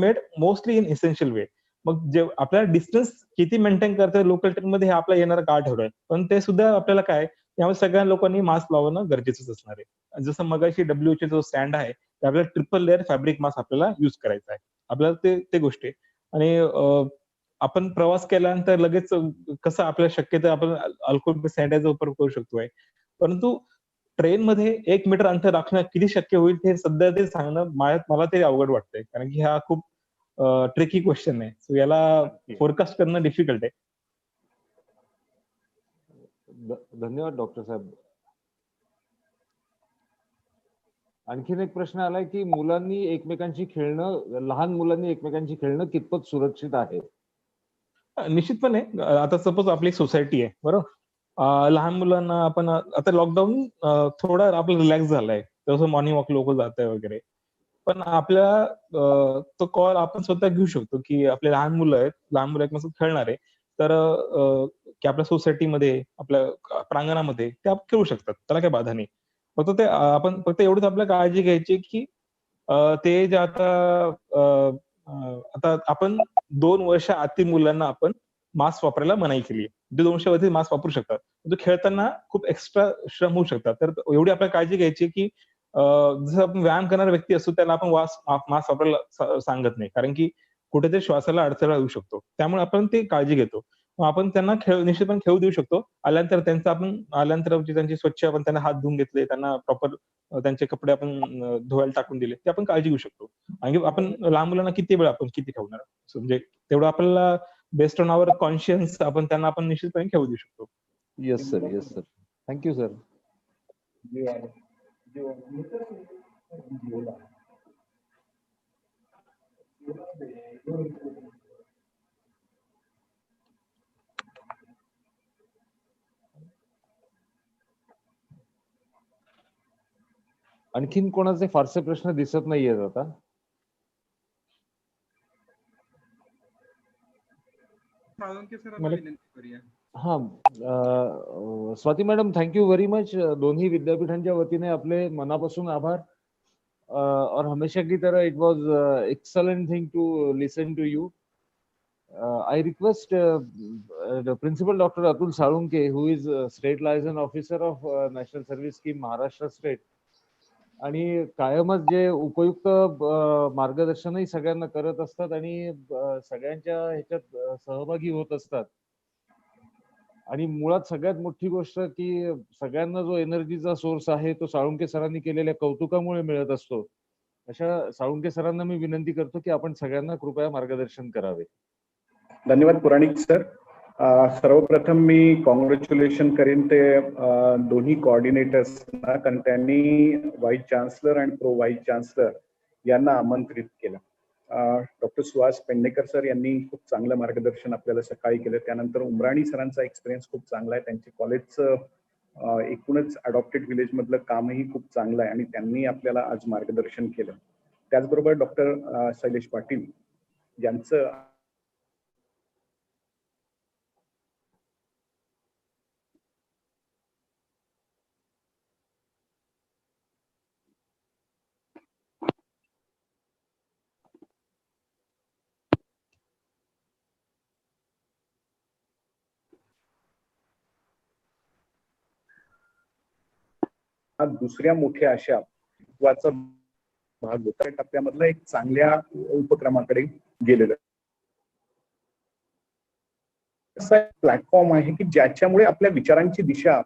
made mostly in essential way. मग जे आपल्याला डिस्टन्स किती मेंटेन करता लोकल ट्रेन मध्ये हे आपला येणारा काळ ठरवाय, पण ते सुद्धा आपल्याला काय त्यामुळे सगळ्या लोकांनी मास्क लावणं गरजेचंच असणार आहे. जसं मगाशी WHO जो स्टँड आहे ते आपल्याला ट्रिपल लेअर फॅब्रिक मास्क आपल्याला युज करायचा आहे. आपल्याला ते गोष्टी आणि आपण प्रवास केल्यानंतर लगेच कसं आपल्या शक्यतो आपण अल्कोहोल सॅनिटायझर वापर करू शकतोय, परंतु ट्रेन मध्ये 1 मीटर अंतर राखणं किती शक्य होईल हे सध्या ते सांगणं मला ते अवघड वाटतंय, कारण की हा खूप ट्रिकी क्वेश्चन आहे. सो याला फोरकास्ट करणं डिफिकल्ट आहे. धन्यवाद डॉक्टर साहेब. आणखीन एक प्रश्न आलाय की मुलांनी एकमेकांशी खेळणं, लहान मुलांनी एकमेकांशी खेळणं कितपत सुरक्षित आहे? निश्चितपणे. आता सपोज आपली सोसायटी आहे बरोबर, लहान मुलांना आपण आता लॉकडाऊन थोडा आपला रिलॅक्स झालाय, तसं मॉर्निंग वॉक लोक जात आहे वगैरे, पण आपल्याला तो कॉल आपण स्वतः घेऊ शकतो की आपले लहान मुलं आहेत मस्त खेळणारे, तर की आपल्या सोसायटीमध्ये आपल्या प्रांगणामध्ये ते आपण खेळू शकतात, त्याला काही बाधा नाही. फक्त ते आपण फक्त एवढंच आपल्याला काळजी घ्यायची की ते जे आता आपण 2 वर्ष आतील मुलांना आपण मास्क वापरायला मनाई केली आहे. ते 2 वर्षावरती मास्क वापरू शकतात. तो खेळताना खूप एक्स्ट्रा श्रम होऊ शकतात. तर एवढी आपल्याला काळजी घ्यायची की जसं आपण व्यायाम करणारा व्यक्ती असतो त्याला आपण मास्क वापरायला सांगत नाही. कारण की कुठेतरी श्वासाला अडथळा येऊ शकतो. त्यामुळे आपण ती काळजी घेतो. मग आपण त्यांना निश्चितपणे खेळू देऊ शकतो. आल्यानंतर त्यांची स्वच्छ आपण त्यांना हात धुवून घेतले, त्यांना प्रॉपर त्यांचे कपडे आपण धुवायला टाकून दिले, ते आपण काळजी घेऊ शकतो. आणि आपण लहान मुलांना किती वेळ आपण किती ठेवणार? म्हणजे तेवढं आपल्याला बेस्ड ऑन आवर कॉन्शियन्स आपण त्यांना आपण निश्चितपणे खेळू देऊ शकतो. Yes sir, yes sir. Thank you sir. आणखीन कोणाचे फारसे प्रश्न दिसत नाहीयेत आता. साळुंके सरांना विनंती करूया. हा, Swati madam, thank you very much. दोन्ही विद्यापीठांच्या वतीने आपले मनापासून आभार. और हमेशा की तरह it was excellent thing to listen to you. I request the Principal Dr. Atul Salunke, who is State Liaison Officer of National Service Scheme Maharashtra State, आणि कायमच जे उपयुक्त मार्गदर्शनही सगळ्यांना करत असतात आणि सगळ्यांच्या ह्याच्यात सहभागी होत असतात. आणि मुळात सगळ्यात मोठी गोष्ट की सगळ्यांना जो एनर्जीचा सोर्स आहे तो साळुंके सरांनी केलेल्या कौतुकामुळे मिळत असतो. अशा साळुंके सरांना मी विनंती करतो की आपण सगळ्यांना कृपया मार्गदर्शन करावे. धन्यवाद पुराणिक सर. सर्वप्रथम मी कॉंग्रॅच्युलेशन करीन ते दोन्ही कोऑर्डिनेटर्सना, कारण त्यांनी व्हाईस चान्सलर आणि प्रो व्हाईस चान्सलर यांना आमंत्रित केलं. डॉक्टर सुहास पेडणेकर सर यांनी खूप चांगलं मार्गदर्शन आपल्याला सकाळी केलं. त्यानंतर उमराणी सरांचा एक्सपिरियन्स खूप चांगला आहे. त्यांचे कॉलेजचं एकूणच अडॉप्टेड विलेज मधलं कामही खूप चांगलं आहे आणि त्यांनी आपल्याला आज मार्गदर्शन केलं. त्याचबरोबर डॉक्टर शैलेश पाटील यांचं दुसऱ्या मोठ्या अशा महत्वाचा भाग होता. टप्प्यामधला एक चांगल्या उपक्रमाकडे गेलेलं असा प्लॅटफॉर्म आहे की ज्याच्यामुळे आपल्या विचारांची दिशा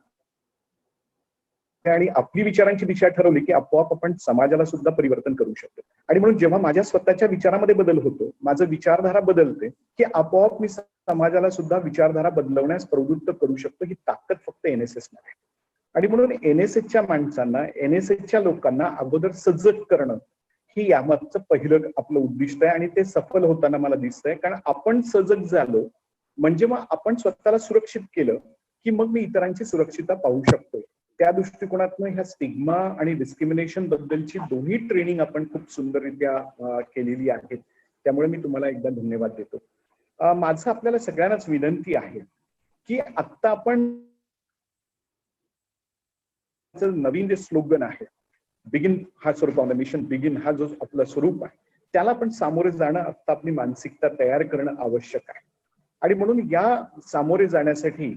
आणि आपली विचारांची दिशा ठरवली की आपोआप आपण समाजाला सुद्धा परिवर्तन करू शकतो. आणि म्हणून जेव्हा माझ्या स्वतःच्या विचारामध्ये बदल होतो, माझं विचारधारा बदलते, की आपोआप मी समाजाला सुद्धा विचारधारा बदलवण्यास प्रवृत्त करू शकतो. ही ताकद फक्त NSS मध्ये. आणि म्हणून NSSच्या माणसांना, NSSच्या लोकांना अगोदर सजग करणं ही यामागचं पहिलं आपलं उद्दिष्ट आहे आणि ते सफल होताना मला दिसतंय. कारण आपण सजग झालो म्हणजे मग आपण स्वतःला सुरक्षित केलं की मग मी इतरांची सुरक्षितता पाहू शकतो. त्या दृष्टिकोनातून ह्या स्टिग्मा आणि डिस्क्रिमिनेशन बद्दलची दोन्ही ट्रेनिंग आपण खूप सुंदररित्या केलेली आहेत. त्यामुळे मी तुम्हाला एकदा धन्यवाद देतो. माझं आपल्याला सगळ्यांनाच विनंती आहे की आत्ता आपण नवीन जे स्लोगन आहे, बिगिन हा स्वरूप ऑन द मिशन बिगिन, हा जो आपला स्वरूप आहे त्याला आपण सामोरे जाणं, आता आपली मानसिकता तयार करणं आवश्यक आहे. आणि म्हणून या सामोरे जाण्यासाठी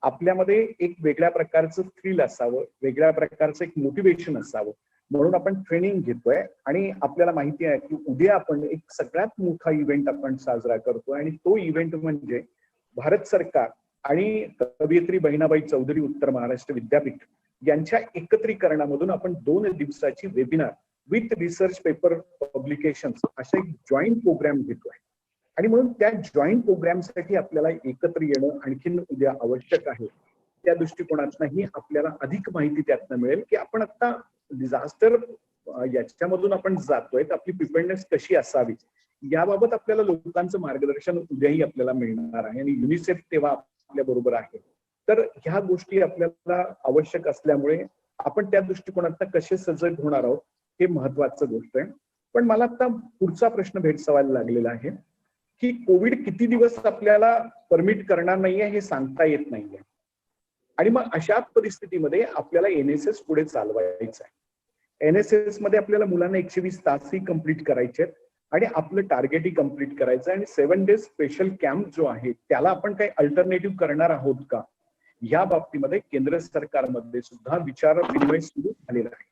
आपल्यामध्ये एक वेगळ्या प्रकारचं थ्रिल असावं, वेगळ्या प्रकारचं एक मोटिवेशन असावं. म्हणून आपण ट्रेनिंग घेतोय आणि आपल्याला माहिती आहे की उद्या आपण एक सगळ्यात मोठा इव्हेंट आपण साजरा करतोय आणि तो इव्हेंट म्हणजे भारत सरकार आणि कवयित्री बहिणाबाई चौधरी उत्तर महाराष्ट्र विद्यापीठ यांच्या एकत्रीकरणामधून आपण 2 दिवसाची webinar with research paper publications अशा एक जॉईंट प्रोग्राम घेतोय. आणि म्हणून त्या जॉईंट प्रोग्रामसाठी आपल्याला एकत्र येणं आणखीन उद्या आवश्यक आहे. त्या दृष्टिकोनातूनही आपल्याला अधिक माहिती त्यातनं मिळेल की आपण आता डिझास्टर याच्यामधून आपण जातोय तर आपली प्रिपेअरनेस कशी असावी याबाबत आपल्याला लोकांचं मार्गदर्शन उद्याही आपल्याला मिळणार आहे. आणि युनिसेफ तेव्हा आपल्या बरोबर आहे. तर ह्या गोष्टी आपल्याला आवश्यक असल्यामुळे आपण त्या दृष्टिकोनातून कसे सजग होणार आहोत हे महत्वाचं गोष्ट आहे. पण मला आता पुढचा प्रश्न भेडसावायला लागलेला आहे की कोविड किती दिवस आपल्याला परमिट करणार नाहीये हे सांगता येत नाहीये. आणि मग अशा परिस्थितीमध्ये आपल्याला NSS पुढे चालवायचं आहे. NSS मध्ये आपल्याला मुलांना 120 तासही कंप्लीट करायचे आहेत आणि आपलं टार्गेटही कंप्लीट करायचं आहे. आणि 7 डेज स्पेशल कॅम्प जो आहे त्याला आपण काही अल्टरनेटिव्ह करणार आहोत का, या बाबतीमध्ये केंद्र सरकारमध्ये सुद्धा विचार विनिमय सुरू झालेला आहे.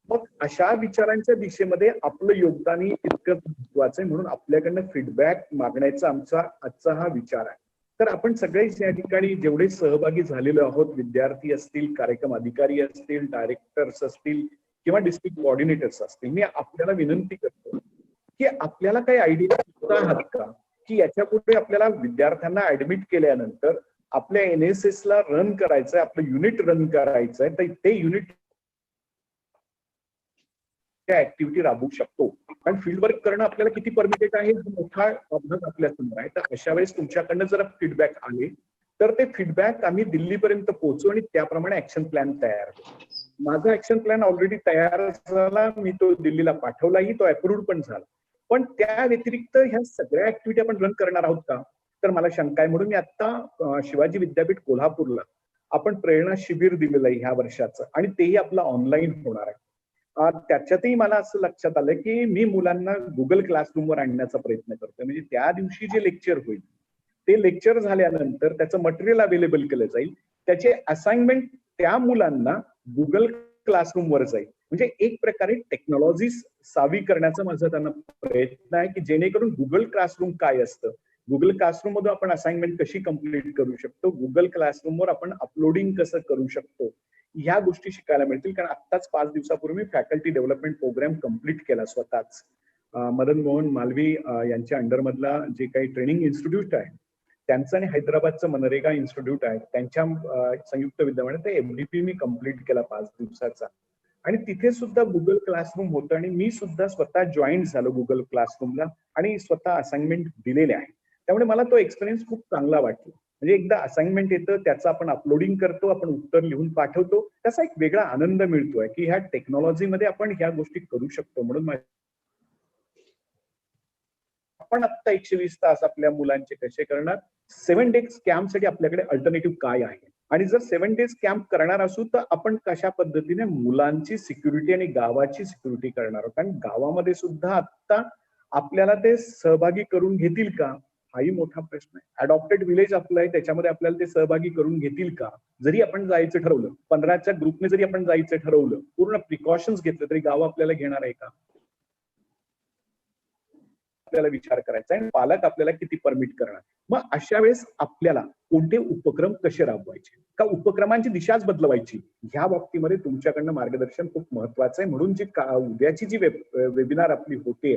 मग अशा विचारांच्या दिशेमध्ये आपलं योगदानही तितकंच महत्वाचं आहे. म्हणून आपल्याकडनं फीडबॅक मागण्याचा आमचा आजचा हा विचार आहे. तर आपण सगळेच या ठिकाणी जेवढे सहभागी झालेलो आहोत, विद्यार्थी असतील, कार्यक्रम अधिकारी असतील, डायरेक्टर्स असतील किंवा डिस्ट्रिक्ट कोऑर्डिनेटर्स असतील, मी आपल्याला विनंती करतो की आपल्याला काही आयडिया आहात का की याच्या पुढे आपल्याला विद्यार्थ्यांना ऍडमिट केल्यानंतर आपल्या NSS ला रन करायचंय, आपलं युनिट रन करायचंय, तर ते युनिट ऍक्टिव्हिटी राबवू शकतो. कारण फील्ड वर्क करणं आपल्याला किती परमिटेड आहे हा मोठा भाग आपल्या समोर आहे. तर अशा वेळेस तुमच्याकडनं जर फीडबॅक आले तर ते फीडबॅक आम्ही दिल्लीपर्यंत पोहोचू आणि त्याप्रमाणे ऍक्शन प्लॅन तयार करू. माझा ऍक्शन प्लॅन ऑलरेडी तयार झाला, मी तो दिल्लीला पाठवलाही, तो अप्रूव्ड पण झाला. पण त्या व्यतिरिक्त ह्या सगळ्या ऍक्टिव्हिटी आपण रन करणार आहोत का, तर मला शंका आहे. म्हणून मी आता शिवाजी विद्यापीठ कोल्हापूरला आपण प्रेरणा शिबिर दिलेलं आहे ह्या वर्षाचं आणि तेही आपलं ऑनलाईन होणार आहे. त्याच्यातही मला असं लक्षात आलं की मी मुलांना गुगल क्लासरूमवर आणण्याचा प्रयत्न करतोय. म्हणजे त्या दिवशी जे लेक्चर होईल ते लेक्चर झाल्यानंतर त्याचं मटेरियल अवेलेबल केलं जाईल, त्याचे असाइनमेंट त्या मुलांना गुगल क्लासरूमवर जाईल. म्हणजे एक प्रकारे टेक्नॉलॉजी सावी करण्याचा माझा त्यांना प्रयत्न आहे की जेणेकरून गुगल क्लासरूम काय असतं, गुगल क्लासरूम मधून आपण असाइनमेंट कशी कंप्लीट करू शकतो, गुगल क्लासरूमवर आपण अपलोडिंग कसं करू शकतो, ह्या गोष्टी शिकायला मिळतील. कारण आत्ताच 5 दिवसापूर्वी फॅकल्टी डेव्हलपमेंट प्रोग्राम कंप्लीट केला स्वतःच. मदन मोहन मालवी यांच्या अंडरमधला जे काही ट्रेनिंग इन्स्टिट्यूट आहे त्यांचं आणि हैदराबादचं मनरेगा इन्स्टिट्यूट आहे त्यांच्या संयुक्त विद्यमाने ते FDP मी कंप्लीट केला 5 दिवसाचा. आणि तिथे सुद्धा गुगल क्लासरूम होतं आणि मी सुद्धा स्वतः जॉईन झालो गुगल क्लासरूमला आणि स्वतः असाइनमेंट दिलेले आहे. त्यामुळे मला तो एक्सपिरियन्स खूप चांगला वाटला. म्हणजे एकदा असाइनमेंट येतं, त्याचं आपण अपलोडिंग करतो, आपण उत्तर लिहून पाठवतो, त्याचा एक वेगळा आनंद मिळतोय की ह्या टेक्नॉलॉजीमध्ये आपण ह्या गोष्टी करू शकतो. म्हणून आपण आता 120 तास आपल्या मुलांचे कसे करणार, 7 डेज कॅम्प साठी आपल्याकडे अल्टरनेटिव्ह काय आहे, आणि जर 7 डेज कॅम्प करणार असू तर आपण कशा पद्धतीने मुलांची सिक्युरिटी आणि गावाची सिक्युरिटी करणार आहोत. कारण गावामध्ये सुद्धा आता आपल्याला ते सहभागी करून घेतील का, हाही मोठा प्रश्न आहे. अडॉप्टेड विलेज आपलं आहे, त्याच्यामध्ये आपल्याला ते सहभागी करून घेतील का. जरी आपण जायचं ठरवलं, 15च्या ग्रुपने जरी आपण जायचं ठरवलं, पूर्ण प्रिकॉशन्स घेतलं, तरी गाव आपल्याला घेणार आहे का, आपल्याला विचार करायचा आहे. पालक आपल्याला किती परमिट करणार. मग अशा वेळेस आपल्याला कोणते उपक्रम कसे राबवायचे, का उपक्रमांची दिशाच बदलवायची, ह्या बाबतीमध्ये तुमच्याकडनं मार्गदर्शन खूप महत्वाचं आहे. म्हणून जी उद्याची जी वेबिनार आपली होते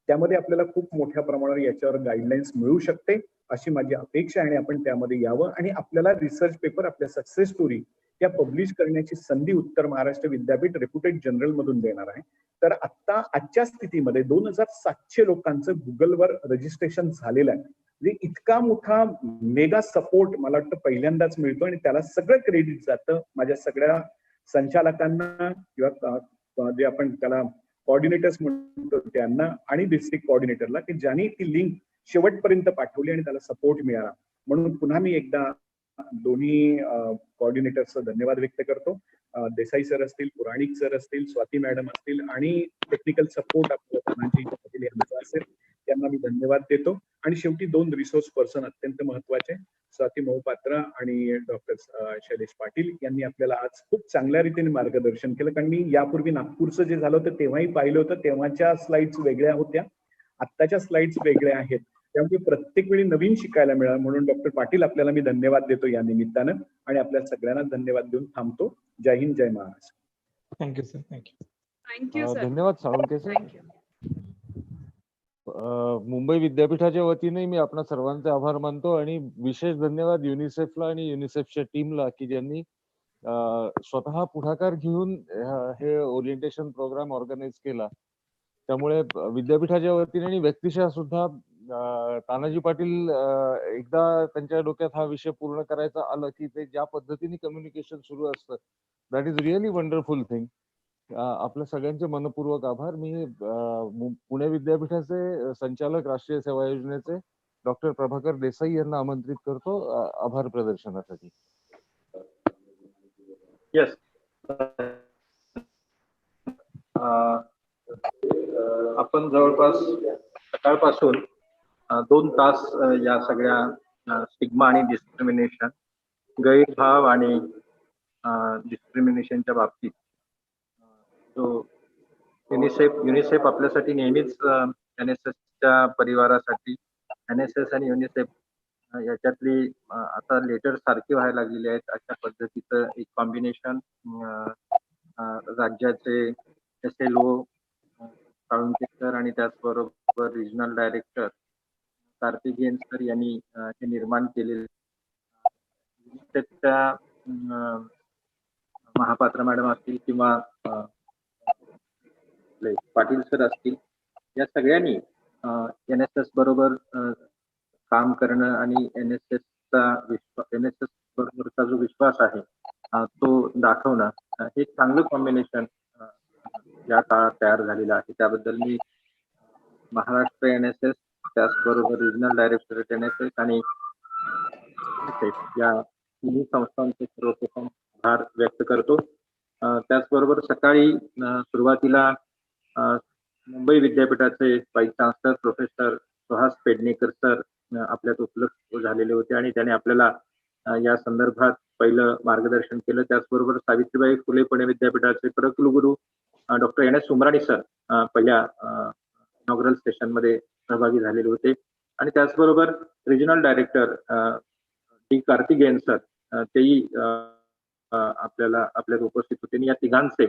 त्यामध्ये आपल्याला खूप मोठ्या प्रमाणावर याच्यावर गाईडलाईन्स मिळू शकते अशी माझी अपेक्षा आहे. आणि आपण त्यामध्ये यावं आणि आपल्याला रिसर्च पेपर, आपल्या सक्सेस स्टोरी त्या पब्लिश करण्याची संधी उत्तर महाराष्ट्र विद्यापीठ रेप्युटेड जर्नल मधून देणार आहे. तर आता आजच्या स्थितीमध्ये 2700 लोकांचं गुगलवर रजिस्ट्रेशन झालेलं आहे. म्हणजे इतका मोठा मेगा सपोर्ट मला वाटतं पहिल्यांदाच मिळतो आणि त्याला सगळं क्रेडिट जातं माझ्या सगळ्या संचालकांना किंवा जे आपण त्याला कोऑर्डिनेटर्स म्हणतो त्यांना आणि डिस्ट्रिक्ट कोऑर्डिनेटरला, की ज्यांनी ती लिंक शेवटपर्यंत पाठवली आणि त्याला सपोर्ट मिळाला. म्हणून पुन्हा मी एकदा दोन्ही कोऑर्डिनेटर्सचा धन्यवाद व्यक्त करतो. देसाई सर असतील, पुराणिक सर असतील, स्वाती मॅडम असतील आणि टेक्निकल सपोर्ट आपल्याला असेल, त्यांना मी धन्यवाद देतो. आणि शेवटी 2 रिसोर्स पर्सन अत्यंत महत्वाचे, स्वाती मोहपात्रा आणि डॉक्टर शैलेश पाटील यांनी आपल्याला आज खूप चांगल्या रीतीने मार्गदर्शन केलं. कारण मी यापूर्वी नागपूरचं जे झालं होतं तेव्हाही पाहिलं होतं, तेव्हाच्या स्लाइड्स वेगळ्या होत्या, आत्ताच्या स्लाइड्स वेगळ्या आहेत. त्यामुळे प्रत्येक वेळी नवीन शिकायला मिळालं. म्हणून डॉक्टर पाटील आपल्याला मी धन्यवाद देतो या निमित्तानं आणि आपल्या सगळ्यांना धन्यवाद देऊन थांबतो. जय हिंद, जय Maharashtra. Thank you sir. Thank you. Thank you sir. धन्यवाद साळुंके सर. थँक्यू. मुंबई विद्यापीठाच्या वतीने मी आपणा सर्वांचे आभार मानतो आणि विशेष धन्यवाद युनिसेफला आणि युनिसेफच्या टीमला की ज्यांनी स्वतः पुढाकार घेऊन हे ओरिएंटेशन प्रोग्राम ऑर्गनाइज केला. त्यामुळे विद्यापीठाच्या वतीने आणि व्यक्तिशः सुद्धा तानाजी पाटील एकदा त्यांच्या डोक्यात हा विषय पूर्ण करायचा आलं की ते ज्या पद्धतीने कम्युनिकेशन सुरू असतं, that is really wonderful thing. आपल्या सगळ्यांचे मनपूर्वक आभार. मी पुणे विद्यापीठाचे संचालक राष्ट्रीय सेवा योजनेचे डॉक्टर प्रभाकर देसाई यांना आमंत्रित करतो आभार प्रदर्शनासाठी. येस, आपण जवळपास सकाळपासून 2 तास या सगळ्या स्टिग्मा आणि डिस्क्रिमिनेशन, गैरभाव आणि डिस्क्रिमिनेशनच्या बाबतीत जो युनिसेफ आपल्यासाठी नेहमीच NSSच्या परिवारासाठी NSS आणि युनिसेफ याच्यातली आता लेटर सारखी व्हायला लागलेली आहेत. अशा पद्धतीचं एक कॉम्बिनेशन राज्याचे SLO साळुंकेकर आणि त्याचबरोबर रिजनल डायरेक्टर कार्तिकेयन सर यांनी हे निर्माण केलेले. त्या महापात्र मॅडम असतील किंवा पाटील सर असतील, या सगळ्यांनी NSS बरोबर काम करणं आणि NSS बरोबरचा जो विश्वास आहे तो दाखवणं, हे चांगलं कॉम्बिनेशन या काळात तयार झालेलं आहे. त्याबद्दल मी महाराष्ट्र NSS, त्याचबरोबर रिजनल डायरेक्टरेट NSS आणि या तिन्ही संस्थांचे सर्वप्रथम आभार व्यक्त करतो. त्याचबरोबर सकाळी सुरुवातीला मुंबई विद्यापीठाचे vice chancellor professor Suhas Pednekar sir आपल्यात उपलब्ध झालेले होते आणि त्याने आपल्याला या संदर्भात पहिलं मार्गदर्शन केलं. त्याचबरोबर सावित्रीबाई फुले पुणे विद्यापीठाचे प्रकुलगुरू डॉक्टर NS सुमराणी सर पहिल्या इनॉग्रल सेशन मध्ये सहभागी झालेले होते आणि त्याचबरोबर regional director D Karthikeyan sir तेही आपल्यात उपस्थित होते. या तिघांचे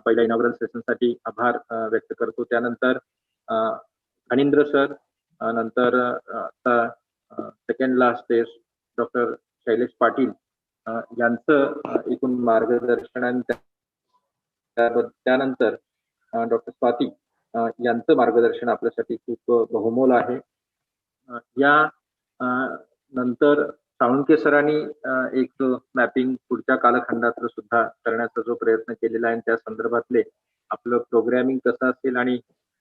पहिल्या इनॉग्रल सेशन साठी आभार व्यक्त करतो. त्यानंतर अनिंद्र सर, नंतर second last doctor Shailesh Patil यांचं एकूण मार्गदर्शन आणि त्यानंतर डॉक्टर स्वाती यांचं मार्गदर्शन आपल्यासाठी खूप बहुमोल आहे. या नंतर साळुंके सरांनी एक मॅपिंग पुढच्या कालखंडात सुद्धा करण्याचा जो प्रयत्न केलेला आहे, त्या संदर्भातले आपलं प्रोग्रॅमिंग कसं असेल आणि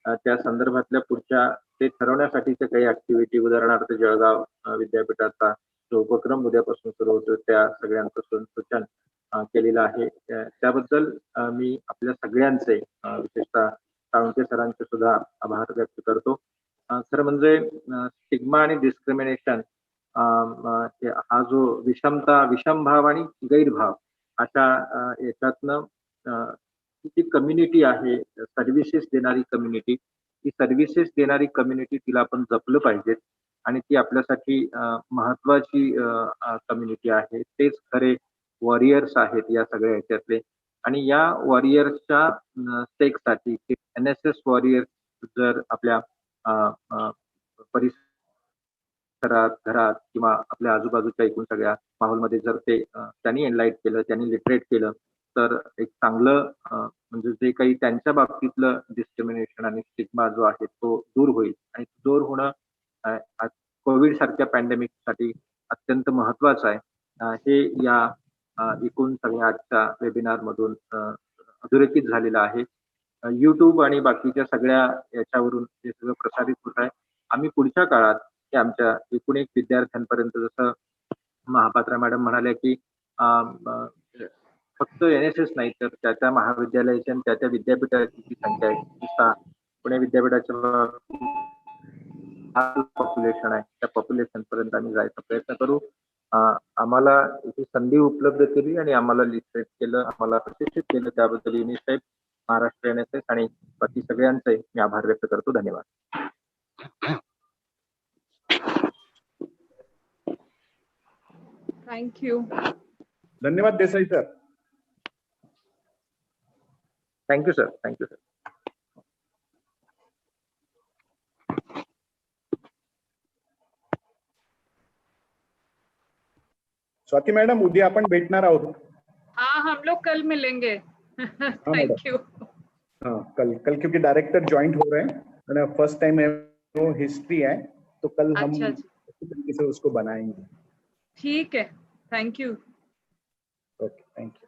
त्या संदर्भातल्या पुढच्या ते ठरवण्यासाठीच्या काही ऍक्टिव्हिटी, उदाहरणार्थ जळगाव विद्यापीठाचा जो उपक्रम उद्यापासून सुरू होतो त्या सगळ्यांचं सूचन केलेलं आहे. त्याबद्दल मी आपल्या सगळ्यांचे विशेषतः साळुंके सरांचे सुद्धा आभार व्यक्त करतो. खरं म्हणजे स्टिग्मा आणि डिस्क्रिमिनेशन हा जो विषमभाव आणि गैरभाव अशा याच्यातनं जी कम्युनिटी आहे, सर्व्हिसेस देणारी कम्युनिटी, ही सर्व्हिसेस देणारी कम्युनिटी तिला आपण जपलं पाहिजे आणि ती आपल्यासाठी महत्वाची कम्युनिटी आहे. तेच खरे वॉरियर्स आहेत या सगळ्या ह्याच्यातले आणि या वॉरियर्सच्या स्टेकसाठी NSS वॉरियर्स जर आपल्या घरात किंवा आपल्या आजूबाजूच्या एकूण सगळ्या माहोलमध्ये जर त्यांनी एनलाइट केलं, त्यांनी लिटरेट केलं, तर एक चांगलं म्हणजे जे काही त्यांच्या बाबतीतलं डिस्क्रिमिनेशन आणि स्टिग्मा जो आहे तो दूर होईल आणि दूर होणं कोविड सारख्या पॅन्डेमिक साठी अत्यंत महत्वाचं आहे. हे या एकूण सगळ्या आजच्या वेबिनार मधून अधोरेखित झालेलं आहे. YouTube आणि बाकीच्या सगळ्या याच्यावरून हे सगळं प्रसारित होत आहे. आम्ही पुढच्या काळात की आमच्या एकूण एक विद्यार्थ्यांपर्यंत, जसं महापात्रा मॅडम म्हणाल्या की फक्त NSS नाही तर त्या महाविद्यालयाच्या आणि त्या विद्यापीठाची जी संख्या आहे, पुणे विद्यापीठाच्या पॉप्युलेशन आहे, त्या पॉप्युलेशन पर्यंत आम्ही जायचा प्रयत्न करू. आम्हाला ही संधी उपलब्ध केली आणि आम्हाला लिटरेट केलं, आम्हाला प्रशिक्षित केलं, त्याबद्दल युनिसेफ, महाराष्ट्र NSS आणि बाकी सगळ्यांचे मी आभार व्यक्त करतो. धन्यवाद. थँक्यू. धन्यवाद Desai sir. Thank you sir. Thank you sir. Swati madam, उद्या आपण भेटणार आहोत. हाँ, हम लोग कल मिलेंगे. Thank you. हाँ, कल क्योंकि डायरेक्टर ज्वाइंट हो रहे हैं और फर्स्ट टाइम है, वो हिस्ट्री है, तो कल हम अच्छी तरीके से उसको बनाएंगे. ठीक है. Thank you. Okay, thank you.